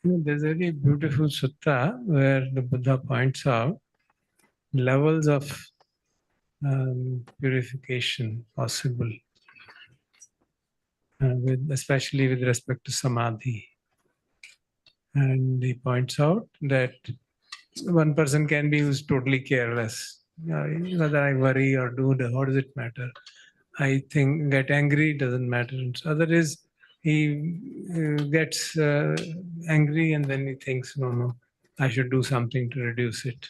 There's a very beautiful sutta where the Buddha points out levels of purification possible, especially with respect to samadhi. And he points out that one person can be who's totally careless. Whether I worry or do, what does it matter? I think get angry, doesn't matter. Other is he gets angry and then he thinks, no, I should do something to reduce it.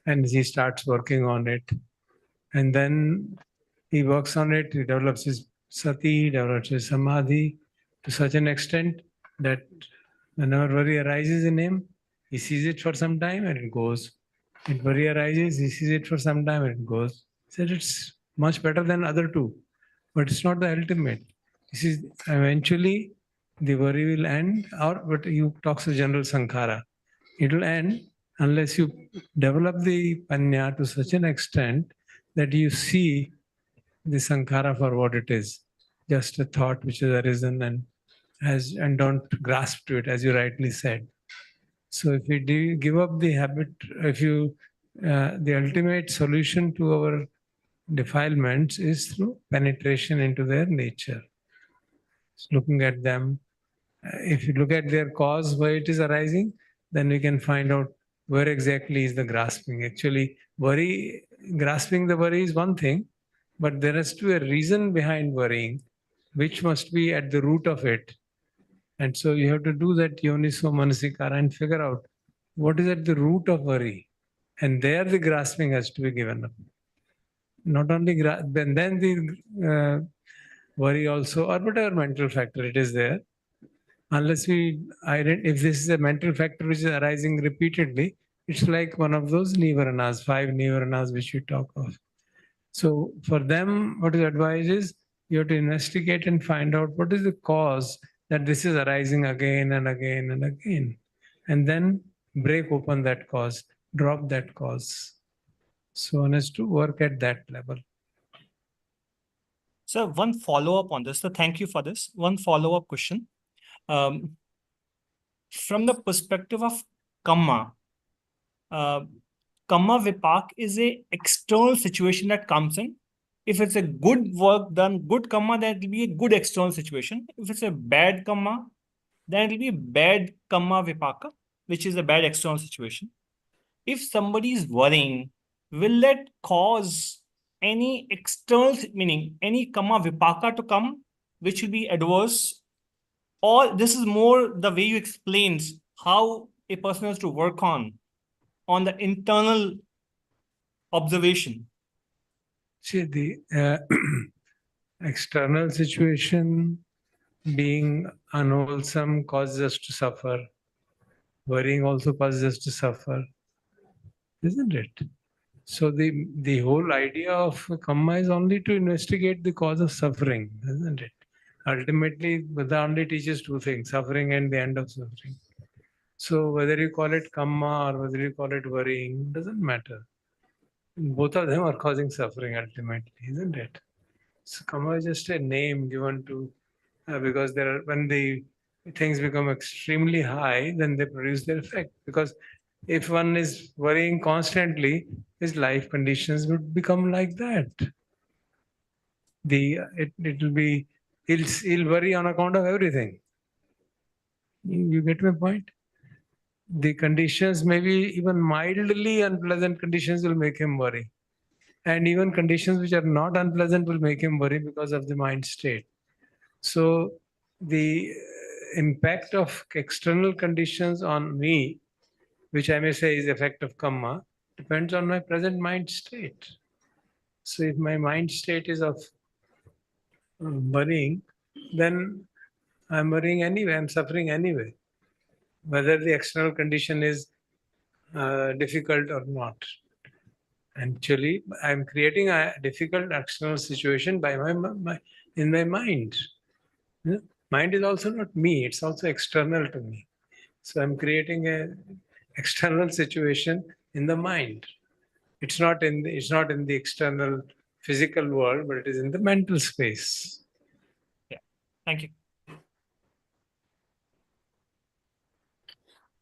And he starts working on it. And then he works on it, he develops his sati, develops his samadhi to such an extent that whenever worry arises in him, he sees it for some time and it goes. If worry arises, he sees it for some time and it goes. He said it's much better than other two, but it's not the ultimate. This is eventually the worry will end, but you talks of general sankhara. It will end unless you develop the panya to such an extent that you see the sankhara for what it is, just a thought which has arisen and don't grasp to it, as you rightly said. So if we give up the habit, the ultimate solution to our defilements is through penetration into their nature. Looking at them, if you look at their cause, why it is arising, then we can find out where exactly is the grasping. Actually, grasping the worry is one thing, but there has to be a reason behind worrying, which must be at the root of it. And so you have to do that yoniso manasikara and figure out what is at the root of worry. And there the grasping has to be given up. Not only then the worry also, or whatever mental factor it is there, unless if this is a mental factor which is arising repeatedly, it's like one of those nivaranas, 5 nivaranas which you talk of. So for them, what is advised is you have to investigate and find out what is the cause that this is arising again and again and again. And then break open that cause, drop that cause. So one has to work at that level. So one follow-up on this. So thank you for this. One follow-up question. From the perspective of Kamma, Kamma Vipak is a external situation that comes in. If it's a good work done, good Kamma, then it will be a good external situation. If it's a bad Kamma, then it will be a bad Kamma Vipaka, which is a bad external situation. If somebody is worrying, will that cause any external, meaning any Kamma Vipaka to come, which will be adverse? Or this is more the way you explained how a person has to work on the internal observation. See, the external situation being unwholesome causes us to suffer. Worrying also causes us to suffer, isn't it? So the whole idea of Kamma is only to investigate the cause of suffering, isn't it? Ultimately, Buddha only teaches two things, suffering and the end of suffering. So whether you call it Kamma or whether you call it worrying, doesn't matter. Both of them are causing suffering ultimately, isn't it? So Kamma is just a name given to, because when the things become extremely high, then they produce their effect. Because if one is worrying constantly, his life conditions would become like that. He'll worry on account of everything. You get my point? The conditions, maybe even mildly unpleasant conditions, will make him worry. And even conditions which are not unpleasant will make him worry because of the mind state. So the impact of external conditions on me, which I may say is effect of Kamma, depends on my present mind state. So if my mind state is of worrying, then I'm worrying anyway, I'm suffering anyway. whether the external condition is difficult or not. Actually, I'm creating a difficult external situation by in my mind. Yeah? Mind is also not me; it's also external to me. So I'm creating a external situation in the mind. It's not in the external physical world, but it is in the mental space. Yeah. Thank you.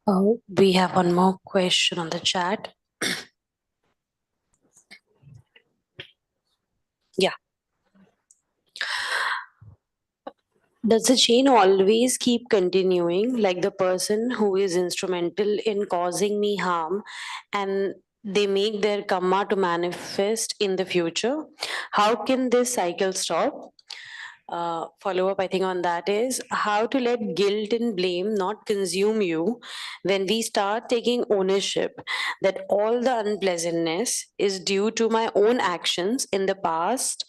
Oh, we have one more question on the chat. Yeah. Does the chain always keep continuing, like the person who is instrumental in causing me harm and they make their karma to manifest in the future? How can this cycle stop? Follow up, I think, on that is how to let guilt and blame not consume you when we start taking ownership that all the unpleasantness is due to my own actions in the past,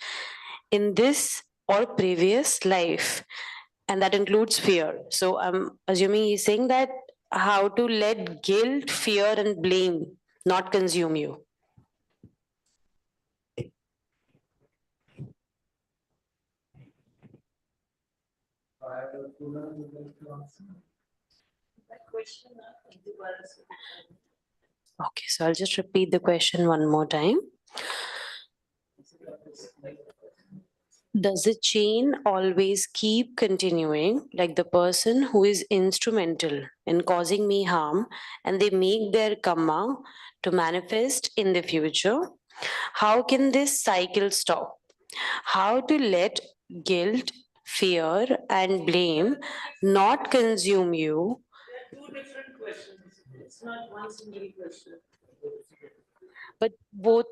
in this or previous life, and that includes fear. So I'm assuming he's saying that how to let guilt, fear, and blame not consume you. Okay, so I'll just repeat the question one more time. Does the chain always keep continuing, like the person who is instrumental in causing me harm and they make their karma to manifest in the future? How can this cycle stop? How to let guilt, fear, and blame not consume you? Two different questions. It's not one single question. But both.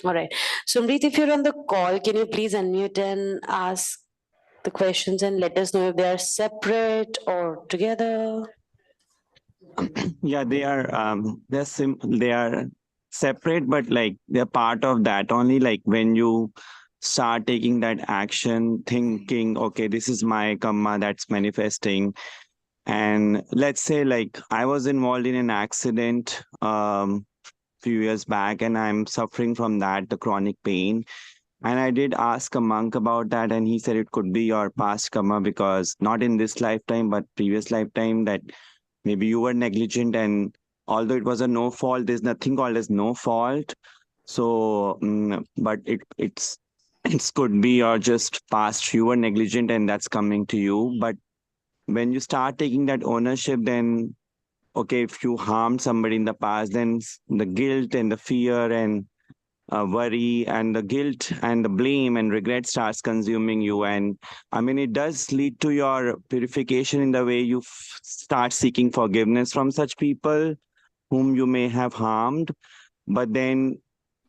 All right. So, Amrit, if you're on the call, can you please unmute and ask the questions and let us know if they are separate or together? Yeah, they are separate, but like they're part of that only. Like when you start taking that action, thinking, okay, this is my karma that's manifesting. And let's say like I was involved in an accident few years back and I'm suffering from that, the chronic pain. And I did ask a monk about that, and he said it could be your past karma because not in this lifetime, but previous lifetime, that maybe you were negligent. And although it was a no fault, there's nothing called as no fault. So, but it's could be or just past you were negligent and that's coming to you. But when you start taking that ownership, then okay, if you harmed somebody in the past, then the guilt and the fear and worry and the guilt and the blame and regret starts consuming you. And I mean, it does lead to your purification in the way you start seeking forgiveness from such people whom you may have harmed. But then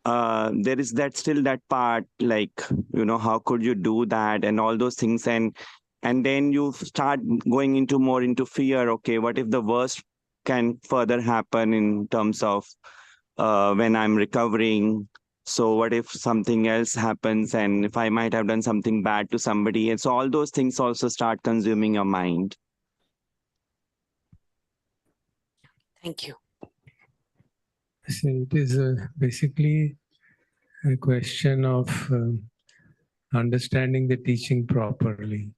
there is that part, like, how could you do that and all those things. And then you start going into more into fear. Okay, what if the worst can further happen in terms of when I'm recovering? So what if something else happens and if I might have done something bad to somebody? And so all those things also start consuming your mind. Thank you. So it is basically a question of understanding the teaching properly.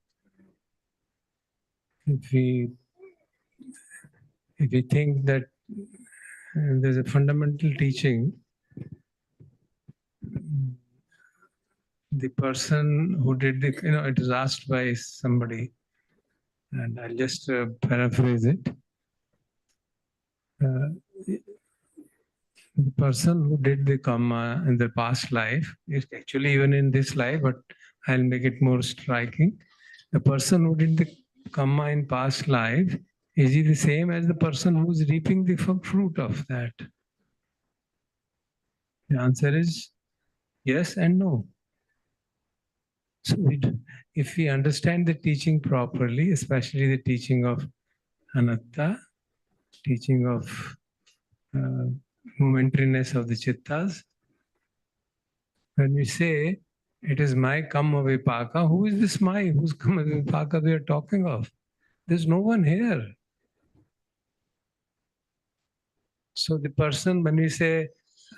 If we think that there's a fundamental teaching, the person who did it is asked by somebody, and I'll just paraphrase it. The person who did the karma in the past life is actually even in this life, but I'll make it more striking. The person who did the karma in past life, is he the same as the person who's reaping the fruit of that? The answer is yes and no. So if we understand the teaching properly, especially the teaching of anatta, teaching of momentariness of the chittas, when we say it is my Kamma Vipaka, who is this my, whose Kamma Vipaka we are talking of? There's no one here. So the person, when we say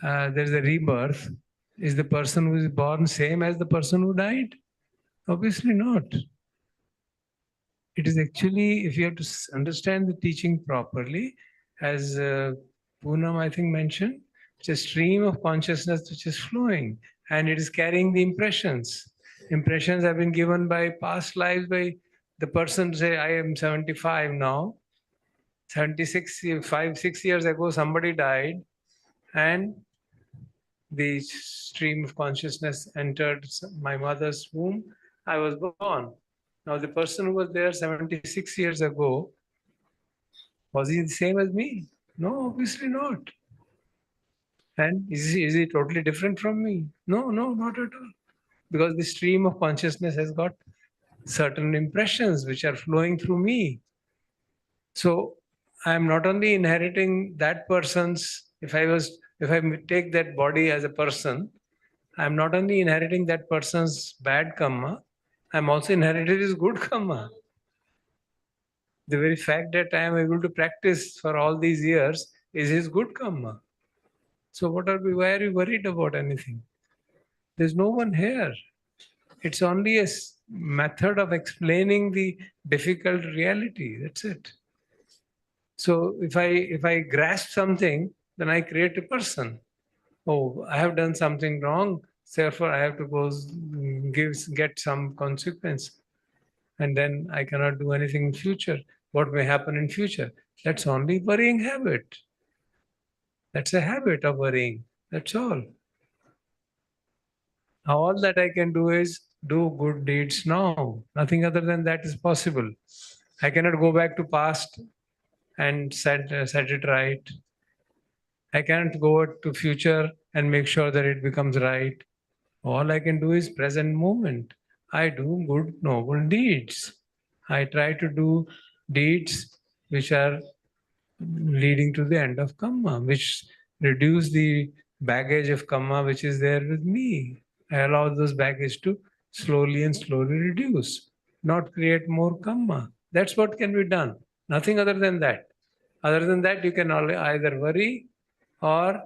there's a rebirth, is the person who is born same as the person who died? Obviously not. It is actually, if you have to understand the teaching properly, as Poonam, I think, mentioned, it's a stream of consciousness which is flowing and it is carrying the impressions. Impressions have been given by past lives by the person, say, I am 75 now. 76, 6 years ago, somebody died and the stream of consciousness entered my mother's womb. I was born. Now, the person who was there 76 years ago, was he the same as me? No, obviously not. And is he totally different from me? No, not at all. Because the stream of consciousness has got certain impressions which are flowing through me. So I am not only inheriting that person's, if I take that body as a person, I am not only inheriting that person's bad karma, I am also inheriting his good karma. The very fact that I am able to practice for all these years is his good karma. So why are you worried about anything? There's no one here. It's only a method of explaining the difficult reality. That's it. So if I grasp something, then I create a person. Oh, I have done something wrong, therefore I have to go get some consequence. And then I cannot do anything in future. What may happen in future? That's only worrying habit. That's a habit of worrying. That's all. All that I can do is do good deeds now. Nothing other than that is possible. I cannot go back to past and set it right. I cannot go to future and make sure that it becomes right. All I can do is present moment. I do good, noble deeds. I try to do deeds which are leading to the end of Kamma, which reduce the baggage of Kamma which is there with me. I allow those baggage to slowly reduce, not create more Kamma. That's what can be done. Nothing other than that. Other than that, you can either worry or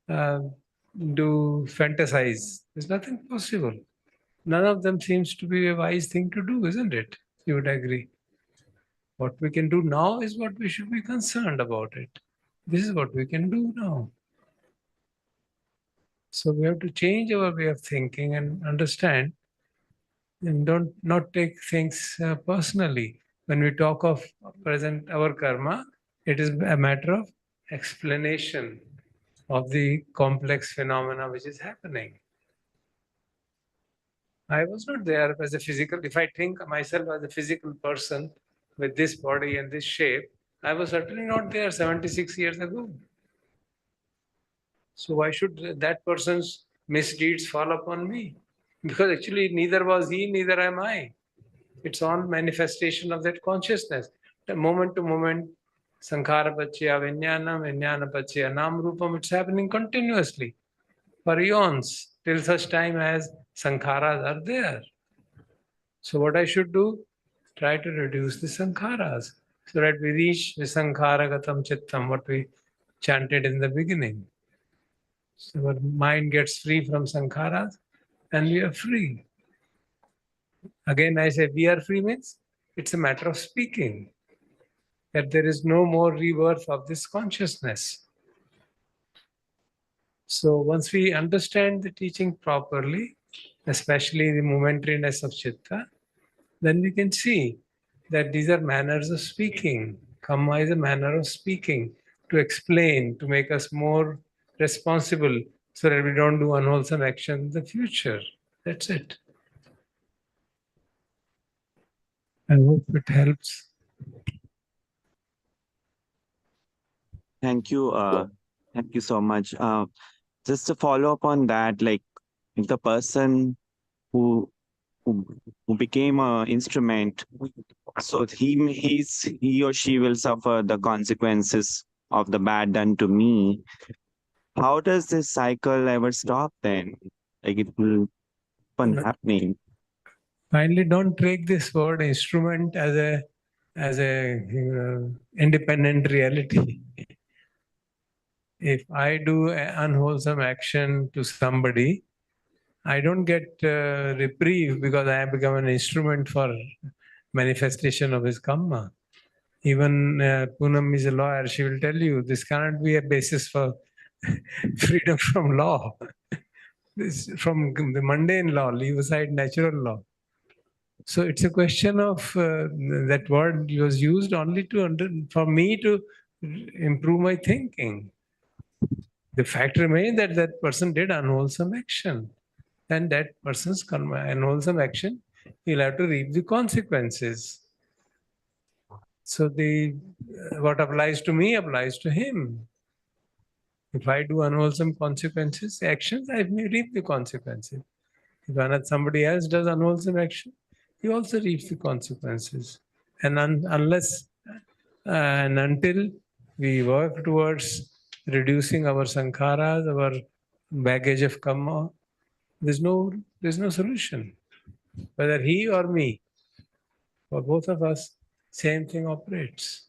do fantasize. There's nothing possible. None of them seems to be a wise thing to do, isn't it? You would agree. What we can do now is what we should be concerned about it. This is what we can do now. So we have to change our way of thinking and understand and not take things personally. When we talk of present our karma, it is a matter of explanation of the complex phenomena which is happening. I was not there as a physical, if I think myself as a physical person with this body and this shape, I was certainly not there 76 years ago. So why should that person's misdeeds fall upon me? Because actually neither was he, neither am I. It's all manifestation of that consciousness. The moment to moment, sankhara pachya vijnana, vijnana pachya nam rupam, it's happening continuously for eons till such time as sankharas are there. So what I should do? Try to reduce the sankharas so that we reach the sankhara-gatam chittam, what we chanted in the beginning. So our mind gets free from sankharas and we are free. Again, I say we are free means it's a matter of speaking, that there is no more rebirth of this consciousness. So once we understand the teaching properly, especially the momentariness of chitta, then we can see that these are manners of speaking. Kamma is a manner of speaking to explain, to make us more responsible so that we don't do unwholesome action in the future. That's it. I hope it helps. Thank you. Thank you so much. Just to follow up on that, like if the person who became an instrument, so he or she will suffer the consequences of the bad done to me. How does this cycle ever stop then? Like it will keep on happening. Finally, don't take this word instrument as as a independent reality. If I do an unwholesome action to somebody, I don't get reprieve because I have become an instrument for manifestation of his Kamma. Even Poonam is a lawyer, she will tell you this cannot be a basis for freedom from law. This from the mundane law, leave aside natural law. So it's a question of that word was used only for me to improve my thinking. The fact remains that that person did unwholesome action, and that person's unwholesome action, he'll have to reap the consequences. So the what applies to me applies to him. If I do unwholesome actions, I may reap the consequences. If somebody else does unwholesome action, he also reaps the consequences. And unless and until we work towards reducing our sankharas, our baggage of kamma, there's no solution. Whether he or me, for both of us, same thing operates.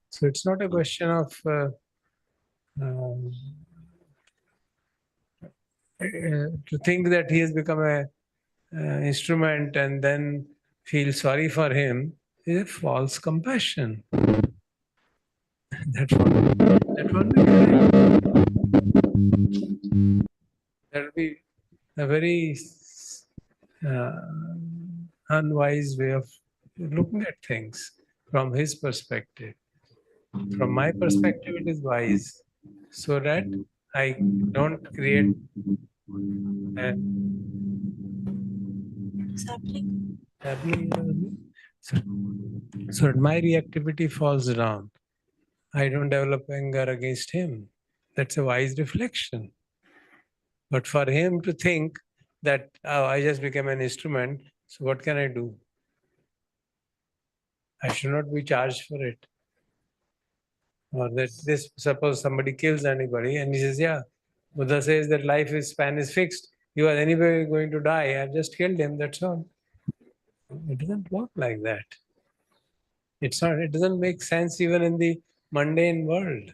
So it's not a question of to think that he has become a instrument and then feel sorry for him is a false compassion. That won't be correct. That will be a very unwise way of looking at things from his perspective. From my perspective, it is wise, so that I don't create so that my reactivity falls down. I don't develop anger against him. That's a wise reflection. But for him to think that, oh, I just became an instrument, so what can I do? I should not be charged for it. Or that this, suppose somebody kills anybody and he says, yeah, Buddha says that life span is fixed. You are anyway going to die. I've just killed him, that's all. It doesn't work like that. It doesn't make sense even in the mundane world.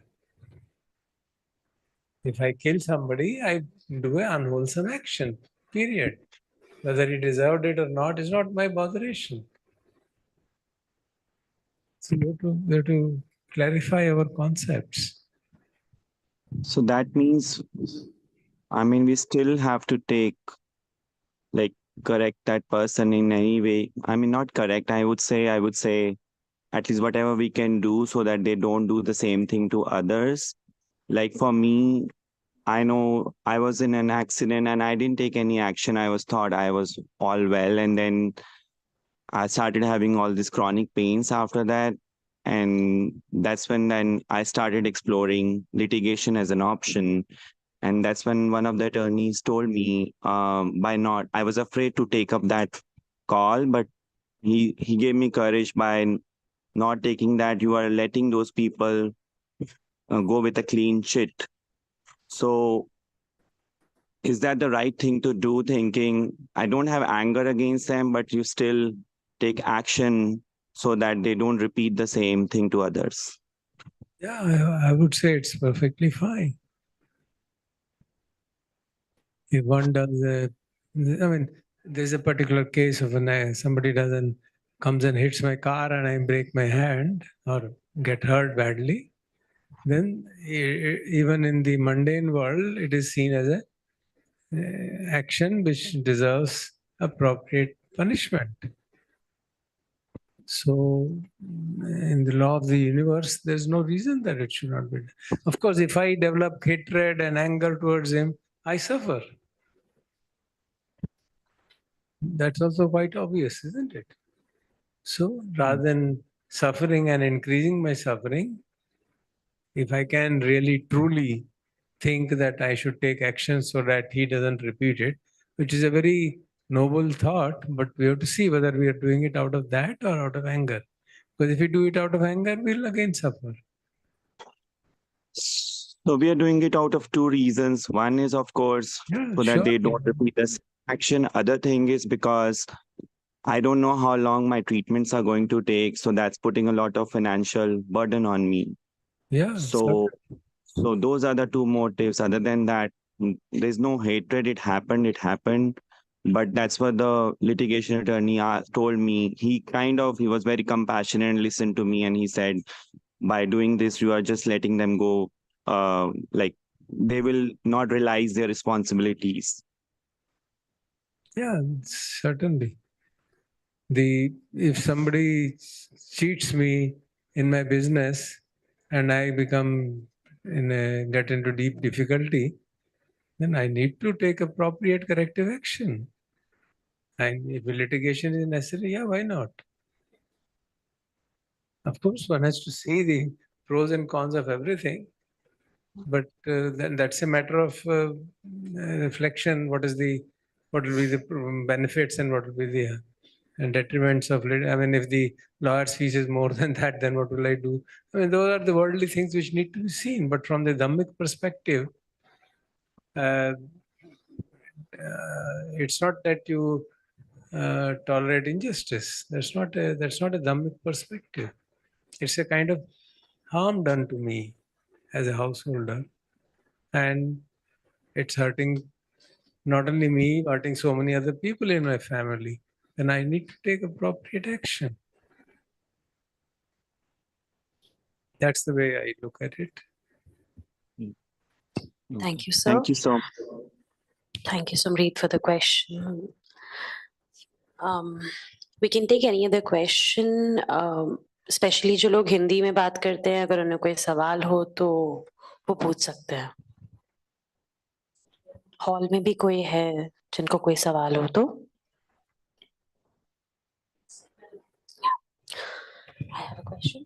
If I kill somebody, I do an unwholesome action, period. Whether he deserved it or not is not my botheration. So we have to clarify our concepts. So that means, I mean, we still have to correct that person in any way. I mean, not correct. I would say at least whatever we can do so that they don't do the same thing to others. Like for me, I know I was in an accident and I didn't take any action. I thought I was all well. And then I started having all these chronic pains after that. And that's when then I started exploring litigation as an option. And that's when one of the attorneys told me I was afraid to take up that call, but he gave me courage by not taking that. You are letting those people go with a clean shit. So is that the right thing to do, thinking I don't have anger against them, but you still take action so that they don't repeat the same thing to others? Yeah, I would say it's perfectly fine. If one does there's a particular case of somebody comes and hits my car and I break my hand or get hurt badly, then even in the mundane world, it is seen as a action which deserves appropriate punishment. So, in the law of the universe, there's no reason that it should not be. Of course, if I develop hatred and anger towards him, I suffer. That's also quite obvious, isn't it? So, rather than suffering and increasing my suffering, if I can really truly think that I should take action so that he doesn't repeat it, which is a very noble thought, but we have to see whether we are doing it out of that or out of anger. Because if we do it out of anger, we'll again suffer. So we are doing it out of two reasons. One is, of course, so that they don't repeat this action. Other thing is because I don't know how long my treatments are going to take, so that's putting a lot of financial burden on me. Yeah. So those are the two motives. Other than that, there's no hatred. It happened. But that's what the litigation attorney told me. He was very compassionate and listened to me, and he said, by doing this, you are just letting them go. Like they will not realize their responsibilities. Yeah, certainly. If somebody cheats me in my business and I get into deep difficulty, then I need to take appropriate corrective action. And if litigation is necessary, yeah, why not? Of course, one has to see the pros and cons of everything, but then that's a matter of reflection. What will be the benefits and what will be the detriments of it? I mean, if the lawyer's fees is more than that, then what will I do? I mean, those are the worldly things which need to be seen. But from the Dhammic perspective, it's not that you tolerate injustice. That's not a Dhammic perspective. It's a kind of harm done to me as a householder, and it's hurting not only me, hurting so many other people in my family. Then I need to take appropriate action. That's the way I look at it. Thank you, sir. Thank you so much. Thank you, Samrit, for the question. We can take any other question, especially जो लोग हिंदी में बात करते हैं, अगर उन्हें कोई सवाल हो तो वो पूछ सकते हैं. हॉल में भी कोई है जिनको कोई सवाल हो तो? I have a question.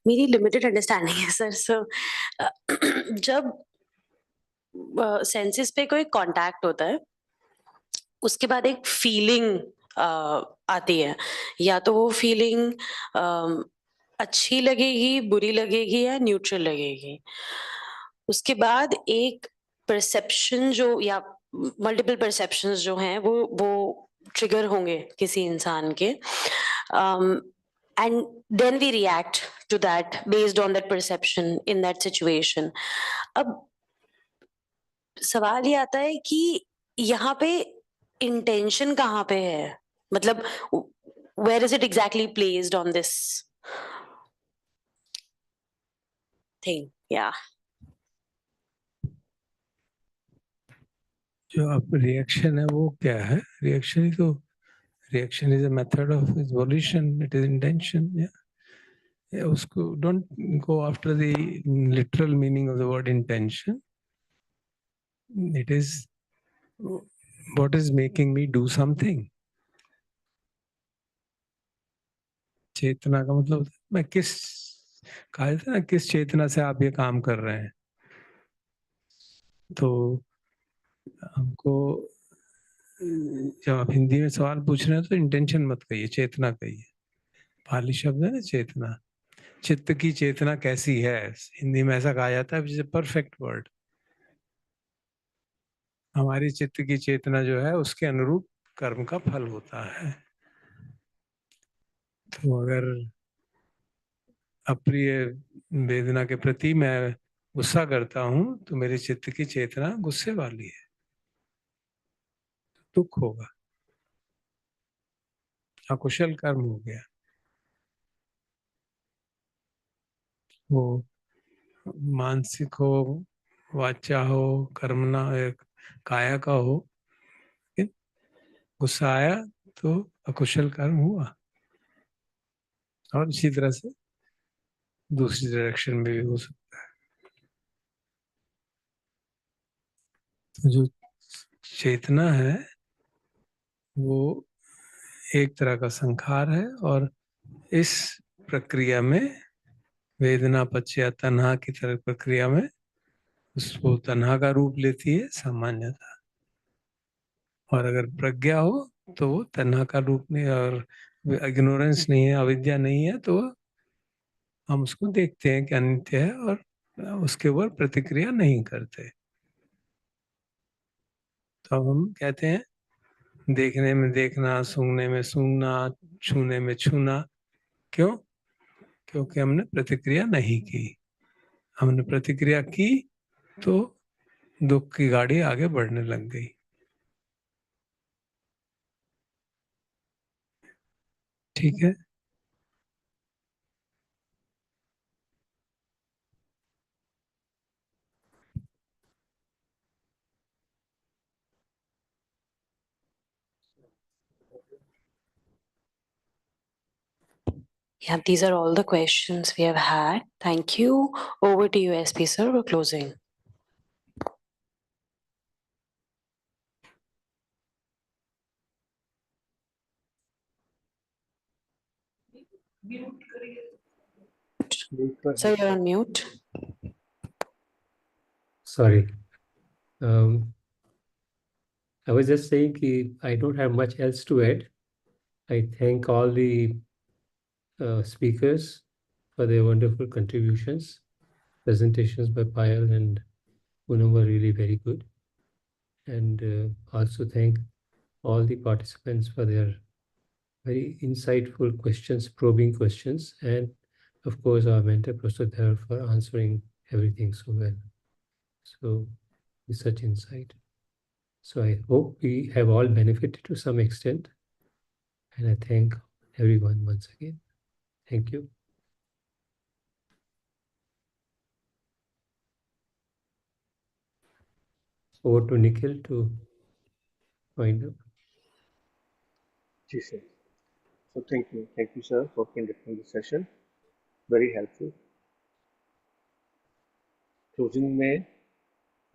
मेरी लिमिटेड अंडरस्टैंडिंग है सर. सो जब सेंसेस पे कोई कांटेक्ट होता है, उसके बाद एक फीलिंग आती है, या तो वो फीलिंग अच्छी लगेगी, बुरी लगेगी या न्यूट्रल लगेगी. उसके बाद एक परसेप्शन जो या मल्टीपल परसेप्शंस जो हैं वो ट्रिगर होंगे किसी इंसान के, and then we react to that based on that perception in that situation. अब सवाल ये आता है कि यहाँ पे इंटेंशन कहाँ पे है, मतलब where is it exactly placed on this thing? Yeah. जो आप रिएक्शन है वो क्या है? रिएक्शन ही तो reaction is a method of volition. It is intention. Yeah. उसको don't go after the literal meaning of the word intention. It is what is making me do something. चेतना का मतलब मैं कहा था ना, किस चेतना से आप ये काम कर रहे हैं. तो हमको जब आप हिंदी में सवाल पूछ रहे हैं तो इंटेंशन मत कहिए, चेतना कहिए. पाली शब्द है ना चेतना. चित्त की चेतना कैसी है, हिंदी में ऐसा कहा जाता है, which is a perfect word. हमारी चित्त की चेतना जो है उसके अनुरूप कर्म का फल होता है. तो अगर अप्रिय वेदना के प्रति मैं गुस्सा करता हूं तो मेरी चित्त की चेतना गुस्से वाली है, दुख होगा, अकुशल कर्म हो गया. वो मानसिक हो, वाचा हो, कर्मना काया का हो, गुस्सा आया तो अकुशल कर्म हुआ. और इसी तरह से दूसरी डायरेक्शन में भी हो सकता है. तो जो चेतना है वो एक तरह का संखार है, और इस प्रक्रिया में वेदना पश्चात तन्हा की तरह प्रक्रिया में उसको तन्हा का रूप लेती है सामान्यता. और अगर प्रज्ञा हो तो वो तन्हा का रूप नहीं, और इग्नोरेंस नहीं है, अविद्या नहीं है, तो हम उसको देखते हैं कि अनित्य है और उसके ऊपर प्रतिक्रिया नहीं करते। तो अब हम कहते हैं देखने में देखना, सूंघने में सूंघना, छूने में छूना। क्यों? क्योंकि हमने प्रतिक्रिया नहीं की। हमने प्रतिक्रिया की तो दुख की गाड़ी आगे बढ़ने लग गई। ठीक है। Yeah, these are all the questions we have had. Thank you. Over to you, SP sir, for closing. Sir, you're on mute. Sorry. I was just saying that I don't have much else to add. I thank all the speakers for their wonderful contributions. Presentations by Payal and Poonam were really very good. And also thank all the participants for their very insightful questions, probing questions, and of course our mentor Professor Dhar for answering everything so well. So with such insight. So I hope we have all benefited to some extent. And I thank everyone once again. Thank you. Over to Nikhil to wind up. Ji sir. So thank you sir for conducting the session. Very helpful. Closing में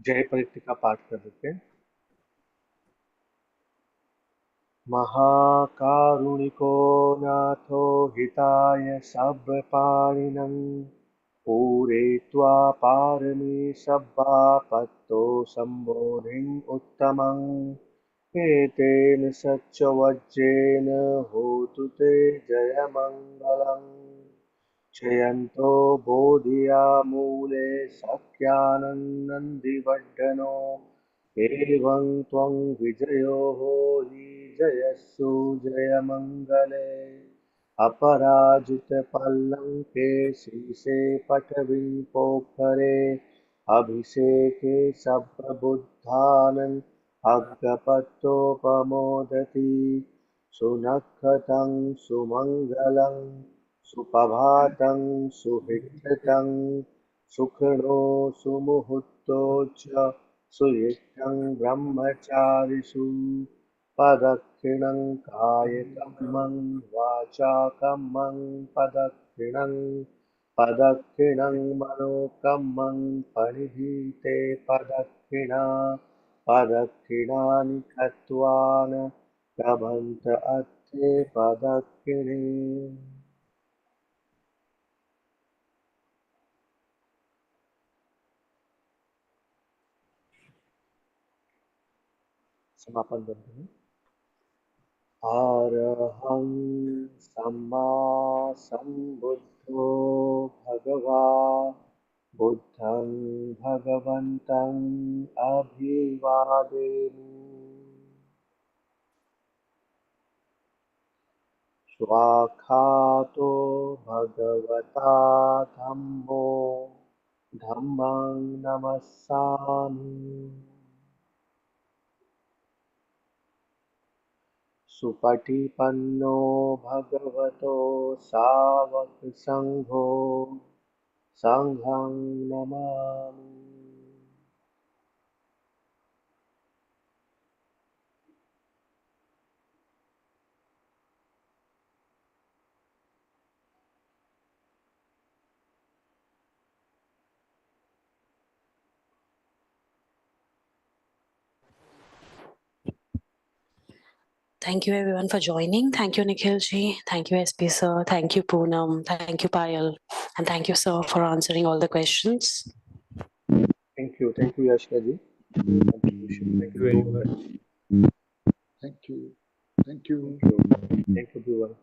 जय परिक्ति का पाठ कर देते हैं। महाकारुणिको नाथो हिताय सब्बपाणिनं पूरयित्वा पारमी सब्बापत्तो सम्बोधिं उत्तमं एतेन सच्चवज्रेन होतु ते जयमङ्गलम् जयन्तो बोधिया मूले सख्यानन्दन्दिवर्धनो एवं त्वं विजयो होहि जयस्सु जयमङ्गले अपराजितपल्लङ्के शीर्षे पटविं पोखरे अभिषेके सप्रबुद्धानन् अग्गपत्तोपमोदति सुनखतं सुमङ्गलं सुप्रभातं सुविख्यातं सुखिनो सुमुहूर्तो च सुयिष्ठं ब्रह्मचारिषु पदक्षिणं कायकम्मं वाचाकम्मं पदक्षिणं मनोकम्मं परिधीते पदक्षिणानि कृत्वान् लभन्त अर्थे पदक्षिणे समापन बंधन अरहं सम्मा सम्बुद्धो भगवा बुद्धं भगवन्तं अभिवादेमि स्वाक्षातो भगवता धम्मं नमस्सामि सुपटिपन्नो भगवतो सावकसङ्घो संघं Namami Thank you everyone for joining. Thank you, Nikhil ji. Thank you, SP sir. Thank you, Poonam. Thank you, Payal. And thank you, sir, for answering all the questions. Thank you, Yashka ji. Thank you very much. Thank you. Thank you. Thank you, everyone.